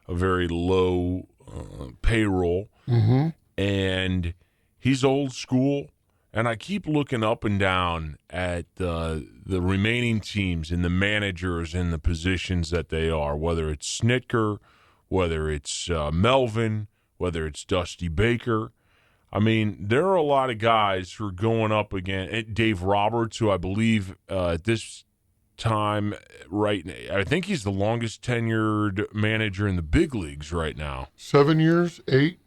Speaker 13: a very low payroll.
Speaker 15: Mm-hmm.
Speaker 13: And he's old school. And I keep looking up and down at the remaining teams and the managers and the positions that they are, whether it's Snitker, whether it's Melvin, whether it's Dusty Baker. I mean, there are a lot of guys who are going up against Dave Roberts, who I believe at this time I think he's the longest tenured manager in the big leagues right now.
Speaker 15: 7 years, 8?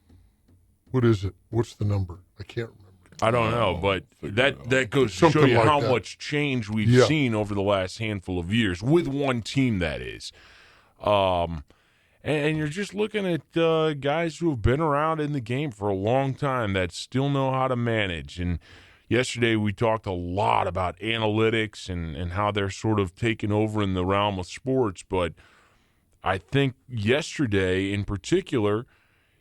Speaker 15: What is it? What's the number? I can't remember.
Speaker 13: I don't know, but that goes to show you how much change we've seen over the last handful of years, with one team, that is. And you're just looking at guys who have been around in the game for a long time that still know how to manage. And yesterday we talked a lot about analytics and how they're sort of taking over in the realm of sports. But I think yesterday in particular,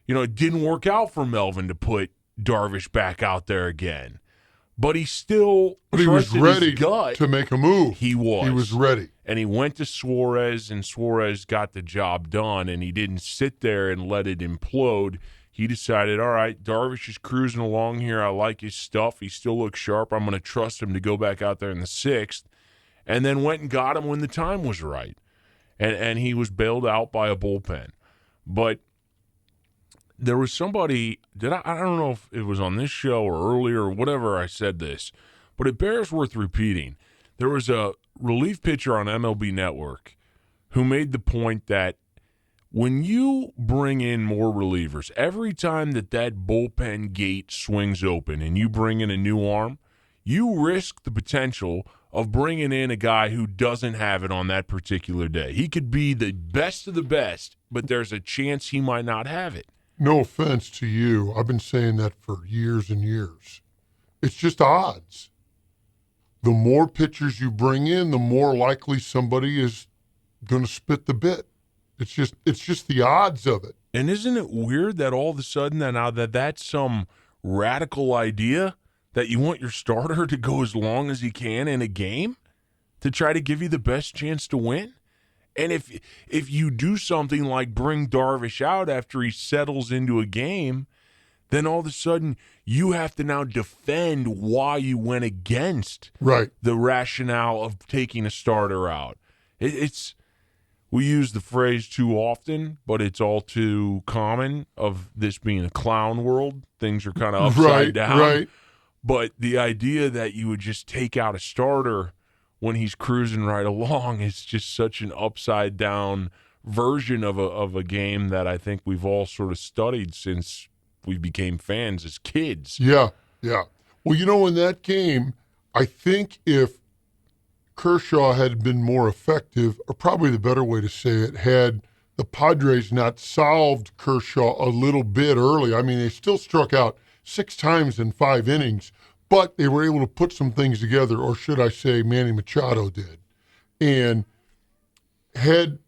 Speaker 13: it didn't work out for Melvin to put Darvish back out there again. But he was
Speaker 15: ready to make a move.
Speaker 13: He was
Speaker 15: ready.
Speaker 13: And he went to Suarez, and Suarez got the job done, and he didn't sit there and let it implode. He decided, all right, Darvish is cruising along here. I like his stuff. He still looks sharp. I'm going to trust him to go back out there in the 6th, and then went and got him when the time was right. And he was bailed out by a bullpen. But there was somebody, I don't know if it was on this show or earlier or whatever I said this, but it bears worth repeating. There was a relief pitcher on MLB Network who made the point that when you bring in more relievers, every time that bullpen gate swings open and you bring in a new arm, you risk the potential of bringing in a guy who doesn't have it on that particular day. He could be the best of the best, but there's a chance he might not have it.
Speaker 15: No offense to you. I've been saying that for years and years. It's just odds. The more pitchers you bring in, the more likely somebody is going to spit the bit. It's just the odds of it.
Speaker 13: And isn't it weird that all of a sudden that's some radical idea that you want your starter to go as long as he can in a game to try to give you the best chance to win? And if you do something like bring Darvish out after he settles into a game, then all of a sudden you have to now defend why you went against the rationale of taking a starter out. It's we use the phrase too often, but it's all too common of this being a clown world. Things are kind of upside down.
Speaker 15: Right.
Speaker 13: But the idea that you would just take out a starter when he's cruising right along is just such an upside down version of a game that I think we've all sort of studied since we became fans as kids.
Speaker 15: Yeah. Well, in that game, I think if Kershaw had been more effective, or probably the better way to say it, had the Padres not solved Kershaw a little bit early. I mean, they still struck out 6 times in 5 innings, but they were able to put some things together, or should I say Manny Machado did. And had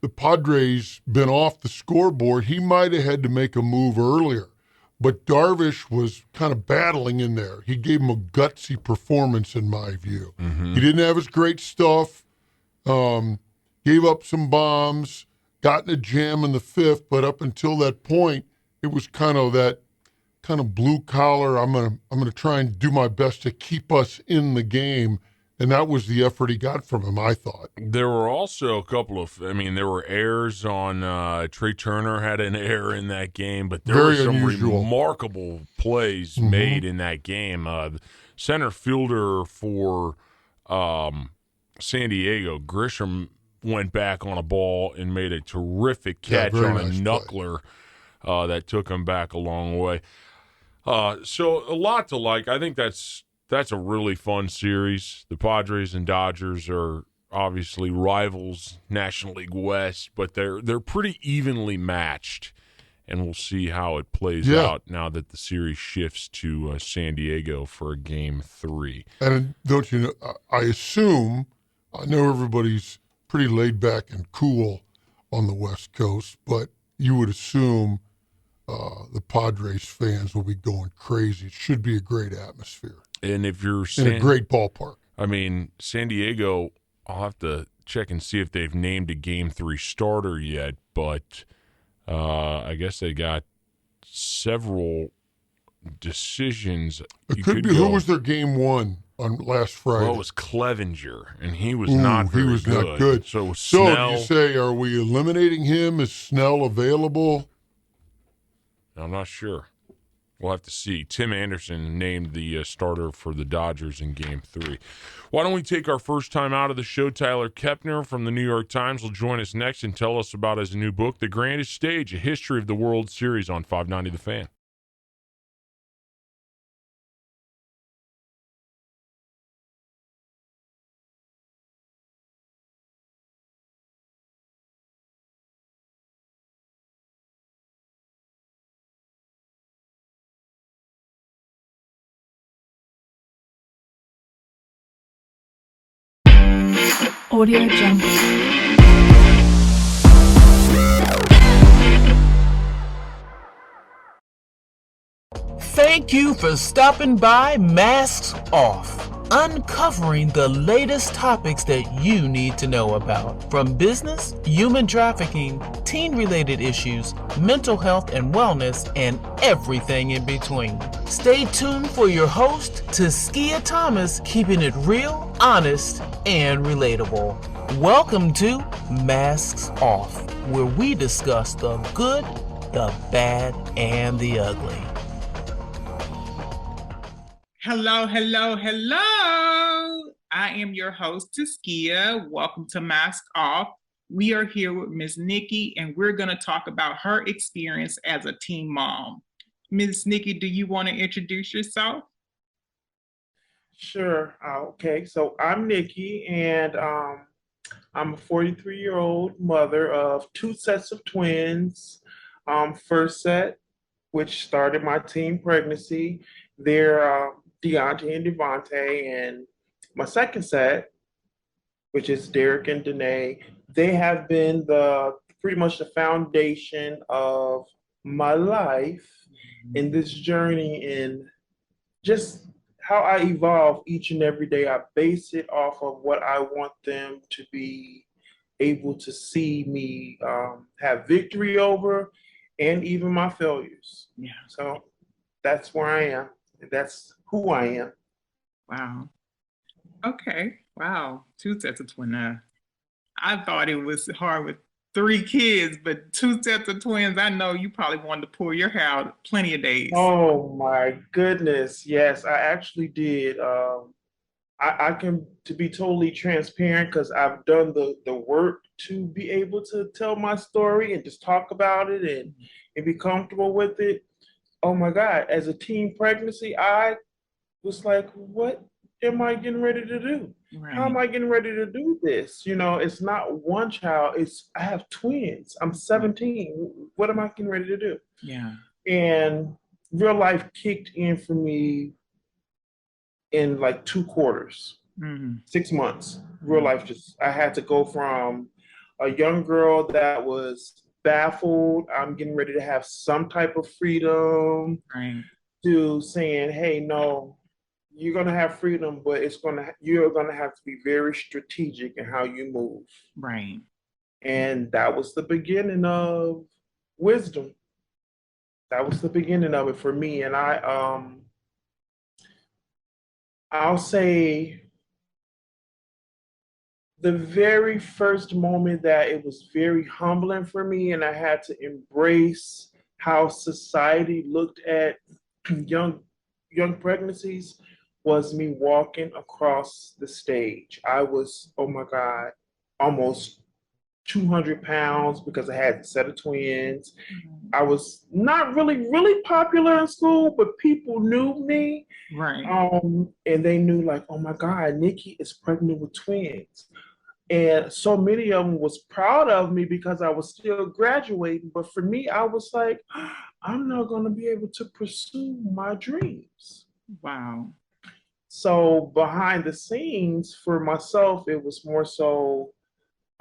Speaker 15: the Padres been off the scoreboard, he might have had to make a move earlier. But Darvish was kind of battling in there. He gave him a gutsy performance, in my view.
Speaker 13: Mm-hmm.
Speaker 15: He didn't have his great stuff, gave up some bombs, got in a jam in the 5th, but up until that point, it was kind of that kind of blue collar, I'm gonna try and do my best to keep us in the game. And that was the effort he got from him, I thought.
Speaker 13: There were also a couple of, there were errors on, Trey Turner had an error in that game, but there were some remarkable plays made in that game. Center fielder for San Diego, Grisham, went back on a ball and made a terrific catch on a knuckler that took him back a long way. So a lot to like. I think that's a really fun series. The Padres and Dodgers are obviously rivals, National League West, but they're pretty evenly matched, and we'll see how it plays out now that the series shifts to San Diego for Game 3.
Speaker 15: And don't you know, I know everybody's pretty laid back and cool on the West Coast, but you would assume the Padres fans will be going crazy. It should be a great atmosphere.
Speaker 13: And if you're
Speaker 15: in a great ballpark.
Speaker 13: I mean, San Diego, I'll have to check and see if they've named a Game 3 starter yet, but I guess they got several decisions.
Speaker 15: It could be who was their Game 1 on last Friday.
Speaker 13: Well, it was Clevenger, and he was not very good.
Speaker 15: Not good.
Speaker 13: So
Speaker 15: do you say, are we eliminating him? Is Snell available?
Speaker 13: I'm not sure. We'll have to see. Tim Anderson named the starter for the Dodgers in Game 3. Why don't we take our first time out of the show? Tyler Kepner from the New York Times will join us next and tell us about his new book, The Grandest Stage, A History of the World Series on 590 The Fan.
Speaker 1: Audio Jungle.
Speaker 19: Thank you for stopping by Masks Off, uncovering the latest topics that you need to know about, from business, human trafficking, teen-related issues, mental health and wellness, and everything in between. Stay tuned for your host, Taskia Thomas, keeping it real, honest, and relatable. Welcome to Masks Off, where we discuss the good, the bad, and the ugly.
Speaker 20: Hello. I am your host, Taskia. Welcome to Mask Off. We are here with Ms. Nikki, and we're going to talk about her experience as a teen mom. Ms. Nikki, do you want to introduce yourself?
Speaker 21: Sure. Okay. So I'm Nikki, and I'm a 43-year-old mother of 2 sets of twins. First set, which started my teen pregnancy, they're Deontay and Devontae, and my second set, which is Derek and Danae, they have been pretty much the foundation of my life in this journey, and just how I evolve each and every day. I base it off of what I want them to be able to see me have victory over, and even my failures.
Speaker 20: Yeah.
Speaker 21: So that's where I am. That's who I am.
Speaker 20: Wow. Okay. Wow. 2 sets of twins. I thought it was hard with 3 kids, but 2 sets of twins, I know you probably wanted to pull your hair out plenty of days.
Speaker 21: Oh my goodness. Yes, I actually did. I can, to be totally transparent, because I've done the work to be able to tell my story and just talk about it and be comfortable with it. Oh my God, as a teen pregnancy, I was like, what am I getting ready to do? How am I getting ready to do this? You know, it's not one child, I have twins. I'm 17. What am I getting ready to do?
Speaker 20: Yeah.
Speaker 21: And real life kicked in for me in like 2 quarters, 6 months. Real life I had to go from a young girl that was baffled, I'm getting ready to have some type of freedom, to saying, hey, no, you're gonna have freedom, but you're gonna have to be very strategic in how you move.
Speaker 20: Right.
Speaker 21: And that was the beginning of wisdom. That was the beginning of it for me. And I'll say the very first moment that it was very humbling for me, and I had to embrace how society looked at young pregnancies, was me walking across the stage. I was, oh my God, almost 200 pounds because I had a set of twins. I was not really popular in school, but people knew me.
Speaker 20: Right.
Speaker 21: And they knew, like, oh my God, Nikki is pregnant with twins. And so many of them was proud of me because I was still graduating. But for me, I was like, I'm not going to be able to pursue my dreams.
Speaker 20: Wow.
Speaker 21: So behind the scenes for myself, it was more so,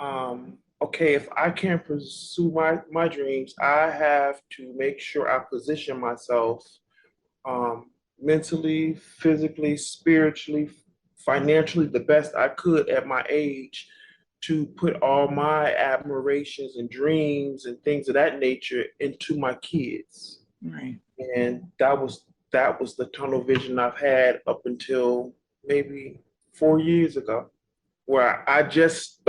Speaker 21: okay, if I can't pursue my dreams, I have to make sure I position myself mentally, physically, spiritually, financially, the best I could at my age, to put all my admirations and dreams and things of that nature into my kids.
Speaker 20: Right.
Speaker 21: And that was the tunnel vision I've had up until maybe 4 years ago, where I just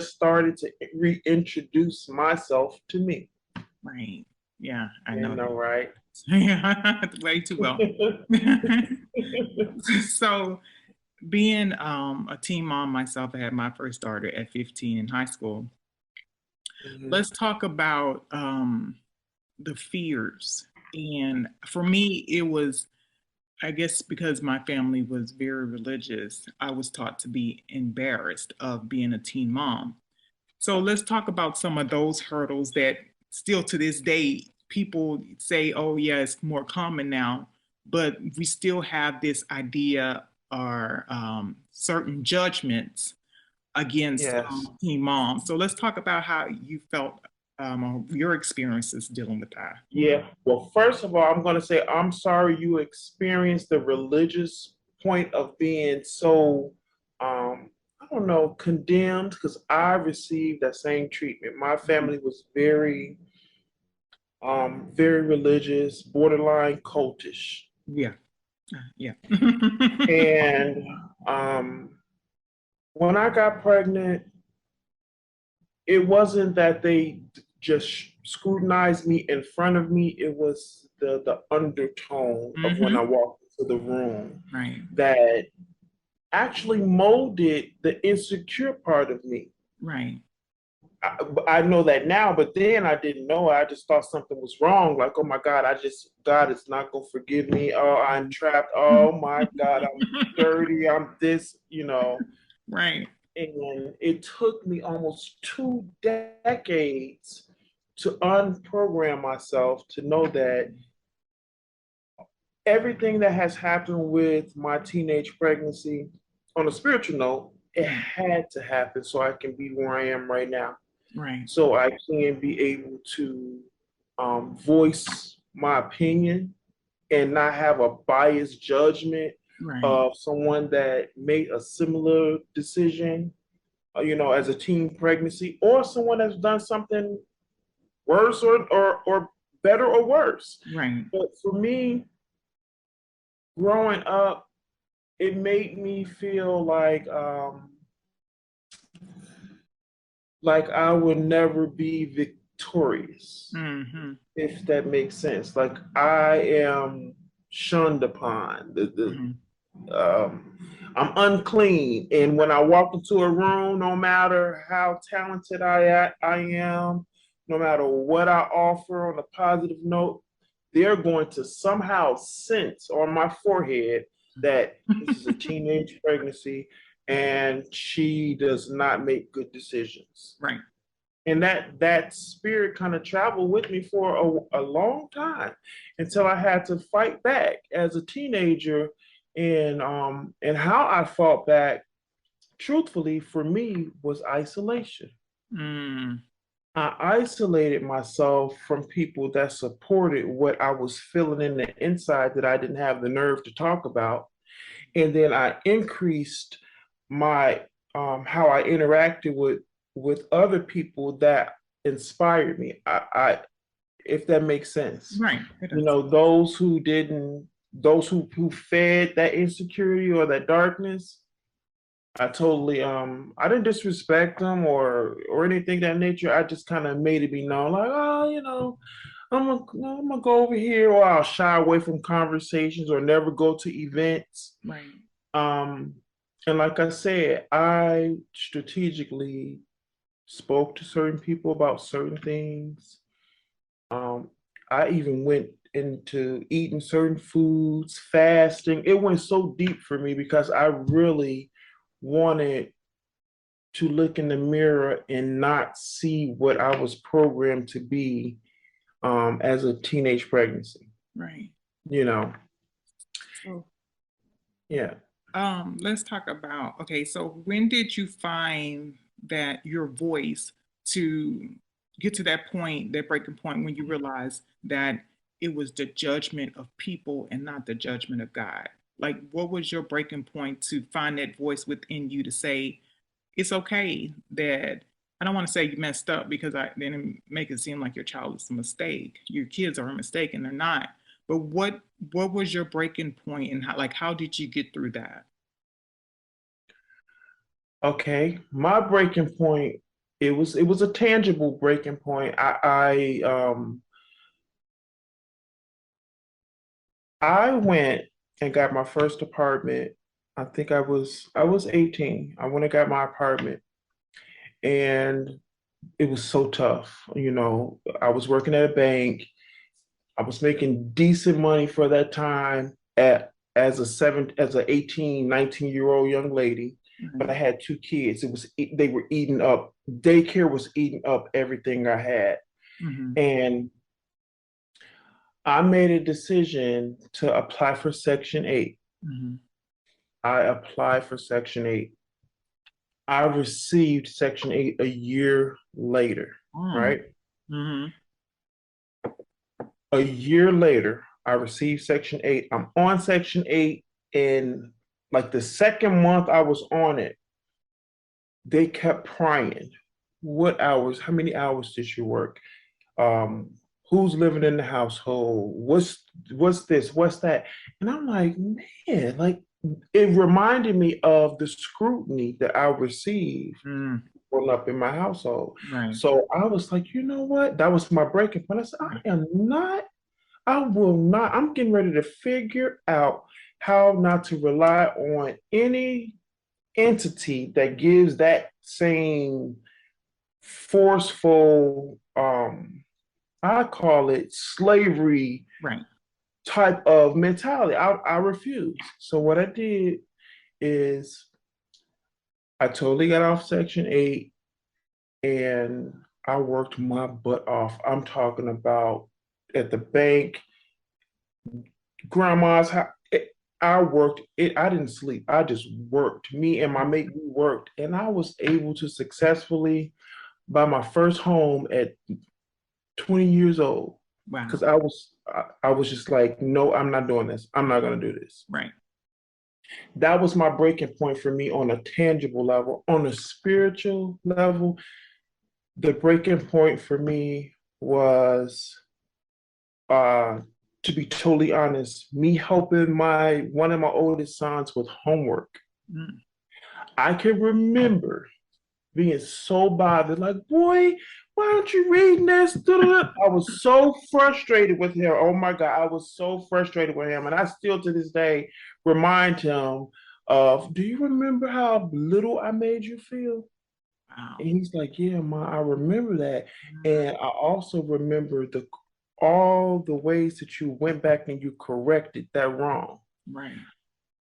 Speaker 21: started to reintroduce myself to me.
Speaker 20: Right. Yeah, I
Speaker 21: You
Speaker 20: know.
Speaker 21: know, right?
Speaker 20: Yeah, way too well. So, being a teen mom myself, I had my first daughter at 15 in high school. Let's talk about the fears. And for me, it was, I guess, because my family was very religious, I was taught to be embarrassed of being a teen mom. So let's talk about some of those hurdles that still to this day, people say, oh, yeah, it's more common now, but we still have this idea or certain judgments against teen moms. So let's talk about how you felt, your experiences dealing with that.
Speaker 21: Yeah. Well, first of all, I'm going to say I'm sorry you experienced the religious point of being so, I don't know, condemned, because I received that same treatment. My family was very, very religious, borderline cultish.
Speaker 20: Yeah. Yeah.
Speaker 21: And when I got pregnant, it wasn't that they just scrutinized me in front of me. It was the undertone of when I walked into the room that actually molded the insecure part of me.
Speaker 20: Right.
Speaker 21: I know that now, but then I didn't know. I just thought something was wrong. Like, oh my God, God is not going to forgive me. Oh, I'm trapped. Oh my God, I'm dirty. I'm this,
Speaker 20: Right.
Speaker 21: And it took me almost 2 decades to unprogram myself to know that everything that has happened with my teenage pregnancy, on a spiritual note, it had to happen so I can be where I am right now.
Speaker 20: Right.
Speaker 21: So I can be able to voice my opinion and not have a biased judgment of someone that made a similar decision, as a teen pregnancy, or someone that's done something worse or better or worse.
Speaker 20: Right.
Speaker 21: But for me, growing up, it made me feel like I would never be victorious,
Speaker 20: Mm-hmm.
Speaker 21: if that makes sense. Like I am shunned upon. I'm unclean, and when I walk into a room, no matter how talented I am, no matter what I offer on a positive note, they're going to somehow sense on my forehead that this is a teenage pregnancy and she does not make good decisions.
Speaker 20: Right.
Speaker 21: And that spirit kind of traveled with me for a long time until I had to fight back as a teenager. And how I fought back, truthfully, for me, was isolation.
Speaker 20: Mm.
Speaker 21: I isolated myself from people that supported what I was feeling in the inside that I didn't have the nerve to talk about. And then I increased my how I interacted with other people that inspired me. I if that makes sense.
Speaker 20: Right.
Speaker 21: You know, those who didn't, those who fed that insecurity or that darkness, I totally I didn't disrespect them or anything of that nature. I just kind of made it be known, like, oh, you know, I'm gonna go over here, or I'll shy away from conversations or never go to events.
Speaker 20: Right.
Speaker 21: Um, and like I said, I strategically spoke to certain people about certain things. I even went into eating certain foods, fasting. It went so deep for me because I really wanted to look in the mirror and not see what I was programmed to be as a teenage pregnancy.
Speaker 20: Right.
Speaker 21: You know,
Speaker 20: So,
Speaker 21: yeah.
Speaker 20: Let's talk about, okay, so when did you find that your voice to get to that point, that breaking point when you realized that it was the judgment of people and not the judgment of God? Like, what was your breaking point to find that voice within you to say, it's okay that I don't want to say you messed up, because then it make it seem like your child is a mistake. Your kids are a mistake and they're not. But what was your breaking point, and how did you get through that?
Speaker 21: Okay, my breaking point, it was a tangible breaking point. I went and got my first apartment. I think I was 18. I went and got my apartment, and it was so tough. You know, I was working at a bank. I was making decent money for that time as a 18, 19-year-old young lady, but I had two kids. They were eating up, daycare was eating up everything I had.
Speaker 20: Mm-hmm.
Speaker 21: And I made a decision to apply for Section 8.
Speaker 20: Mm-hmm.
Speaker 21: I applied for Section 8. I received Section 8 a year later, right?
Speaker 20: Mm-hmm.
Speaker 21: A year later, I received Section 8. I'm on Section 8, and like the second month I was on it, they kept prying. What hours? How many hours did you work? Who's living in the household? What's this? What's that? And I'm like, man, like it reminded me of the scrutiny that I received growing up in my household.
Speaker 20: Right.
Speaker 21: So I was like, you know what? That was my breaking point. I said, I will not, I'm getting ready to figure out how not to rely on any entity that gives that same forceful, I call it slavery type of mentality. I refuse. So what I did is I totally got off Section 8 and I worked my butt off. I'm talking about at the bank, grandma's house. I worked it. I didn't sleep. I just worked. Me and my mate, we worked, and I was able to successfully buy my first home at 20 years old.
Speaker 20: Wow.
Speaker 21: Because I was just like, no, I'm not doing this. I'm not gonna do this.
Speaker 20: Right.
Speaker 21: That was my breaking point for me on a tangible level. On a spiritual level, the breaking point for me was uh, to be totally honest, me helping one of my oldest sons with homework.
Speaker 20: Mm.
Speaker 21: I can remember being so bothered, like, boy, why aren't you reading this? I was so frustrated with him. Oh my God, I was so frustrated with him. And I still to this day remind him of, do you remember how little I made you feel?
Speaker 20: Wow.
Speaker 21: And he's like, yeah, Ma, I remember that. And I also remember all the ways that you went back and you corrected that wrong.
Speaker 20: Right.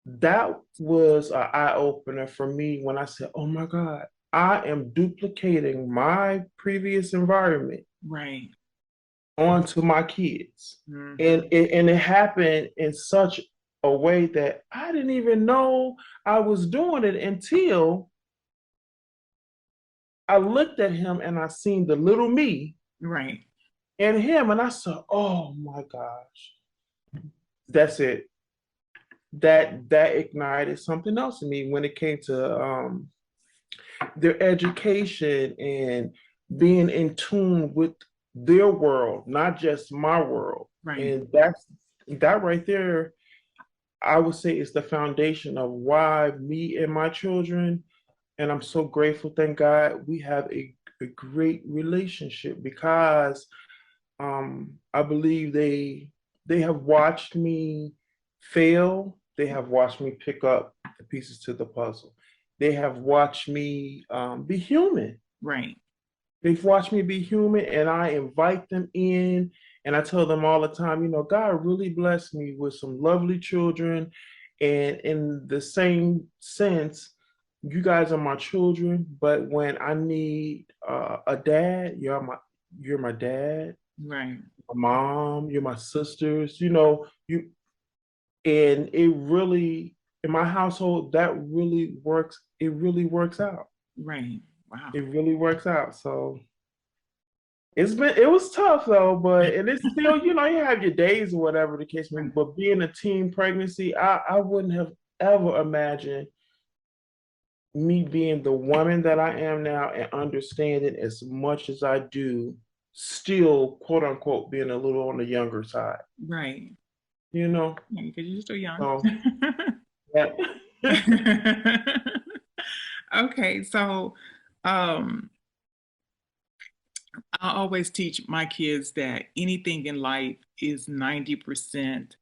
Speaker 21: That was an eye opener for me when I said, oh my God, I am duplicating my previous environment
Speaker 20: Right.
Speaker 21: onto my kids.
Speaker 20: Mhm.
Speaker 21: And it happened in such a way that I didn't even know I was doing it until I looked at him and I seen the little me
Speaker 20: Right.
Speaker 21: in him, and I said, oh my gosh, that's it. That ignited something else in me when it came to their education and being in tune with their world, not just my world.
Speaker 20: Right.
Speaker 21: And that right there, I would say, is the foundation of why me and my children, and I'm so grateful, thank God, we have a great relationship because I believe they have watched me fail. They have watched me pick up the pieces to the puzzle. They have watched me be human.
Speaker 20: Right.
Speaker 21: They've watched me be human, and I invite them in. And I tell them all the time, God really blessed me with some lovely children. And in the same sense, you guys are my children. But when I need a dad, you're my dad.
Speaker 20: Right.
Speaker 21: My mom, you're my sisters. And it really, in my household, that really works. It really works out.
Speaker 20: Right. Wow.
Speaker 21: It really works out. So it was tough though, and it's still, you have your days or whatever the case may be. But being a teen pregnancy, I wouldn't have ever imagined me being the woman that I am now and understanding as much as I do, still quote unquote being a little on the younger side.
Speaker 20: Right.
Speaker 21: Yeah,
Speaker 20: because you're still young.
Speaker 21: So, yeah.
Speaker 20: Okay, so I always teach my kids that anything in life is 90%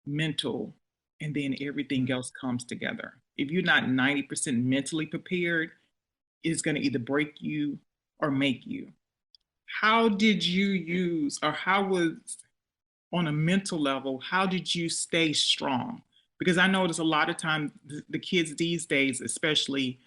Speaker 20: mental, and then everything else comes together. If you're not 90% mentally prepared, it's going to either break you or make you. How did you use, or how was, on a mental level, how did you stay strong? Because I notice a lot of times the kids these days, especially,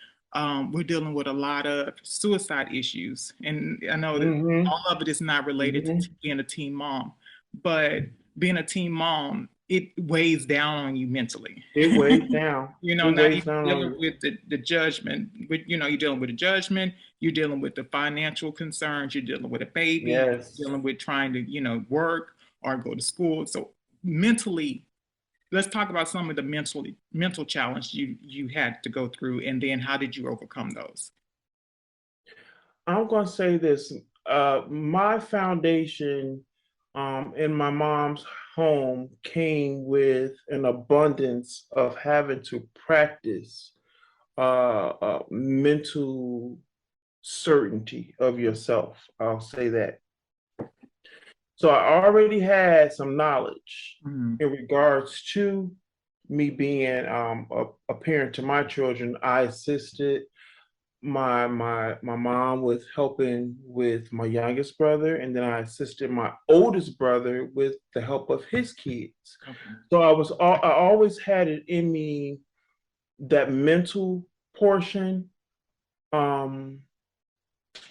Speaker 20: we're dealing with a lot of suicide issues. And I know that all of it is not related to being a teen mom, but being a teen mom, it weighs down on you mentally.
Speaker 21: It weighs down.
Speaker 20: Not even dealing with the judgment, but you're dealing with the judgment, you're dealing with the financial concerns, you're dealing with a baby,
Speaker 21: yes.
Speaker 20: You're dealing with trying to, work or go to school. So mentally, let's talk about some of the mental challenge you had to go through, and then how did you overcome those?
Speaker 21: I'm going to say this. My foundation in my mom's home came with an abundance of having to practice mental certainty of yourself. I'll say that. So I already had some knowledge in regards to me being a parent to my children. I assisted my mom with helping with my youngest brother, and then I assisted my oldest brother with the help of his kids. Okay. So I always had it in me, that mental portion.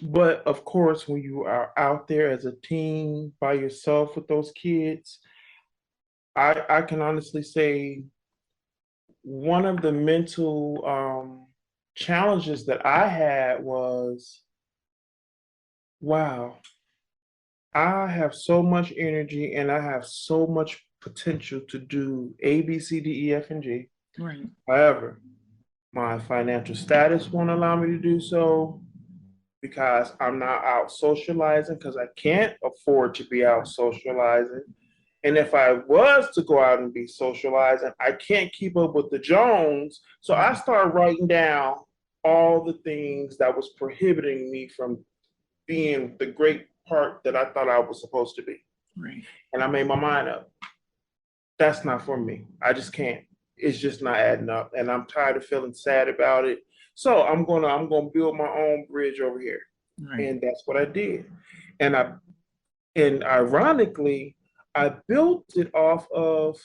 Speaker 21: But of course, when you are out there as a teen by yourself with those kids, I can honestly say one of the mental challenges that I had was, wow, I have so much energy and I have so much potential to do A, B, C, D, E, F, and G.
Speaker 20: Right.
Speaker 21: However, my financial status won't allow me to do so, because I'm not out socializing, because I can't afford to be out socializing. And if I was to go out and be socializing, I can't keep up with the Jones. So I started writing down all the things that was prohibiting me from being the great part that I thought I was supposed to be.
Speaker 20: Right.
Speaker 21: And I made my mind up. That's not for me. I just can't. It's just not adding up. And I'm tired of feeling sad about it. So I'm gonna build my own bridge over here.
Speaker 20: Right.
Speaker 21: And that's what I did. And ironically, I built it off of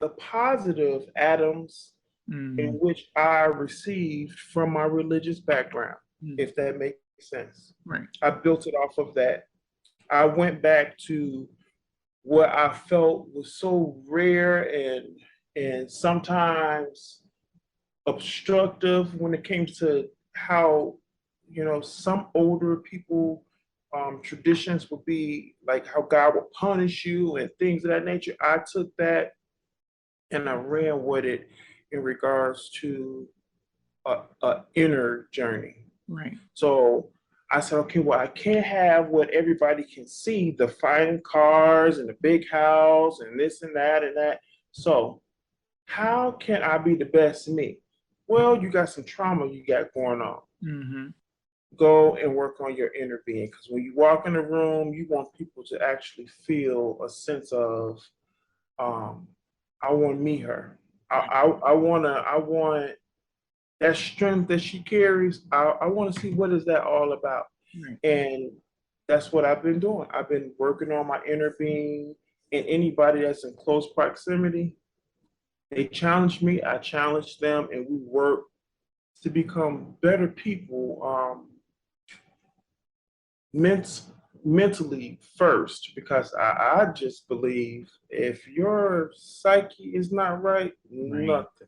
Speaker 21: the positive atoms in which I received from my religious background, if that makes sense.
Speaker 20: Right.
Speaker 21: I built it off of that. I went back to what I felt was so rare and sometimes obstructive when it came to how, some older people traditions would be like how God would punish you and things of that nature. I took that and I ran with it in regards to a inner journey.
Speaker 20: Right.
Speaker 21: So I said, okay, well, I can't have what everybody can see, the fine cars and the big house and this and that and that. So how can I be the best me? Well, you got some trauma you got going on.
Speaker 20: Mm-hmm.
Speaker 21: Go and work on your inner being, because when you walk in a room, you want people to actually feel a sense of, I want to meet her. I want that strength that she carries. I want to see what is that all about.
Speaker 20: Right.
Speaker 21: And that's what I've been doing. I've been working on my inner being, and anybody that's in close proximity, they challenge me, I challenge them, and we work to become better people. Mentally first, because I just believe if your psyche is not right, nothing.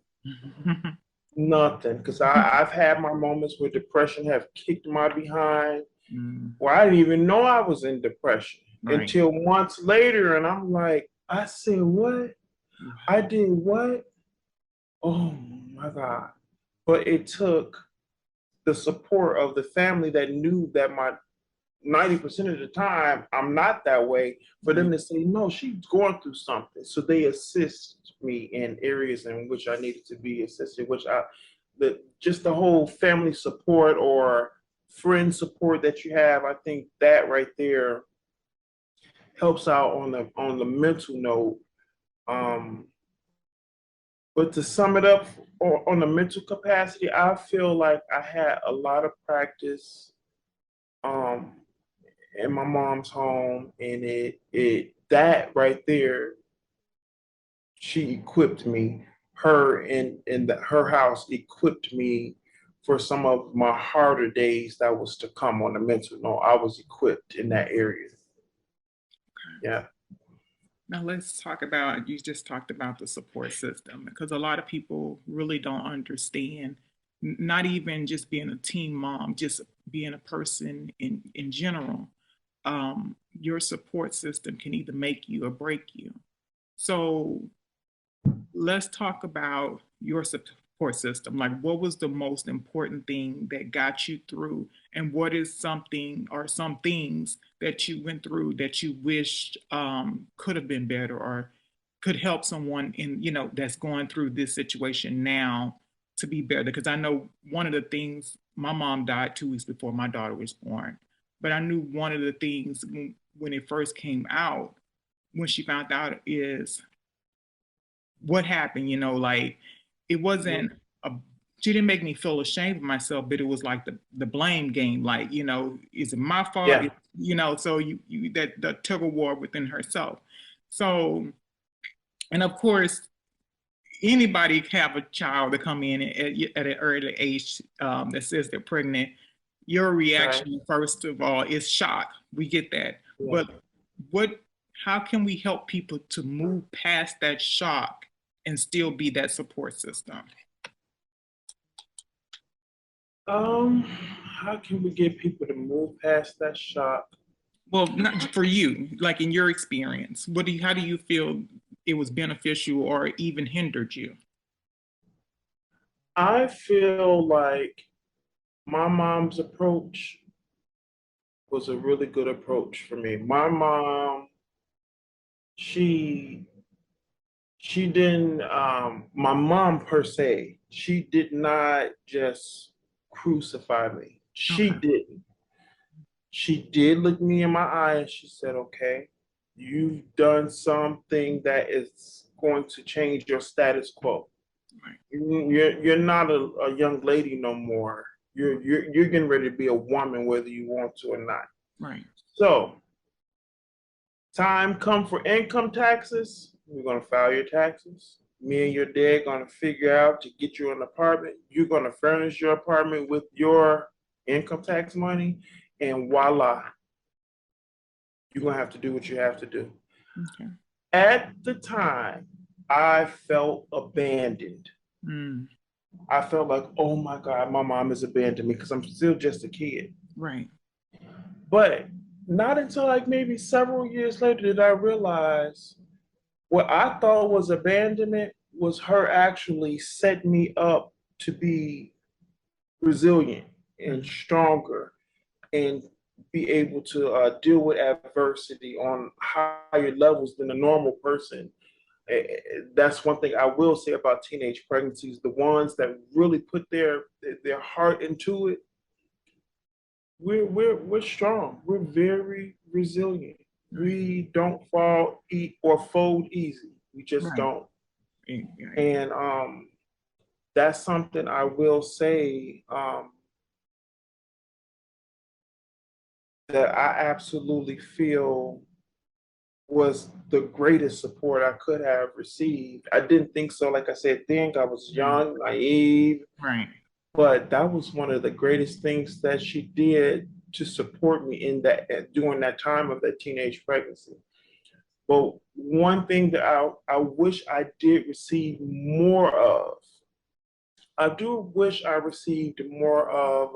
Speaker 21: Because I've had my moments where depression have kicked my behind. Well, I didn't even know I was in depression until months later, and I'm like, I said what? I did what? Oh my God. But it took the support of the family that knew that my 90% of the time I'm not that way, for them to say, no, she's going through something. So they assist me in areas in which I needed to be assisted, just the whole family support or friend support that you have, I think that right there helps out on the mental note. But to sum it up on the mental capacity, I feel like I had a lot of practice in my mom's home, and it that right there, she equipped me. Her her house equipped me for some of my harder days that was to come on the mental note. I was equipped in that area. Yeah.
Speaker 20: Now let's talk about, you just talked about the support system, because a lot of people really don't understand, not even just being a teen mom, just being a person in general. Your support system can either make you or break you. So let's talk about your support system. Like, what was the most important thing that got you through? And what is something or some things that you went through that you wished could have been better or could help someone that's going through this situation now to be better? Because I know one of the things, my mom died 2 weeks before my daughter was born. But I knew one of the things when it first came out, when she found out, is what happened, like it wasn't she didn't make me feel ashamed of myself, but it was like the blame game, like, is it my fault?
Speaker 21: Yeah.
Speaker 20: So you that the tug of war within herself. So, and of course, anybody have a child that come in at an early age that says they're pregnant, your reaction, first of all, is shock. We get that. Yeah. But how can we help people to move past that shock and still be that support system?
Speaker 21: How can we get people to move past that shock?
Speaker 20: Well, not for you, like in your experience, how do you feel it was beneficial or even hindered you?
Speaker 21: I feel like my mom's approach was a really good approach for me. My mom, she didn't, my mom per se, she did not just crucify me. She didn't. She did look me in my eye and she said, okay, you've done something that is going to change your status quo.
Speaker 20: Right.
Speaker 21: You're not a young lady no more. You're getting ready to be a woman whether you want to or not.
Speaker 20: Right.
Speaker 21: So time come for income taxes, we're gonna file your taxes. Me and your dad gonna figure out to get you an apartment. You're gonna furnish your apartment with your income tax money, and voila, you're gonna have to do what you have to do.
Speaker 20: Okay.
Speaker 21: At the time, I felt abandoned.
Speaker 20: Mm.
Speaker 21: I felt like, oh my God, my mom has abandoned me because I'm still just a kid.
Speaker 20: Right.
Speaker 21: But not until like maybe several years later did I realize what I thought was abandonment was her actually setting me up to be resilient and stronger and be able to deal with adversity on higher levels than a normal person. That's one thing I will say about teenage pregnancies. The ones that really put their heart into it, we're strong. We're very resilient. We don't fall or fold easy. We just don't. And that's something I will say that I absolutely feel was the greatest support I could have received. I didn't think so. Like I said, then I was young, naive.
Speaker 20: Right.
Speaker 21: But that was one of the greatest things that she did to support me in that during that time of that teenage pregnancy. But one thing that I wish I did receive more of, I do wish I received more of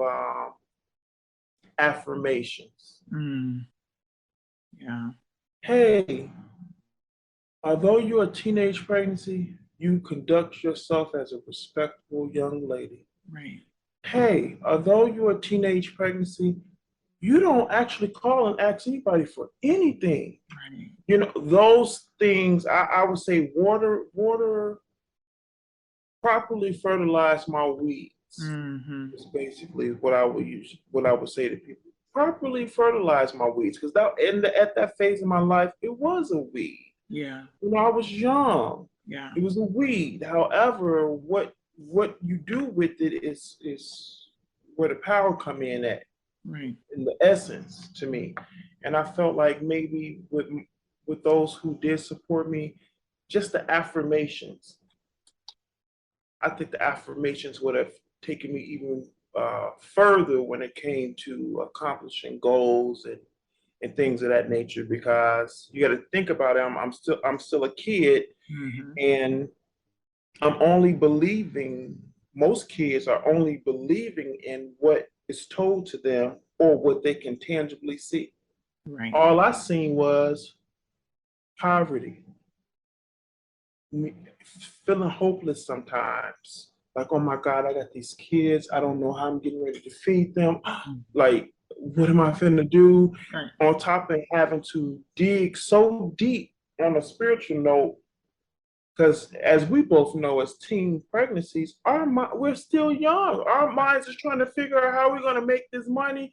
Speaker 21: affirmations.
Speaker 20: Mm. Yeah.
Speaker 21: Hey, although you're a teenage pregnancy, you conduct yourself as a respectable young lady.
Speaker 20: Right.
Speaker 21: Hey, although you're a teenage pregnancy, you don't actually call and ask anybody for anything.
Speaker 20: Right.
Speaker 21: You know, those things, I would say water properly fertilize my weeds.
Speaker 20: Mm-hmm.
Speaker 21: Is basically what I would say to people. Properly fertilize my weeds. Because at that phase of my life, it was a weed.
Speaker 20: Yeah.
Speaker 21: You know, I was young.
Speaker 20: Yeah.
Speaker 21: It was a weed. However, what you do with it is where the power come in at.
Speaker 20: Right.
Speaker 21: In the essence to me. And I felt like maybe with those who did support me, just the affirmations. I think the affirmations would have taken me even further when it came to accomplishing goals and things of that nature. Because you got to think about it. I'm still a kid, and I'm only believing. Most kids are only believing in what is told to them or what they can tangibly see.
Speaker 20: Right.
Speaker 21: All I seen was poverty, feeling hopeless sometimes. Like, oh my God, I got these kids. I don't know how I'm getting ready to feed them. Like, what am I finna do?
Speaker 20: Right.
Speaker 21: On top of having to dig so deep on a spiritual note, because as we both know, as teen pregnancies, we're still young. Our minds is trying to figure out how we're going to make this money.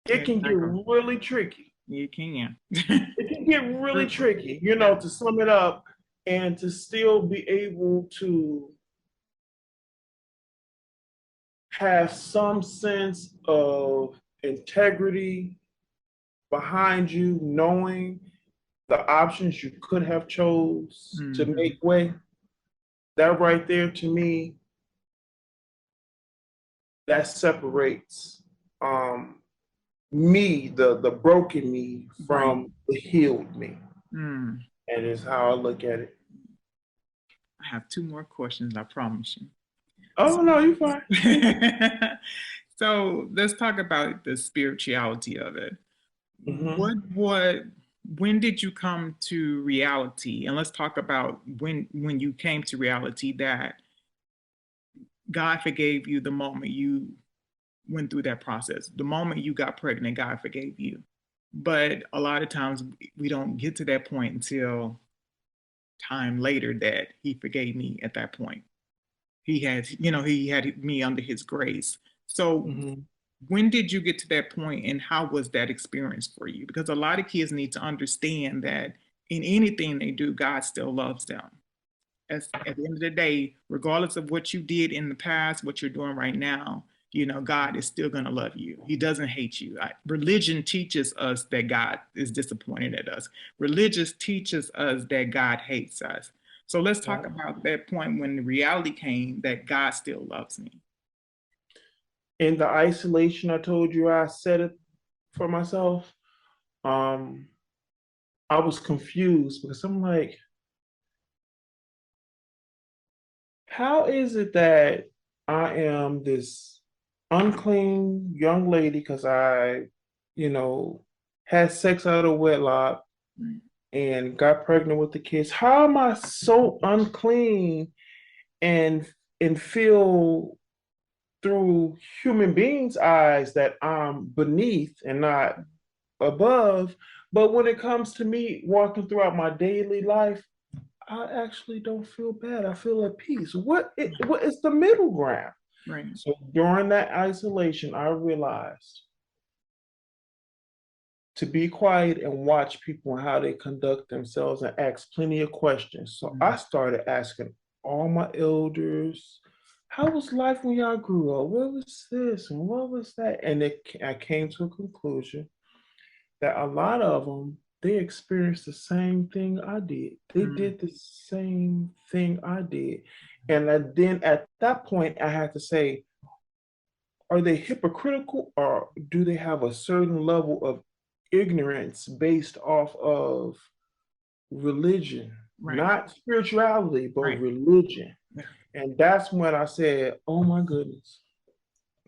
Speaker 21: It can get really tricky.
Speaker 20: You can.
Speaker 21: It can get really tricky, you know, to sum it up and to still be able to have some sense of integrity behind you, knowing the options you could have chose to make way. That right there, to me, that separates me, the broken me, from the healed me.
Speaker 20: Mm.
Speaker 21: And it's how I look at it.
Speaker 20: I have two more questions, I promise you.
Speaker 21: Oh, no, you're fine.
Speaker 20: So let's talk about the spirituality of it.
Speaker 21: Mm-hmm.
Speaker 20: When did you come to reality? And let's talk about when you came to reality that God forgave you the moment you went through that process. The moment you got pregnant, God forgave you. But a lot of times we don't get to that point until time later that he forgave me at that point. He had me under his grace. So when did you get to that point, and how was that experience for you? Because a lot of kids need to understand that in anything they do, God still loves them. At the end of the day, regardless of what you did in the past, what you're doing right now, God is still going to love you. He doesn't hate you. Religion teaches us that God is disappointed at us. Religion teaches us that God hates us. So let's talk about that point when the reality came that God still loves me.
Speaker 21: In the isolation, I told you I set it for myself. I was confused because I'm like, how is it that I am this unclean young lady because I, had sex out of wedlock and got pregnant with the kids? How am I so unclean and feel through human beings' eyes that I'm beneath and not above? But when it comes to me walking throughout my daily life, I actually don't feel bad. I feel at peace. What is the middle ground?
Speaker 20: Right.
Speaker 21: So during that isolation, I realized to be quiet and watch people and how they conduct themselves and ask plenty of questions. So I started asking all my elders, how was life when y'all grew up? What was this and what was that? And I came to a conclusion that a lot of them, they experienced the same thing I did. They did the same thing I did. And then at that point, I had to say, are they hypocritical, or do they have a certain level of ignorance based off of religion?
Speaker 20: Right.
Speaker 21: Not spirituality, but
Speaker 20: Right.
Speaker 21: religion. And that's when I said, oh my goodness,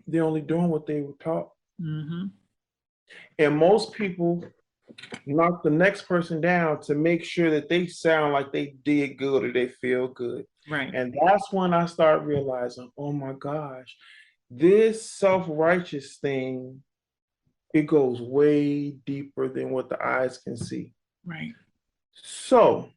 Speaker 21: they're only doing what they were taught. And most people knock the next person down to make sure that they sound like they did good or they feel good.
Speaker 20: Right.
Speaker 21: And that's when I start realizing, oh my gosh, this self-righteous thing, it goes way deeper than what the eyes can see.
Speaker 20: Right.
Speaker 21: So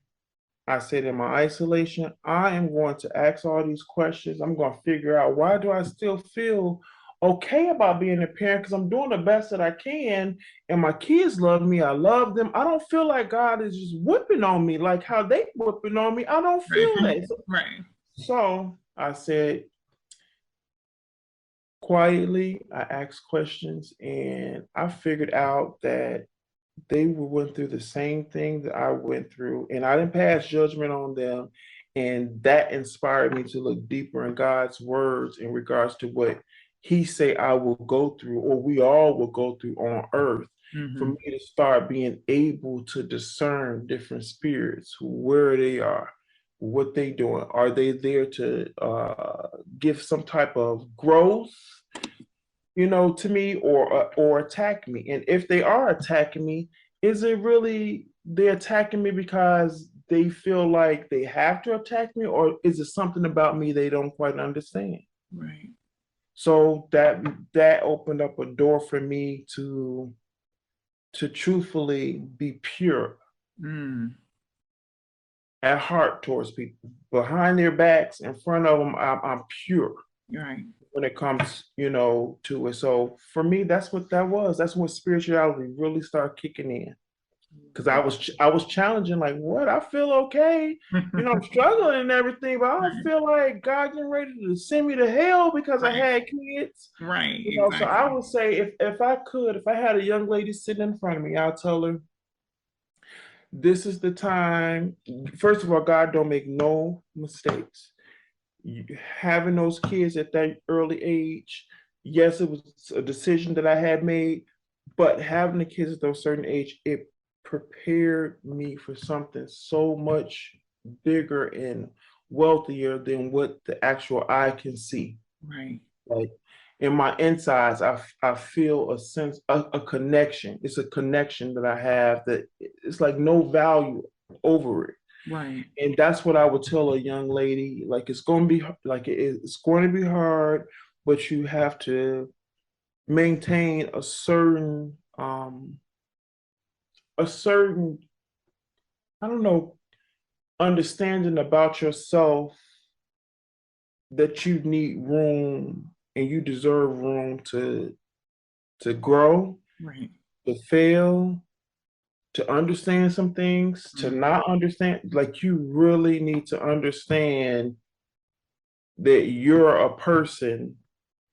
Speaker 21: I said in my isolation, I am going to ask all these questions. I'm going to figure out, why do I still feel okay about being a parent? Because I'm doing the best that I can, and my kids love me. I love them. I don't feel like God is just whipping on me like how they whipping on me. I don't feel that.
Speaker 20: Right.
Speaker 21: So I said, quietly, I asked questions, and I figured out that they went through the same thing that I went through, and I didn't pass judgment on them. And that inspired me to look deeper in God's words in regards to what He say I will go through, or we all will go through on earth. For me to start being able to discern different spirits, where they are, what they doing. Are they there to give some type of growth, to me, or attack me? And if they are attacking me, is it really they're attacking me because they feel like they have to attack me, or is it something about me they don't quite understand?
Speaker 20: Right.
Speaker 21: So that opened up a door for me to truthfully be pure at heart towards people. Behind their backs, in front of them, I'm pure.
Speaker 20: Right.
Speaker 21: When it comes, to it. So for me, that's what that was. That's when spirituality really started kicking in. Because I was challenging, like, what? I feel okay. I'm struggling and everything, but I don't feel like God getting ready to send me to hell because I had kids.
Speaker 20: Right.
Speaker 21: So I would say, if I had a young lady sitting in front of me, I'll tell her, this is the time. First of all, God don't make no mistakes. Having those kids at that early age, yes, it was a decision that I had made, but having the kids at those certain age, it prepared me for something so much bigger and wealthier than what the actual eye can see.
Speaker 20: Right.
Speaker 21: Like in my insides, I feel a sense, a connection. It's a connection that I have that it's like no value over it.
Speaker 20: Right.
Speaker 21: And that's what I would tell a young lady. Like, it's going to be like it's going to be hard, but you have to maintain a certain a certain, I don't know, understanding about yourself that you need room and you deserve room to grow,
Speaker 20: Right.
Speaker 21: to fail, to understand some things, to not understand. Like, you really need to understand that you're a person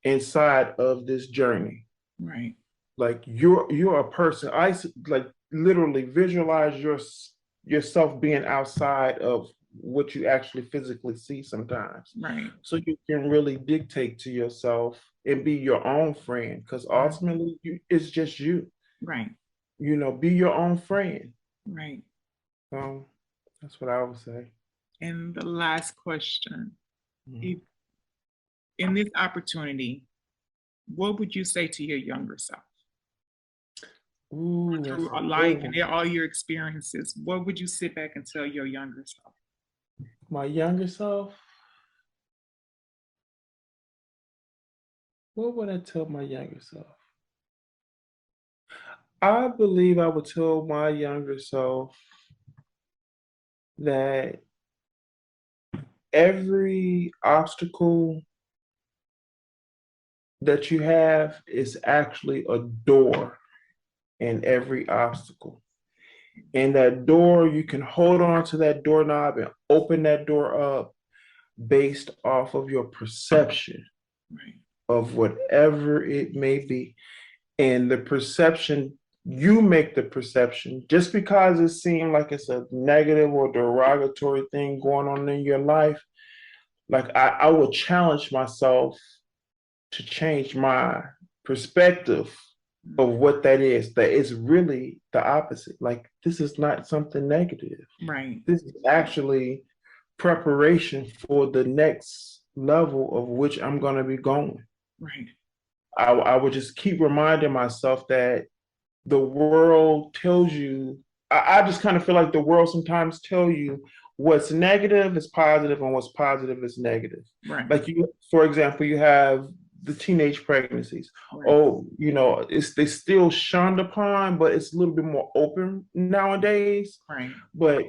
Speaker 21: inside of this journey.
Speaker 20: Right.
Speaker 21: Like, you're a person. Like, literally visualize yourself being outside of what you actually physically see sometimes.
Speaker 20: Right.
Speaker 21: So you can really dictate to yourself and be your own friend, because ultimately it's just you.
Speaker 20: Right.
Speaker 21: Be your own friend.
Speaker 20: Right.
Speaker 21: So that's what I would say.
Speaker 20: And the last question, if in this opportunity, what would you say to your younger self?
Speaker 21: Ooh, that's
Speaker 20: Through
Speaker 21: a
Speaker 20: life
Speaker 21: good
Speaker 20: and
Speaker 21: one.
Speaker 20: all your experiences, what would you sit back and tell your younger self?
Speaker 21: My younger self? What would I tell my younger self? I believe I would tell my younger self that every obstacle that you have is actually a door in every obstacle. And that door, you can hold on to that doorknob and open that door up based off of your perception of whatever it may be. And the perception, you make the perception. Just because it seems like it's a negative or derogatory thing going on in your life, like, I would challenge myself to change my perspective of what that is. That it's really the opposite. Like, this is not something negative.
Speaker 20: Right.
Speaker 21: This is actually preparation for the next level of which I'm going to be going.
Speaker 20: Right.
Speaker 21: I would just keep reminding myself that the world tells you, I just kind of feel like the world sometimes tell you what's negative is positive and what's positive is negative.
Speaker 20: Right.
Speaker 21: Like, for example, you have the teenage pregnancies.
Speaker 20: Right.
Speaker 21: Oh, they still shunned upon, but it's a little bit more open nowadays.
Speaker 20: Right.
Speaker 21: But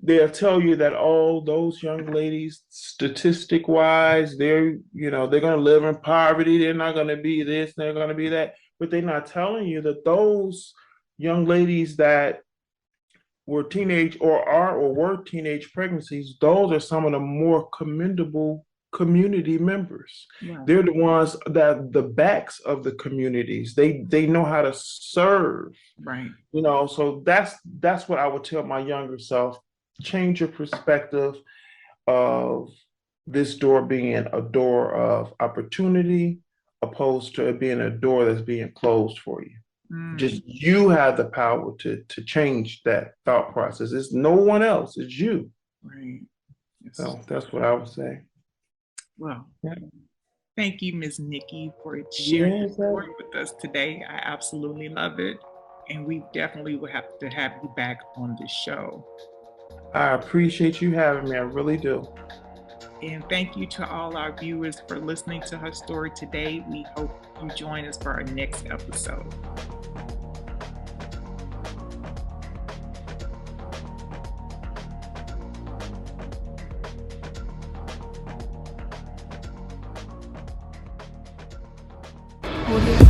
Speaker 21: they'll tell you that, oh, those young ladies, statistic wise, they're going to live in poverty. They're not going to be this, they're going to be that. But they're not telling you that those young ladies that were teenage or were teenage pregnancies, those are some of the more commendable community members.
Speaker 20: Right.
Speaker 21: They're the ones that the backs of the communities. They know how to serve.
Speaker 20: Right.
Speaker 21: So that's what I would tell my younger self. Change your perspective of this door being a door of opportunity opposed to it being a door that's being closed for you. Just you have the power to change that thought process. It's no one else, it's you.
Speaker 20: Right. Yes.
Speaker 21: So that's what I would say.
Speaker 20: Well, thank you, Ms. Nikki, for sharing your
Speaker 21: Yes,
Speaker 20: story with us today. I absolutely love it. And we definitely will have to have you back on the show.
Speaker 21: I appreciate you having me. I really do.
Speaker 20: And thank you to all our viewers for listening to her story today. We hope you join us for our next episode.
Speaker 1: Audio